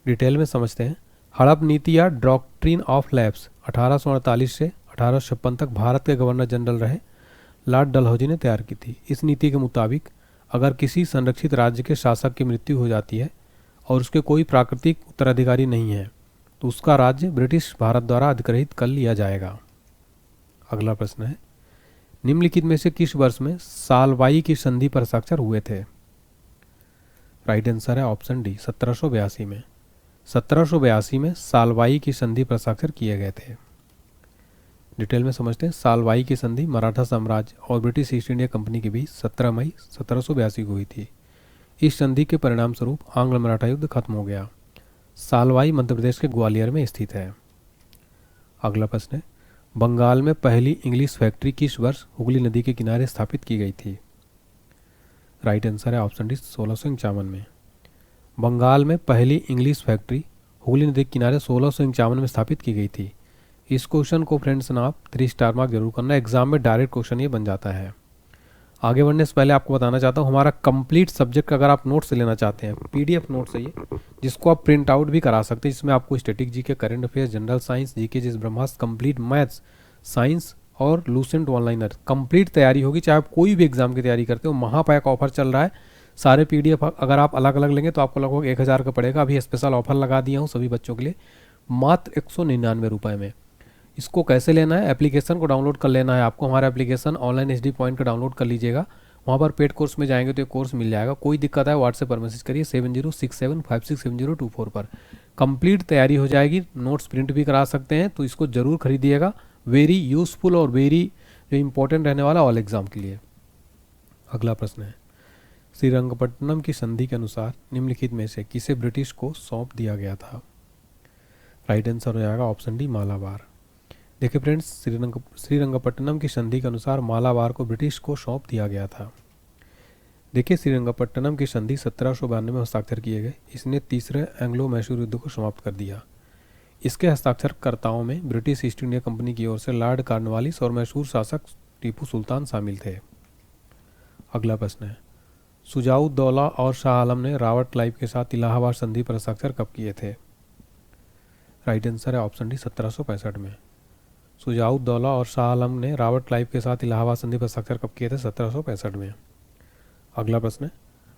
डिटेल में समझते हैं। हड़प नीति या डॉक्ट्रिन ऑफ लैप्स 1848 से 1856 तक भारत के गवर्नर जनरल रहे लॉर्ड डलहौजी ने तैयार की थी। इस नीति के मुताबिक अगर किसी संरक्षित राज्य के शासक की मृत्यु हो जाती है और उसके कोई प्राकृतिक उत्तराधिकारी नहीं है तो उसका राज्य ब्रिटिश भारत द्वारा अधिग्रहित कर लिया जाएगा। अगला प्रश्न है, निम्नलिखित में से किस वर्ष में सालवाई की संधि पर हस्ताक्षर हुए थे? राइट आंसर है ऑप्शन डी, 1782 में। 1782 में सालवाई की संधि पर हस्ताक्षर किए गए थे। डिटेल में समझते हैं। सालवाई की संधि मराठा साम्राज्य और ब्रिटिश ईस्ट इंडिया कंपनी के बीच 17 मई 1782 को हुई थी। इस संधि के परिणाम स्वरूप आंग्ल मराठा युद्ध खत्म हो गया। सालवाई मध्य प्रदेश के ग्वालियर में स्थित है। अगला प्रश्न है, बंगाल में पहली इंग्लिश फैक्ट्री किस वर्ष हुगली नदी के किनारे स्थापित की गई थी? राइट आंसर है ऑप्शन डी, 1651 में। बंगाल में पहली इंग्लिश फैक्ट्री हुगली नदी के किनारे 1651 में स्थापित की गई थी। इस क्वेश्चन को फ्रेंड्स ना आप 3 स्टार मार्क जरूर करना, एग्जाम में डायरेक्ट क्वेश्चन ये बन जाता है। आगे बढ़ने से पहले आपको बताना चाहता हूँ, हमारा कंप्लीट सब्जेक्ट का अगर आप नोट्स लेना चाहते हैं, पीडीएफ नोट्स है ये, जिसको आप प्रिंट आउट भी करा सकते हैं। जिसमें आपको static GK, current affairs, general science, GK, जिस ब्रह्मास्त्र, कंप्लीट मैथ्स, साइंस और लूसेंट ऑनलाइनर कंप्लीट तैयारी होगी। चाहे आप कोई भी एग्जाम की तैयारी करते हो, महापैक ऑफर चल रहा है। सारे पीडीएफ अगर आप अलग अलग लेंगे तो आपको लगभग 1000 का पड़ेगा। अभी स्पेशल ऑफर लगा दिया हूँ सभी बच्चों के लिए, मात्र 199 रुपये में। इसको कैसे लेना है? एप्लीकेशन को डाउनलोड कर लेना है आपको। हमारा एप्लीकेशन ऑनलाइन HD पॉइंट का डाउनलोड कर लीजिएगा। वहाँ पर पेड कोर्स में जाएंगे तो ये कोर्स मिल जाएगा। कोई दिक्कत है व्हाट्सएप पर मैसेज करिए 7067567024 पर। कंप्लीट तैयारी हो जाएगी। नोट्स प्रिंट भी करा सकते हैं, तो इसको ज़रूर खरीदिएगा। वेरी यूज़फुल और वेरी जो इंपॉर्टेंट रहने वाला ऑल एग्जाम के लिए। अगला प्रश्न है, श्रीरंगपट्टनम की संधि के अनुसार निम्नलिखित में से किसे ब्रिटिश को सौंप दिया गया था? राइट आंसर हो जाएगा ऑप्शन डी, मालाबार। देखिए फ्रेंड्स, श्रीरंगपट्टनम की संधि के अनुसार मालाबार को ब्रिटिश को सौंप दिया गया था। देखिए, श्रीरंगपट्टनम की संधि 1792 में हस्ताक्षर किए गए। इसने तीसरे एंग्लो मैसूर युद्ध को समाप्त कर दिया। इसके हस्ताक्षरकर्ताओं में ब्रिटिश ईस्ट इंडिया कंपनी की ओर से लॉर्ड कॉर्नवालिस और मैसूर शासक टीपू सुल्तान शामिल थे। अगला प्रश्न है, शुजाउद्दौला और शाह आलम ने रॉबर्ट क्लाइव के साथ इलाहाबाद संधि पर हस्ताक्षर कब किए थे? राइट आंसर है ऑप्शन डी 1765 में। शुजाउद्दौला और शाह आलम ने रॉबर्ट क्लाइव के साथ इलाहाबाद संधि पर हस्ताक्षर कब किए थे? 1765 में। अगला प्रश्न है,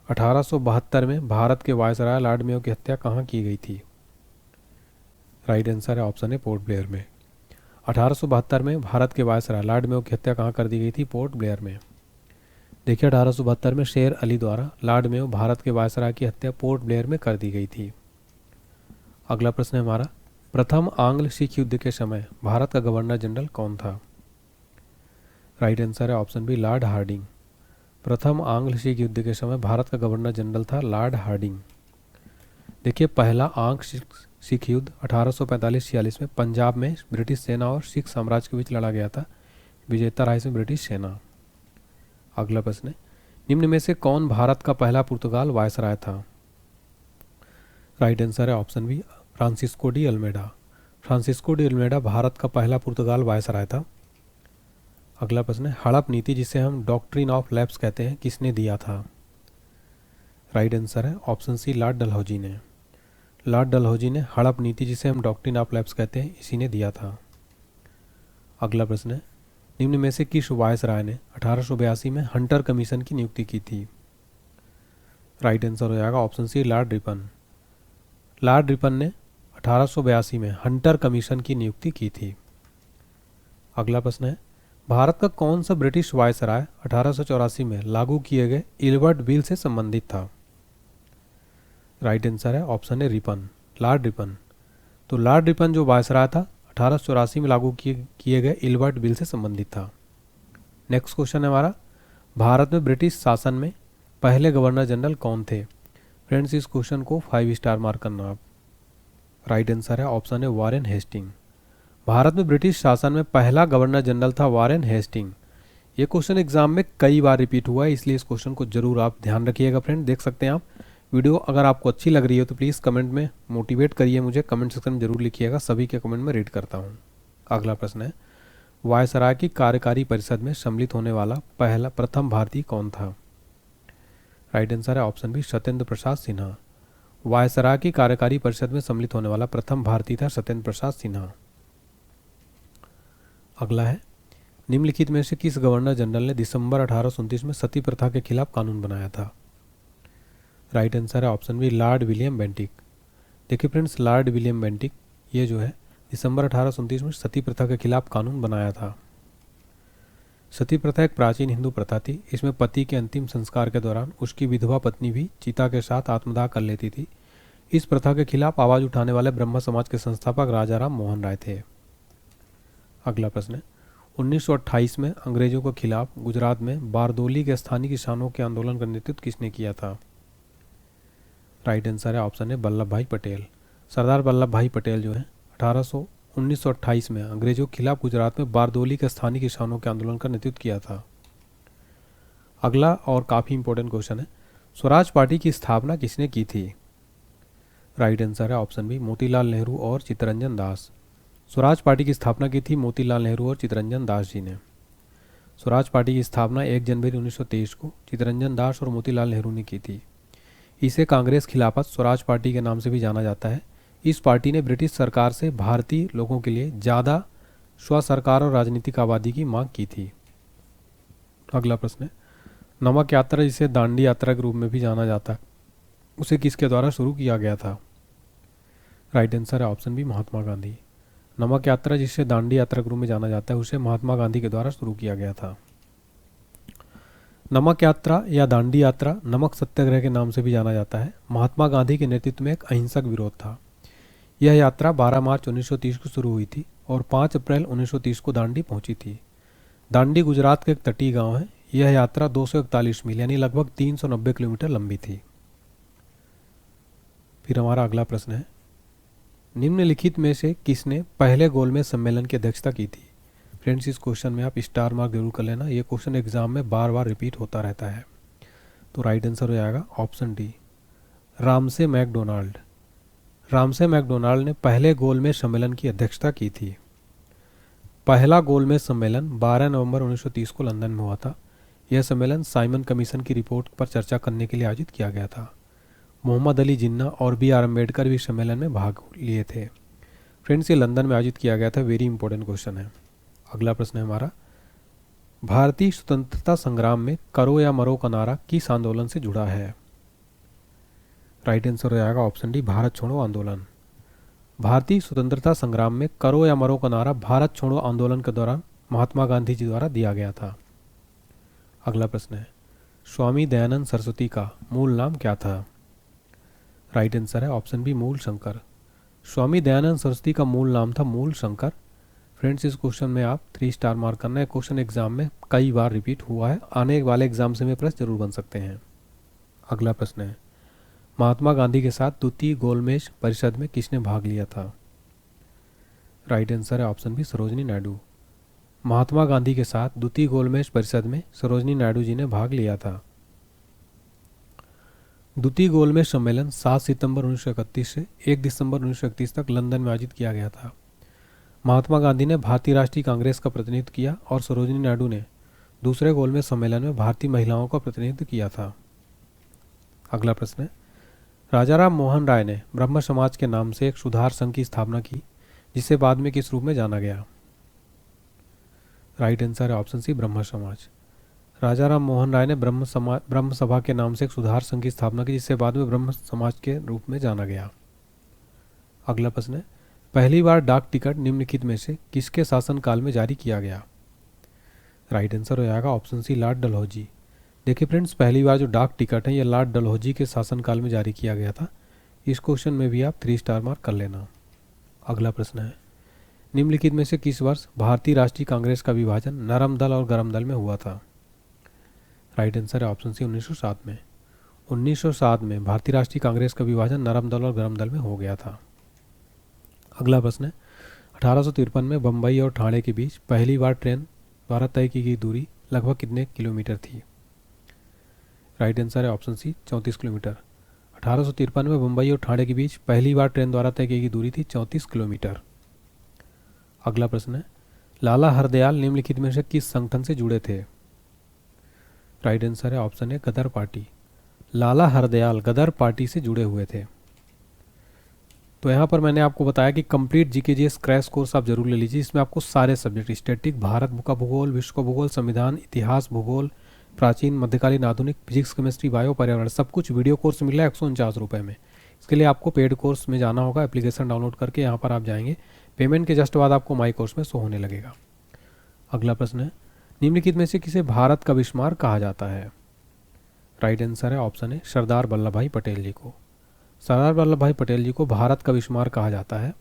1872 में भारत के वायसराय लॉर्ड मेयो की हत्या कहाँ की गई थी? राइट आंसर है ऑप्शन ए पोर्ट ब्लेयर में। 1872 में भारत के वायसराय लॉर्ड मेयो की हत्या कहाँ कर दी गई थी? पोर्ट ब्लेयर में। देखिए, 1872 में शेर अली द्वारा लॉर्ड मेयो भारत के वायसराय की हत्या पोर्ट ब्लेयर में कर दी गई थी। अगला प्रश्न है हमारा, प्रथम आंग्ल सिख युद्ध के समय भारत का गवर्नर जनरल कौन था? राइट आंसर है ऑप्शन बी लॉर्ड हार्डिंग। प्रथम आंग्ल सिख युद्ध के समय भारत का गवर्नर जनरल था लॉर्ड हार्डिंग। देखिए, पहला आंग्ल सिख युद्ध 1845-46 में पंजाब में ब्रिटिश सेना और सिख साम्राज्य के बीच लड़ा गया था। विजेता रहा इसमें ब्रिटिश सेना। अगला प्रश्न है, निम्न में से कौन भारत का पहला पुर्तगाल वायसराय था? राइट आंसर है option B Francisco de Almeida. Francisco de Almeida Bharat का पहला पुर्तगाल वायसराय था। अगला प्रश्न है, हड़प नीति जिसे हम डॉक्ट्रिन ऑफ लैप्स कहते हैं किसने दिया था? राइट आंसर है ऑप्शन सी लॉर्ड डलहौजी ने। लॉर्ड डलहौजी ने हड़प नीति जिसे हम डॉक्ट्रिन ऑफ लैप्स कहते हैं इसी ने दिया था। अगला प्रश्न है, निम्न में से किस वायसराय ने 1882 में हंटर कमीशन की नियुक्ति की थी? राइट आंसर हो जाएगा option C Lord Ripon. Lord Ripon ने 1882 में हंटर कमीशन की नियुक्ति की थी। अगला प्रश्न है, भारत का कौन सा ब्रिटिश वायसराय 1884 में लागू किए गए इल्बर्ट बिल से संबंधित था? राइट आंसर है ऑप्शन है रिपन, लॉर्ड रिपन। तो लॉर्ड रिपन जो वायसराय था 1884 में लागू किए गए इल्बर्ट बिल से संबंधित था। नेक्स्ट क्वेश्चन है हमारा, भारत में ब्रिटिश शासन में पहले गवर्नर जनरल कौन थे? फ्रेंड्स, इस क्वेश्चन को 5 स्टार मार्क करना आप। राइट आंसर है ऑप्शन है वॉरेन हेस्टिंग। भारत में ब्रिटिश शासन में पहला गवर्नर जनरल था वॉरेन हेस्टिंग। ये क्वेश्चन एग्जाम में कई बार रिपीट हुआ है, इसलिए इस क्वेश्चन को जरूर आप ध्यान रखिएगा। फ्रेंड, देख सकते हैं आप वीडियो अगर आपको अच्छी लग रही है तो प्लीज़ कमेंट में मोटिवेट करिए मुझे, कमेंट सेक्शन में जरूर लिखिएगा, सभी के कमेंट में रीड करता हूँ। अगला प्रश्न है, वायसराय की कार्यकारी परिषद में सम्मिलित होने वाला प्रथम भारतीय कौन था? राइट आंसर है option B Satyendra Prasad Sinha. Viceroy की कार्यकारी परिषद में सम्मिलित होने वाला प्रथम भारतीय था सत्येंद्र प्रसाद सिन्हा। अगला है, निम्नलिखित में से किस गवर्नर जनरल ने दिसंबर 1829 में सती प्रथा के खिलाफ कानून बनाया था? राइट आंसर है option B Lord William Bentinck. देखिए फ्रेंड्स, लॉर्ड विलियम बेंटिक ये जो है दिसंबर 1829 में सती प्रथा के खिलाफ कानून बनाया था। सती प्रथा एक प्राचीन हिंदू प्रथा थी। इसमें पति के अंतिम संस्कार के दौरान उसकी विधवा पत्नी भी चिता के साथ आत्मदाह कर लेती थी। इस प्रथा के खिलाफ आवाज उठाने वाले ब्रह्म समाज के संस्थापक राजा राम मोहन राय थे। अगला प्रश्न है, 1928 में अंग्रेजों के खिलाफ गुजरात में बारदोली के स्थानीय किसानों के आंदोलन का नेतृत्व किसने किया था? राइट आंसर है ऑप्शन है वल्लभ भाई पटेल। सरदार वल्लभ भाई पटेल जो है 1928 में अंग्रेजों के खिलाफ गुजरात में बारदोली के स्थानीय किसानों के आंदोलन का नेतृत्व किया था। अगला और काफ़ी इंपॉर्टेंट क्वेश्चन है, स्वराज पार्टी की स्थापना किसने की थी? राइट आंसर है ऑप्शन बी मोतीलाल नेहरू और चित्तरंजन दास। स्वराज पार्टी की स्थापना की थी मोतीलाल नेहरू और चित्तरंजन दास जी ने। स्वराज पार्टी की स्थापना 1 जनवरी 1923 को चित्तरंजन दास और मोतीलाल नेहरू ने की थी। इसे कांग्रेस खिलाफत स्वराज पार्टी के नाम से भी जाना जाता है। इस पार्टी ने ब्रिटिश सरकार से भारतीय लोगों के लिए ज़्यादा स्व सरकार और राजनीतिक आबादी की मांग की थी। अगला प्रश्न है, नमक यात्रा जिसे दांडी यात्रा के रूप में भी जाना जाता है उसे किसके द्वारा शुरू किया गया था? राइट आंसर है ऑप्शन बी महात्मा गांधी। नमक यात्रा जिसे दांडी यात्रा के रूप में जाना जाता है उसे महात्मा गांधी के द्वारा शुरू किया गया था। नमक यात्रा या दांडी यात्रा नमक सत्याग्रह के नाम से भी जाना जाता है। महात्मा गांधी के नेतृत्व में एक अहिंसक विरोध था। यह यात्रा 12 मार्च 1930 को शुरू हुई थी और 5 अप्रैल 1930 को दांडी पहुंची थी। दांडी गुजरात का एक तटीय गांव है। यह यात्रा 241 मील यानी लगभग 390 किलोमीटर लंबी थी। फिर हमारा अगला प्रश्न है, निम्नलिखित में से किसने पहले गोलमेज सम्मेलन की अध्यक्षता की थी? फ्रेंड्स, इस क्वेश्चन में आप स्टार मार्क जरूर कर लेना, ये क्वेश्चन एग्जाम में बार बार रिपीट होता रहता है। तो राइट आंसर हो जाएगा option D, Ramsay McDonald. Ramsay McDonald ने पहले गोलमेज सम्मेलन की अध्यक्षता की थी। पहला गोलमेज सम्मेलन 12 नवंबर 1930 को लंदन में हुआ था। यह सम्मेलन साइमन कमीशन की रिपोर्ट पर चर्चा करने के लिए आयोजित किया गया था। मोहम्मद अली जिन्ना और B.R. अम्बेडकर भी सम्मेलन में भाग लिए थे। फ्रेंड्स, ये लंदन में आयोजित किया गया था। वेरी इंपॉर्टेंट क्वेश्चन है। अगला प्रश्न है हमारा, भारतीय स्वतंत्रता संग्राम में करो या मरो का नारा किस आंदोलन से जुड़ा है? राइट आंसर हो जाएगा ऑप्शन डी, भारत छोड़ो आंदोलन। भारतीय स्वतंत्रता संग्राम में करो या मरो का नारा भारत छोड़ो आंदोलन के दौरान महात्मा गांधी जी द्वारा दिया गया था। अगला प्रश्न है, स्वामी दयानंद सरस्वती का मूल नाम क्या था? राइट आंसर है ऑप्शन बी, मूल शंकर। स्वामी दयानंद सरस्वती का मूल नाम था मूल शंकर। फ्रेंड्स, इस क्वेश्चन में आप 3 स्टार मार्क करना है। क्वेश्चन एग्जाम में कई बार रिपीट हुआ है, आने वाले एग्जाम से में प्रश्न जरूर बन सकते हैं। अगला प्रश्न है, महात्मा गांधी के साथ द्वितीय गोलमेज परिषद में किसने भाग लिया था? राइट आंसर है ऑप्शन बी, सरोजनी नायडू। महात्मा गांधी के साथ द्वितीय गोलमेज परिषद में सरोजनी नायडू जी ने भाग लिया था। द्वितीय गोलमेज सम्मेलन 7 सितंबर 1931 से 1 दिसंबर 1931 तक लंदन में आयोजित किया गया था। महात्मा गांधी ने भारतीय राष्ट्रीय कांग्रेस का प्रतिनिधित्व किया और सरोजनी नायडू ने दूसरे गोलमेज सम्मेलन में भारतीय महिलाओं का प्रतिनिधित्व किया था। अगला प्रश्न है, राजा राम मोहन राय ने ब्रह्म समाज के नाम से एक सुधार संघ की स्थापना की, जिसे बाद में किस रूप में जाना गया? राइट आंसर है ऑप्शन सी, ब्रह्म समाज। राजा राम मोहन राय ने ब्रह्म सभा के नाम से एक सुधार संघ की स्थापना की, जिससे बाद में ब्रह्म समाज के रूप में जाना गया। अगला प्रश्न है, पहली बार डाक टिकट निम्नलिखित में से किसके शासनकाल में जारी किया गया? राइट आंसर हो जाएगा ऑप्शन सी, लॉर्ड डलहौजी। देखिए फ्रेंड्स, पहली बार जो डाक टिकट है ये लॉर्ड डलहौजी के शासनकाल में जारी किया गया था। इस क्वेश्चन में भी आप 3 स्टार मार्क कर लेना। अगला प्रश्न है, निम्नलिखित में से किस वर्ष भारतीय राष्ट्रीय कांग्रेस का विभाजन नरम दल और गरम दल में हुआ था? राइट आंसर है ऑप्शन सी, 1907 में। 1907 में भारतीय राष्ट्रीय कांग्रेस का विभाजन नरम दल और गरम दल में हो गया था। अगला प्रश्न है, 1853 में बम्बई और ठाणे के बीच पहली बार ट्रेन द्वारा तय की गई दूरी लगभग कितने किलोमीटर थी? राइट आंसर है ऑप्शन सी, 34 किलोमीटर। 1853 में बम्बई और ठाणे के बीच पहली बार ट्रेन द्वारा तय की गई दूरी थी 34 किलोमीटर। अगला प्रश्न है, लाला हरदयाल निम्नलिखित में से किस संगठन से जुड़े थे? राइट आंसर है option A, Ghadar party. Lala Hardayal Ghadar party से जुड़े हुए थे। तो यहाँ पर मैंने आपको बताया कि कंप्लीट जीकेजीएस क्रैश कोर्स आप जरूर ले लीजिए। इसमें आपको सारे सब्जेक्ट, स्टैटिक, भारत का भूगोल, विश्व का भूगोल, संविधान, इतिहास, भूगोल, प्राचीन, मध्यकालीन, आधुनिक, फिजिक्स, केमिस्ट्री, बायो, पर्यावरण, सब कुछ वीडियो कोर्स मिल रहा है 149 रुपये में। इसके लिए आपको पेड कोर्स में जाना होगा। एप्लीकेशन डाउनलोड करके यहाँ पर आप जाएंगे, पेमेंट के जस्ट बाद आपको माई कोर्स में शो होने लगेगा। अगला प्रश्न है, निम्नलिखित में से किसे भारत का विस्मार कहा जाता है? राइट आंसर है ऑप्शन ए, सरदार वल्लभ भाई पटेल जी को। सरदार वल्लभ भाई पटेल जी को भारत का विस्मार कहा जाता है।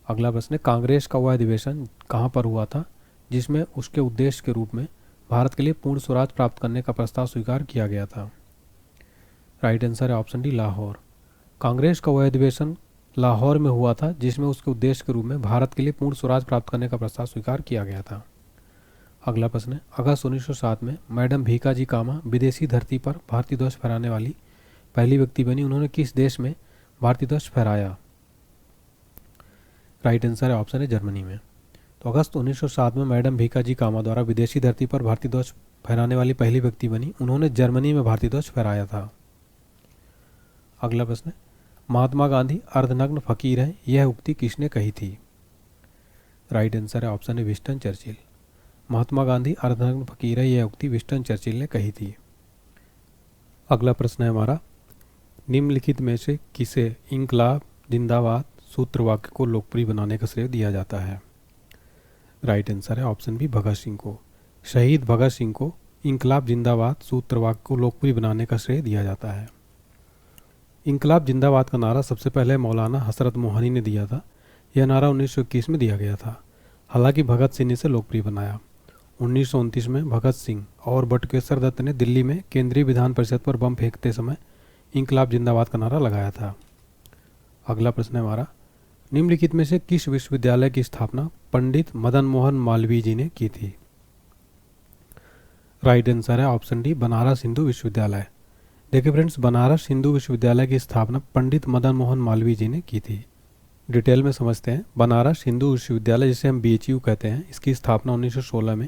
अगला प्रश्न है, कांग्रेस का वह अधिवेशन कहाँ पर हुआ था जिसमें उसके उद्देश्य के रूप में भारत के लिए पूर्ण स्वराज प्राप्त करने का प्रस्ताव स्वीकार किया गया था? राइट आंसर है ऑप्शन डी, लाहौर। कांग्रेस का वह अधिवेशन लाहौर में हुआ था जिसमें उसके उद्देश्य के रूप में भारत के लिए पूर्ण स्वराज प्राप्त करने का प्रस्ताव स्वीकार किया गया था। अगला प्रश्न है, अगस्त 1907 में मैडम भीकाजी कामा विदेशी धरती पर भारतीय ध्वज फहराने वाली पहली व्यक्ति बनी। उन्होंने किस देश में भारतीय ध्वज फहराया? राइट आंसर है ऑप्शन है, जर्मनी में। तो अगस्त 1907 में मैडम भीकाजी कामा द्वारा विदेशी धरती पर भारतीय ध्वज फहराने वाली पहली व्यक्ति बनी। उन्होंने जर्मनी में भारतीय ध्वज फहराया था। अगला प्रश्न है, महात्मा गांधी अर्धनग्न फकीर हैं, यह उक्ति किसने कही थी? राइट आंसर है ऑप्शन है, विंस्टन चर्चिल। महात्मा गांधी अर्धनग्न फकीर है, यह उक्ति विंस्टन चर्चिल ने कही थी। अगला प्रश्न है हमारा, निम्नलिखित में से किसे इंकलाब जिंदाबाद सूत्र वाक्य को लोकप्रिय बनाने का श्रेय दिया जाता है? राइट आंसर है ऑप्शन बी, भगत सिंह को। शहीद भगत सिंह को इंकलाब जिंदाबाद सूत्र वाक्य को लोकप्रिय बनाने का श्रेय दिया जाता है। इंकलाब जिंदाबाद का नारा सबसे पहले मौलाना हसरत मोहानी ने दिया था। यह नारा 1921 में दिया गया था। हालांकि भगत सिंह ने इसे लोकप्रिय बनाया। 1929 में भगत सिंह और बटुकेश्वर दत्त ने दिल्ली में केंद्रीय विधान परिषद पर बम फेंकते समय इंकलाब जिंदाबाद का नारा लगाया था। अगला प्रश्न है हमारा, निम्नलिखित में से किस विश्वविद्यालय की स्थापना पंडित मदन मोहन मालवीय जी ने की थी? राइट आंसर है ऑप्शन डी, बनारस हिंदू विश्वविद्यालय। देखिए फ्रेंड्स, बनारस हिंदू विश्वविद्यालय की स्थापना पंडित मदन मोहन मालवीय जी ने की थी। डिटेल में समझते हैं। बनारस हिंदू विश्वविद्यालय, जिसे हम BHU कहते हैं, इसकी स्थापना 1916 में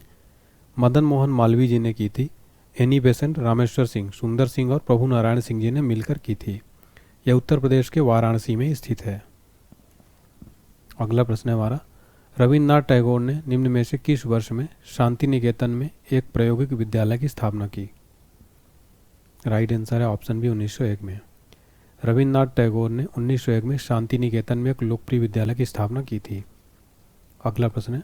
मदन मोहन मालवीय जी ने की थी। एनी बेसेंट, रामेश्वर सिंह, सुंदर सिंह और प्रभु नारायण सिंह जी ने मिलकर की थी। यह उत्तर प्रदेश के वाराणसी में स्थित है। अगला प्रश्न है हमारा, रविन्द्रनाथ टैगोर ने निम्न में से किस वर्ष में शांति निकेतन में एक प्रायोगिक विद्यालय की स्थापना की? राइट आंसर है ऑप्शन बी, 1901 में। रविन्द्रनाथ टैगोर ने 1901 में शांति निकेतन में एक लोकप्रिय विद्यालय की स्थापना की थी। अगला प्रश्न है,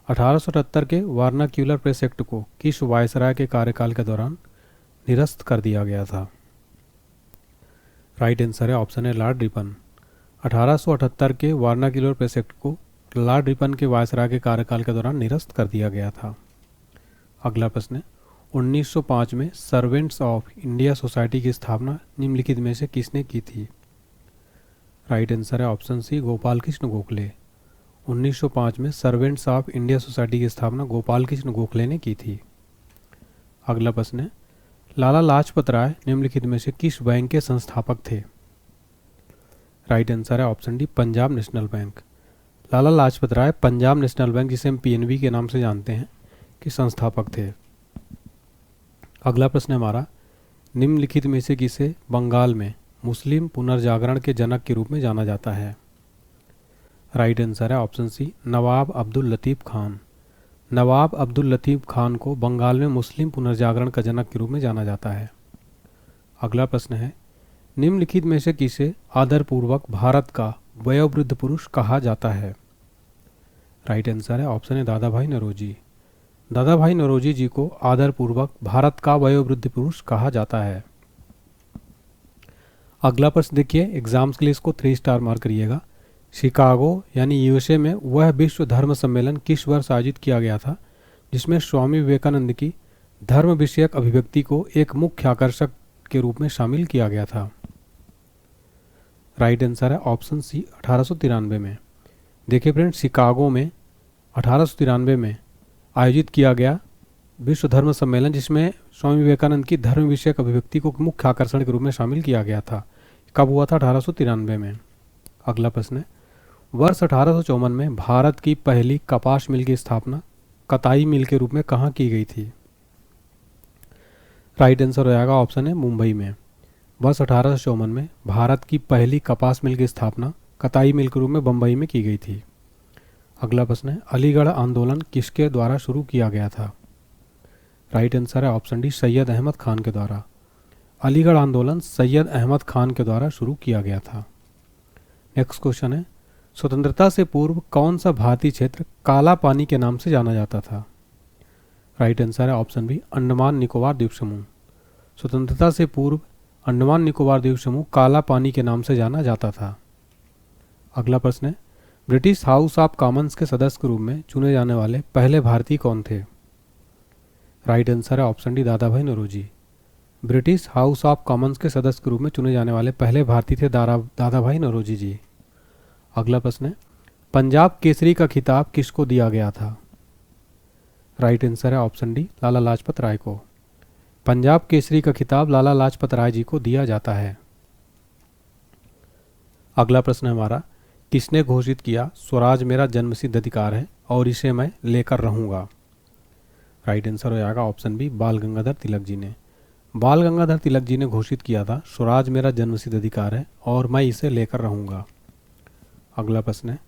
1878 के वार्नाक्यूलर प्रेस एक्ट को किस वायसराय के कार्यकाल के दौरान निरस्त कर दिया गया था? राइट आंसर है ऑप्शन है लॉर्ड रिपन। 1878 के वार्नाक्यूलर प्रेस एक्ट को लॉर्ड रिपन के वायसराय के कार्यकाल के दौरान निरस्त कर दिया गया था। अगला प्रश्न है, 1905 में सर्वेंट्स ऑफ इंडिया सोसाइटी की स्थापना निम्नलिखित में से किसने की थी? राइट आंसर है ऑप्शन सी, गोपाल कृष्ण गोखले। 1905 में सर्वेंट्स ऑफ इंडिया सोसाइटी की स्थापना गोपाल कृष्ण गोखले ने की थी। अगला प्रश्न है, लाला लाजपत राय निम्नलिखित में से किस बैंक के संस्थापक थे? राइट आंसर है option D, Punjab national bank. Lala Lajpat Rai Punjab national bank, जिसे हम PNB के नाम से जानते हैं, के संस्थापक थे। अगला प्रश्न है हमारा, निम्नलिखित में से किसे बंगाल में मुस्लिम पुनर्जागरण के जनक के रूप में जाना जाता है? राइट आंसर है ऑप्शन सी, नवाब अब्दुल लतीफ़ खान। नवाब अब्दुल लतीफ़ खान को बंगाल में मुस्लिम पुनर्जागरण का जनक के रूप में जाना जाता है। अगला प्रश्न है, निम्नलिखित में से किसे आदरपूर्वक भारत का वयोवृद्ध पुरुष कहा जाता है? राइट आंसर है ऑप्शन है दादा भाई नौरोजी। दादा भाई नौरोजी जी को आदरपूर्वक भारत का वयोवृद्ध पुरुष कहा जाता है। अगला प्रश्न देखिए, एग्जाम्स के लिए इसको 3 स्टार मार्क करिएगा। शिकागो यानी USA में वह विश्व धर्म सम्मेलन किस वर्ष आयोजित किया गया था जिसमें स्वामी विवेकानंद की धर्म विषयक अभिव्यक्ति को एक मुख्य आकर्षक के रूप में शामिल किया गया था? राइट आंसर है ऑप्शन सी, 1893 में। देखिए फ्रेंड्स, शिकागो में 1893 में आयोजित किया गया विश्व धर्म सम्मेलन, जिसमें स्वामी विवेकानंद की धर्म विषयक अभिव्यक्ति को मुख्य आकर्षण के रूप में शामिल किया गया था। कब हुआ था? 1893 में। अगला प्रश्न है, वर्ष 1854 में भारत की पहली कपास मिल की स्थापना कताई मिल के रूप में कहाँ की गई थी? राइट आंसर हो जाएगा ऑप्शन है मुंबई में। वर्ष 1854 में भारत की पहली कपास मिल की स्थापना कताई मिल के रूप में बम्बई में की गई थी। अगला प्रश्न है, अलीगढ़ आंदोलन किसके द्वारा शुरू किया गया था? राइट आंसर है ऑप्शन डी, सैयद अहमद खान के द्वारा। अलीगढ़ आंदोलन सैयद अहमद खान के द्वारा शुरू किया गया था। नेक्स्ट क्वेश्चन है, स्वतंत्रता से पूर्व कौन सा भारतीय क्षेत्र काला पानी के नाम से जाना जाता था? राइट आंसर है ऑप्शन बी, अंडमान निकोबार द्वीप समूह। स्वतंत्रता से पूर्व अंडमान निकोबार द्वीप समूह काला पानी के नाम से जाना जाता था। अगला प्रश्न है, ब्रिटिश हाउस ऑफ कॉमन्स के सदस्य के रूप में चुने जाने वाले पहले भारतीय कौन थे? राइट आंसर है option D, Dadabhai Naoroji. British House of Commons के सदस्य के रूप में चुने जाने वाले पहले भारतीय थे दादा भाई नौरोजी जी। अगला प्रश्न है, पंजाब केसरी का खिताब किसको दिया गया था? राइट आंसर है ऑप्शन डी, लाला लाजपत राय को। पंजाब केसरी का खिताब लाला लाजपत राय जी को दिया जाता है। अगला प्रश्न है हमारा, किसने घोषित किया स्वराज मेरा जन्मसिद्ध अधिकार है और इसे मैं लेकर रहूंगा? राइट आंसर हो जाएगा ऑप्शन बी, बाल गंगाधर तिलक जी ने। बाल गंगाधर तिलक जी ने घोषित किया था स्वराज मेरा जन्मसिद्ध अधिकार है और मैं इसे लेकर रहूंगा। अगला प्रश्न है,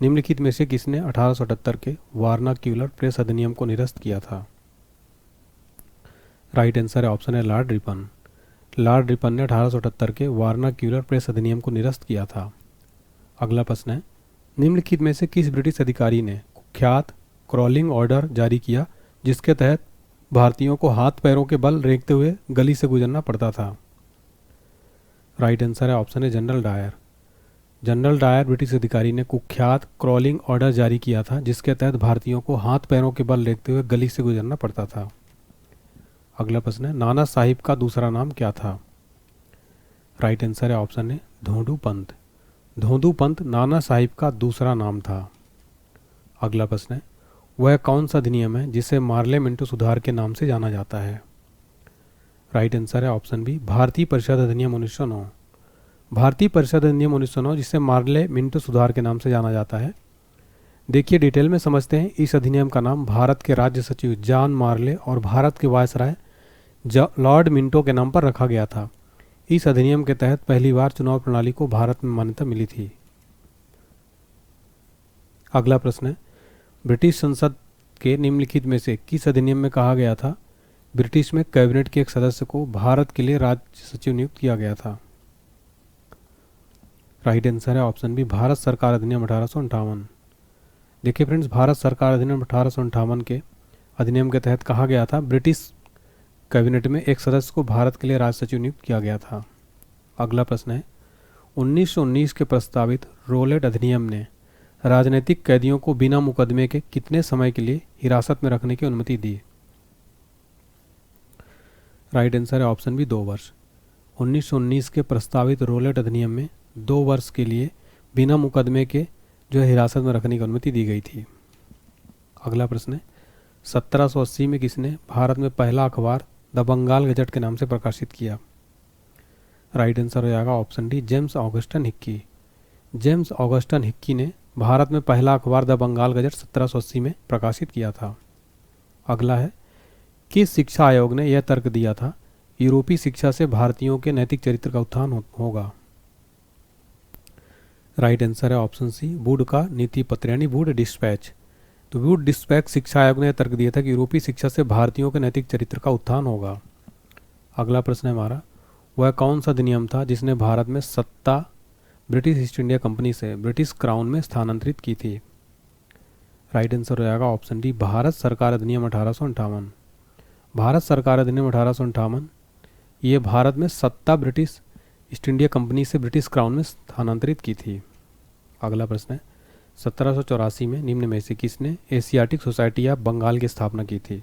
निम्नलिखित में से किसने 1878 के वार्नाक्यूलर प्रेस अधिनियम को निरस्त किया था? राइट आंसर है ऑप्शन है लॉर्ड रिपन। लॉर्ड रिपन ने 1878 के वार्नाक्यूलर प्रेस अधिनियम को निरस्त किया था। अगला प्रश्न है, निम्नलिखित में से किस ब्रिटिश अधिकारी ने कुख्यात क्रॉलिंग ऑर्डर जारी किया जिसके तहत भारतीयों को हाथ पैरों के बल रेंगते हुए गली से गुजरना पड़ता था? राइट आंसर है ऑप्शन है general Dyer. General Dyer British अधिकारी ने कुख्यात क्रॉलिंग ऑर्डर जारी किया था जिसके तहत भारतीयों को हाथ पैरों के बल रेंगते हुए गली से गुजरना पड़ता था। अगला प्रश्न है, नाना साहिब का दूसरा नाम क्या था? राइट आंसर है ऑप्शन है धोंडू पंत। धोंडू पंत नाना साहिब का दूसरा नाम था। अगला प्रश्न है, वह कौन सा अधिनियम है जिसे मार्ले मिंटो सुधार के नाम से जाना जाता है? राइट आंसर है ऑप्शन बी, भारतीय परिषद अधिनियम 1909। भारतीय परिषद अधिनियम 1909 जिसे मार्ले मिंटो सुधार के नाम से जाना जाता है। देखिए डिटेल में समझते हैं। इस अधिनियम का नाम भारत के राज्य सचिव जॉन मार्ले और भारत के वायसराय लॉर्ड मिंटो के नाम पर रखा गया था। इस अधिनियम के तहत पहली बार चुनाव प्रणाली को भारत में मान्यता मिली थी। अगला प्रश्न है, ब्रिटिश संसद के निम्नलिखित में से किस अधिनियम में कहा गया था ब्रिटिश में कैबिनेट के एक सदस्य को भारत के लिए राज्य सचिव नियुक्त किया गया था? राइट आंसर है ऑप्शन बी, भारत सरकार अधिनियम 1858। देखिए फ्रेंड्स, भारत सरकार अधिनियम 1858 के अधिनियम के तहत कहा गया था ब्रिटिश कैबिनेट में एक सदस्य को भारत के लिए राज्य सचिव नियुक्त किया गया था। अगला प्रश्न है, 1919 के प्रस्तावित रोलेट अधिनियम ने राजनीतिक कैदियों को बिना मुकदमे के कितने समय के लिए हिरासत में रखने की अनुमति दी? राइट आंसर है ऑप्शन बी, 2 वर्ष। 1919 के प्रस्तावित रोलेट अधिनियम में 2 वर्ष के लिए बिना मुकदमे के जो है हिरासत में रखने की अनुमति दी गई थी। अगला प्रश्न है, 1780 में किसने भारत में पहला अखबार द बंगाल गजट के नाम से प्रकाशित किया? राइट आंसर हो जाएगा option D, James Augustan Hickey. James Augustan Hickey ने भारत में पहला अखबार द बंगाल गजट 1780 में प्रकाशित किया था। अगला है, किस शिक्षा आयोग ने यह तर्क दिया था यूरोपीय शिक्षा से भारतीयों के नैतिक चरित्र का उत्थान होगा? राइट आंसर है ऑप्शन सी, वुड का नीति पत्र यानी वुड डिस्पैच। तो वुड डिस्पैच शिक्षा आयोग ने तर्क दिया था कि यूरोपीय शिक्षा से भारतीयों के नैतिक चरित्र का उत्थान होगा। अगला प्रश्न है हमारा, वह कौन सा अधिनियम था जिसने भारत में सत्ता ब्रिटिश ईस्ट इंडिया कंपनी से ब्रिटिश क्राउन में स्थानांतरित की थी? राइट आंसर हो जाएगा ऑप्शन डी, भारत सरकार अधिनियम 1858। भारत सरकार अधिनियम 1858 ये भारत में सत्ता ब्रिटिश ईस्ट इंडिया कंपनी से ब्रिटिश क्राउन में स्थानांतरित की थी। अगला प्रश्न है, 1784 में निम्न में से किसने एशियाटिक सोसाइटी ऑफ बंगाल की स्थापना की थी?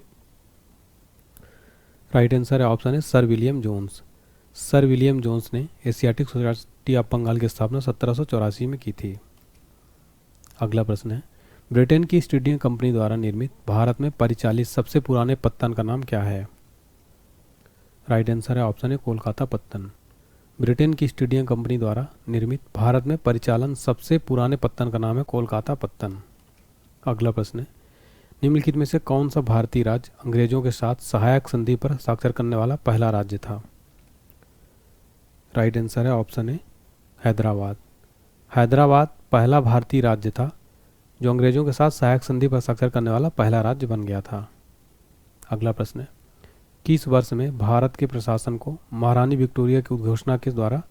राइट आंसर है ऑप्शन है sir William Jones. Sir William Jones ने एशियाटिक सोसाइटी ऑफ बंगाल की स्थापना 1784 में की थी। अगला प्रश्न है, ब्रिटेन की ईस्ट इंडिया कंपनी द्वारा निर्मित भारत में परिचालित सबसे पुराने पत्तन का नाम क्या है? राइट आंसर है ऑप्शन है कोलकाता पत्तन। ब्रिटेन की ईस्ट इंडिया कंपनी द्वारा निर्मित भारत में परिचालन सबसे पुराने पत्तन का नाम है कोलकाता पत्तन। अगला प्रश्न है, निम्नलिखित में से कौन सा भारतीय राज्य अंग्रेजों के साथ सहायक संधि पर हस्ताक्षर करने वाला पहला राज्य था? राइट आंसर है ऑप्शन है हैदराबाद। हैदराबाद पहला भारतीय राज्य था जो अंग्रेजों के साथ सहायक संधि पर हस्ताक्षर करने वाला पहला राज्य बन गया था। अगला प्रश्न है, किस वर्ष में भारत के प्रशासन को महारानी विक्टोरिया की उद्घोषणा के द्वारा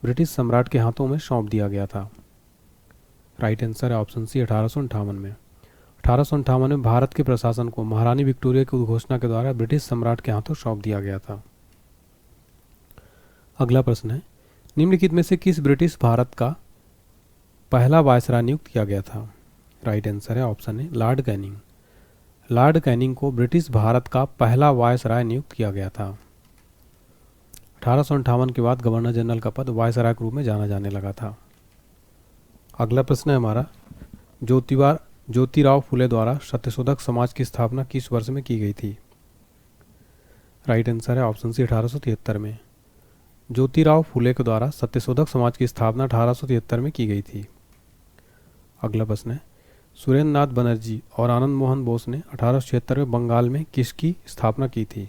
ब्रिटिश सम्राट के हाथों में सौंप दिया गया था? राइट आंसर है ऑप्शन सी, 1858 में। 1858 में भारत के प्रशासन को महारानी विक्टोरिया की उद्घोषणा के द्वारा ब्रिटिश सम्राट के हाथों सौंप दिया गया था। अगला प्रश्न है, निम्नलिखित में से किस ब्रिटिश भारत का पहला वायसराय नियुक्त किया गया था? राइट आंसर है ऑप्शन है लॉर्ड कैनिंग। लॉर्ड कैनिंग को ब्रिटिश भारत का पहला वायसराय नियुक्त किया गया था। 1858 के बाद गवर्नर जनरल का पद वायसराय के रूप में जाना जाने लगा था। अगला प्रश्न है हमारा, ज्योतिराव फुले द्वारा सत्यशोधक समाज की स्थापना किस वर्ष में की गई थी? राइट आंसर है ऑप्शन सी, 1873 में। ज्योतिराव फुले के द्वारा सत्यशोधक समाज की स्थापना 1873 में की गई थी। अगला प्रश्न है, सुरेंद्र नाथ बनर्जी और आनंद मोहन बोस ने 1876 में बंगाल में किसकी स्थापना की थी?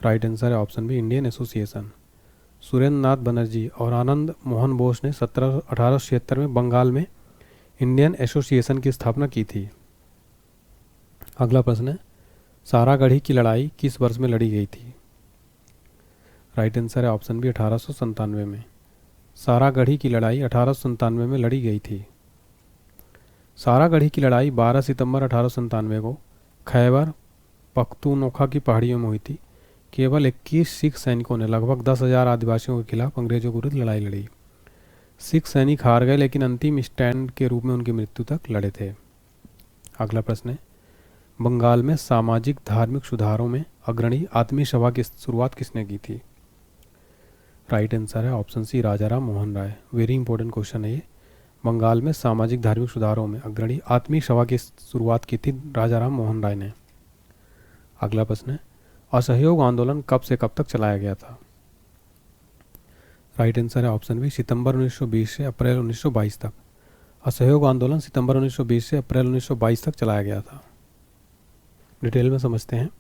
राइट आंसर है option B, Indian association. Surendra Nath Banerjee और आनंद मोहन बोस ने 1876 में बंगाल में इंडियन एसोसिएशन की स्थापना की थी। अगला प्रश्न है, सारागढ़ी की लड़ाई किस वर्ष में लड़ी गई थी? राइट आंसर है ऑप्शन बी, 1897 में। सारागढ़ी की लड़ाई 1897 में लड़ी गई थी। सारागढ़ी की लड़ाई 12 सितंबर 1897 को खैबर पख्तूनख्वा की पहाड़ियों में हुई थी। केवल 21 सिख सैनिकों ने लगभग 10,000 आदिवासियों के खिलाफ अंग्रेजों के विरुद्ध लड़ाई लड़ी। सिख सैनिक हार गए लेकिन अंतिम स्टैंड के रूप में उनकी मृत्यु तक लड़े थे। अगला प्रश्न है, बंगाल में सामाजिक धार्मिक सुधारों में अग्रणी आत्मीय सभा की शुरुआत किसने की थी? राइट आंसर है ऑप्शन सी, राजा Ram Mohan Roy. Very important question है ये। बंगाल में सामाजिक धार्मिक सुधारों में अग्रणी आत्मिक सभा की शुरुआत की थी राजा राम मोहन राय ने। अगला प्रश्न है, असहयोग आंदोलन कब से कब तक चलाया गया था? राइट आंसर है ऑप्शन बी, सितंबर 1920 से अप्रैल 1922 तक। असहयोग आंदोलन सितंबर 1920 से अप्रैल 1922 तक चलाया गया था। डिटेल में समझते हैं।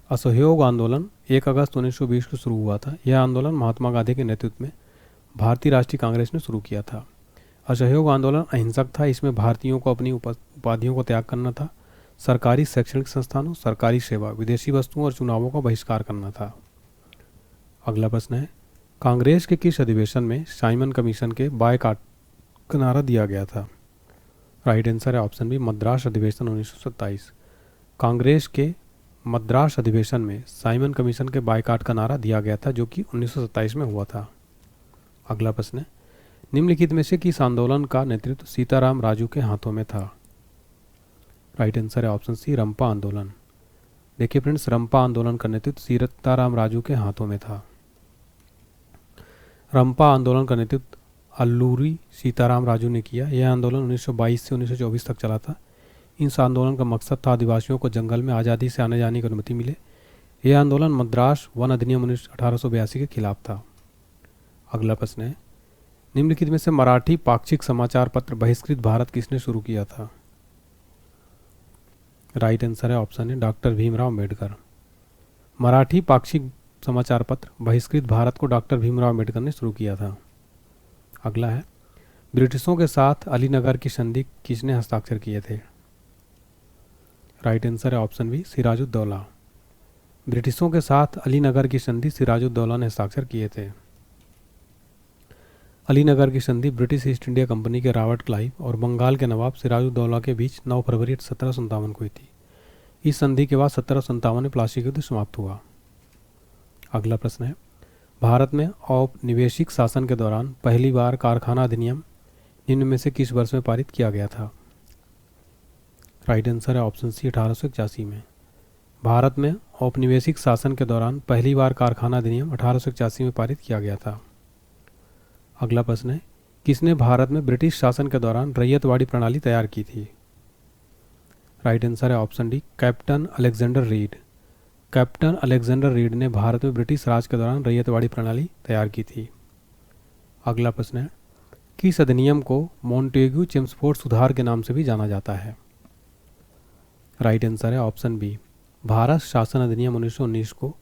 असहयोग आंदोलन 1 अगस्त 1920 को शुरू हुआ था। यह आंदोलन महात्मा गांधी के नेतृत्व में भारतीय राष्ट्रीय कांग्रेस ने शुरू किया था। असहयोग आंदोलन अहिंसक था। इसमें भारतीयों को अपनी उपाधियों को त्याग करना था, सरकारी शैक्षणिक संस्थानों, सरकारी सेवा, विदेशी वस्तुओं और चुनावों का बहिष्कार करना था। अगला प्रश्न है, कांग्रेस के किस अधिवेशन में साइमन कमीशन के बायकॉट का नारा दिया गया था? राइट आंसर है ऑप्शन बी, मद्रास अधिवेशन 1927। कांग्रेस के मद्रास अधिवेशन में साइमन कमीशन के बायकॉट का नारा दिया गया था, जो कि 1927 में हुआ था। अगला प्रश्न है, निम्नलिखित में से किस आंदोलन का नेतृत्व सीताराम राजू के हाथों में था? राइट आंसर है ऑप्शन सी, रंपा आंदोलन। देखिए फ्रेंड्स, रंपा आंदोलन का नेतृत्व सीताराम राजू के हाथों में था। रंपा आंदोलन का नेतृत्व अल्लूरी सीताराम राजू ने किया। यह आंदोलन 1922 से 1924 तक चला था। इस आंदोलन का मकसद था आदिवासियों को जंगल में आज़ादी से आने जाने की अनुमति मिले। यह आंदोलन मद्रास वन अधिनियम 1882 के खिलाफ था। अगला प्रश्न है, निम्नलिखित में से मराठी पाक्षिक समाचार पत्र बहिष्कृत भारत किसने शुरू किया था? राइट आंसर है ऑप्शन है, डॉक्टर भीमराव अम्बेडकर। मराठी पाक्षिक समाचार पत्र बहिष्कृत भारत को डॉक्टर भीमराव अम्बेडकर ने शुरू किया था। अगला है, ब्रिटिशों के साथ अलीनगर की संधि किसने हस्ताक्षर किए थे? राइट आंसर है ऑप्शन बी, सिराजुद्दौला। ब्रिटिशों के साथ अलीनगर की संधि सिराजुद्दौला ने हस्ताक्षर किए थे। अलीनगर की संधि ब्रिटिश ईस्ट इंडिया कंपनी के रॉबर्ट क्लाइव और बंगाल के नवाब सिराजुद्दौला के बीच 9 फरवरी 1757 को हुई थी। इस संधि के बाद 1757 में प्लासी युद्ध समाप्त हुआ। अगला प्रश्न है, भारत में औपनिवेशिक शासन के दौरान पहली बार कारखाना अधिनियम निम्न में से किस वर्ष में पारित किया गया था? राइट आंसर है ऑप्शन सी, 1881 में। भारत में औपनिवेशिक शासन के दौरान पहली बार कारखाना अधिनियम 1881 में पारित किया गया था। अगला प्रश्न है, किसने भारत में ब्रिटिश शासन के दौरान रैयतवाड़ी प्रणाली तैयार की थी? राइट आंसर है option D, captain Alexander read. Captain Alexander read ने भारत में ब्रिटिश राज के दौरान रैयतवाड़ी प्रणाली तैयार की थी। अगला प्रश्न है, किस अधिनियम को मॉन्टेग्यू चेम्सफोर्ड सुधार के नाम से भी जाना जाता है? राइट आंसर है ऑप्शन बी, भारत शासन अधिनियम 1919 को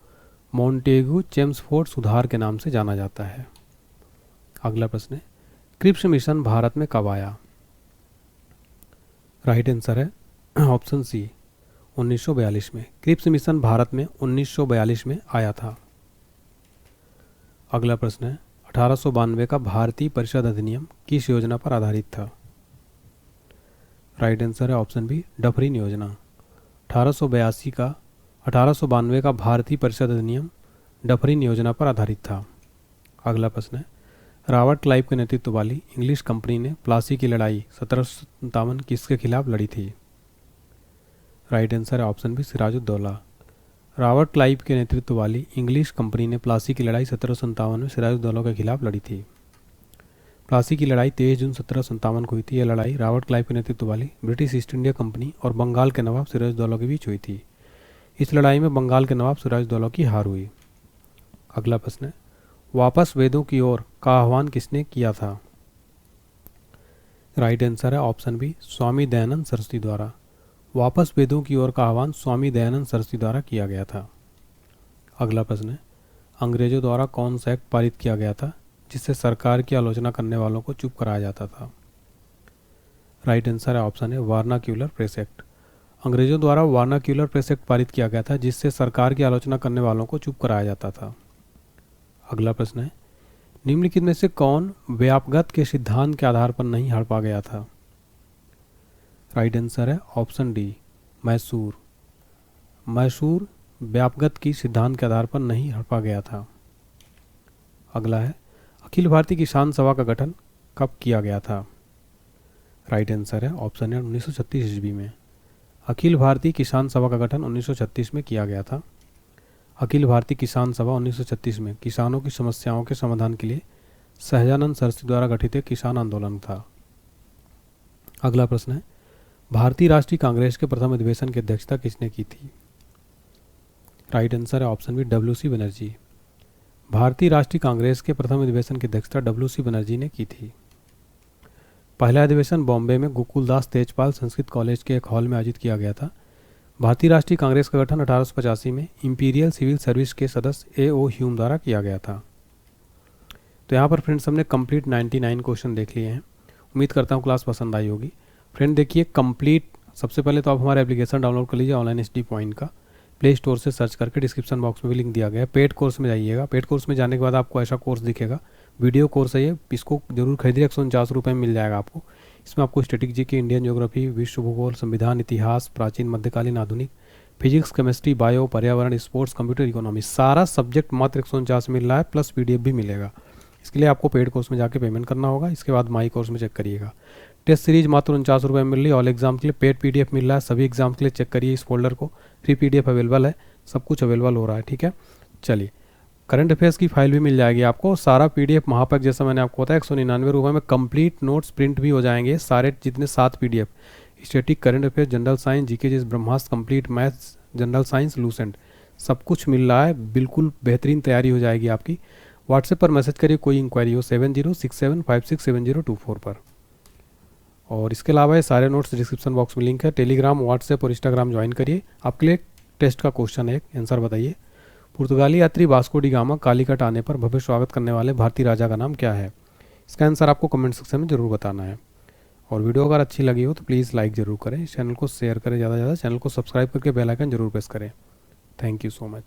मॉन्टेग्यू चेम्सफोर्ड सुधार के नाम से जाना जाता है। अगला प्रश्न है, क्रिप्स मिशन भारत में कब आया? राइट आंसर है ऑप्शन सी, 1942 में। क्रिप्स मिशन भारत में 1942 में आया था। अगला प्रश्न है, 1892 का भारतीय परिषद अधिनियम किस योजना पर आधारित था? राइट आंसर है ऑप्शन बी, डफरिन योजना। 1892 का भारतीय परिषद अधिनियम डफरिन योजना पर आधारित था। अगला प्रश्न है, रॉबर्ट क्लाइव के नेतृत्व वाली इंग्लिश कंपनी ने प्लासी की लड़ाई 1757 किसके खिलाफ लड़ी थी? राइट आंसर है option B, Sirajuddaula. Robert Clive के नेतृत्व वाली इंग्लिश कंपनी ने प्लासी की लड़ाई 1757 में सिराजुद्दौला के खिलाफ लड़ी थी। प्लासी की लड़ाई 23 जून 1757 को हुई थी। यह लड़ाई रॉबर्ट क्लाइव के नेतृत्व वाली ब्रिटिश ईस्ट इंडिया कंपनी और बंगाल के नवाब सिराजुद्दौला के बीच हुई थी। इस लड़ाई में बंगाल के नवाब सिराजुद्दौला की हार हुई। अगला प्रश्न है, वापस वेदों की ओर का आह्वान किसने किया था? राइट आंसर है ऑप्शन बी, स्वामी दयानंद सरस्वती द्वारा। वापस वेदों की ओर का आह्वान स्वामी दयानंद सरस्वती द्वारा किया गया था। अगला प्रश्न है, अंग्रेजों द्वारा कौन सा एक्ट पारित किया गया था जिससे सरकार की आलोचना करने वालों को चुप कराया जाता था? राइट आंसर है ऑप्शन है, वर्नाक्यूलर प्रेस एक्ट। अंग्रेजों द्वारा वर्नाक्यूलर प्रेस एक्ट पारित किया गया था जिससे सरकार की आलोचना करने वालों को चुप कराया जाता था। अगला प्रश्न है, निम्नलिखित में से कौन व्यापगत के सिद्धांत के आधार पर नहीं हड़पा गया था? राइट आंसर है ऑप्शन डी, मैसूर। मैसूर व्यापगत की सिद्धांत के आधार पर नहीं हड़पा गया था। अगला है, अखिल भारतीय किसान सभा का गठन कब किया गया था? राइट आंसर है ऑप्शन है, 1936 ईस्वी में। अखिल भारतीय किसान सभा का गठन 1936 में किया गया था। अखिल भारतीय किसान सभा 1936 में किसानों की समस्याओं के समाधान के लिए सहजानंद सरस्वती द्वारा गठित एक किसान आंदोलन था। अगला प्रश्न है, भारतीय राष्ट्रीय कांग्रेस के प्रथम अधिवेशन की अध्यक्षता किसने की थी? राइट आंसर है ऑप्शन बी WC बनर्जी। भारतीय राष्ट्रीय कांग्रेस के प्रथम अधिवेशन की अध्यक्षता WC बनर्जी ने की थी। पहला अधिवेशन बॉम्बे में गोकुलदास तेजपाल संस्कृत कॉलेज के एक हॉल में आयोजित किया गया था। भारतीय राष्ट्रीय कांग्रेस का गठन 1885 में इंपीरियल सिविल सर्विस के सदस्य A.O. ह्यूम द्वारा किया गया था। तो यहाँ पर फ्रेंड्स हमने कंप्लीट 99 क्वेश्चन देख लिए हैं। उम्मीद करता हूँ क्लास पसंद आई होगी। फ्रेंड देखिए कंप्लीट, सबसे पहले तो आप हमारा एप्लीकेशन डाउनलोड कर लीजिए ऑनलाइन SD पॉइंट का, प्ले स्टोर से सर्च करके डिस्क्रिप्शन बॉक्स में भी लिंक दिया गया है। पेड कोर्स में जाइएगा, पेड कोर्स में जाने के बाद आपको ऐसा कोर्स दिखेगा, वीडियो कोर्स है ये, इसको जरूर खरीदिए, 149 रुपये में मिल जाएगा आपको। इसमें आपको स्टैटिक जीके, इंडियन ज्योग्राफी, विश्व भूगोल, संविधान, इतिहास, प्राचीन, मध्यकालीन, आधुनिक, फिजिक्स, केमिस्ट्री, बायो, पर्यावरण, स्पोर्ट्स, कंप्यूटर, इकोनॉमी, सारा सब्जेक्ट मात्र 149 मिल रहा है, प्लस PDF भी मिलेगा। इसके लिए आपको पेड कोर्स में जाके पेमेंट करना होगा। इसके बाद माई कोर्स में चेक करिएगा। टेस्ट सीरीज मात्र 49 रुपये में मिल रही है, ऑल एग्जाम के लिए पेड PDF मिल रहा है, सभी एग्जाम के लिए चेक करिए इस फोल्डर को, फ्री PDF अवेलेबल है, सब कुछ अवेलेबल हो रहा है, ठीक है। चलिए, करंट अफेयर्स की फाइल भी मिल जाएगी आपको, सारा PDF महापैक जैसा मैंने आपको बताया 199 रुपये में कंप्लीट नोट्स प्रिंट भी हो जाएंगे, सारे जितने 7 PDF, static, current affair, general science, GK जिस Brahmastra, complete maths, general science, Lucent, सब कुछ मिल रहा है। बिल्कुल बेहतरीन तैयारी हो जाएगी आपकी। व्हाट्सएप पर मैसेज करिए कोई इंक्वायरी हो 7067567024 पर। और इसके अलावा ये सारे नोट्स डिस्क्रिप्शन बॉक्स में लिंक है। टेलीग्राम, व्हाट्सएप और इंस्टाग्राम ज्वाइन करिए। आपके लिए टेस्ट का क्वेश्चन है, एक आंसर बताइए। पुर्तगाली यात्री वास्को डी गामा कालीकट आने पर भव्य स्वागत करने वाले भारतीय राजा का नाम क्या है? इसका आंसर आपको कमेंट सेक्शन में जरूर बताना है। और वीडियो अगर अच्छी लगी हो तो प्लीज़ लाइक ज़रूर करें, चैनल को शेयर करें ज़्यादा से ज़्यादा, चैनल को सब्सक्राइब करके बेल आइकन जरूर प्रेस करें। Thank you so much.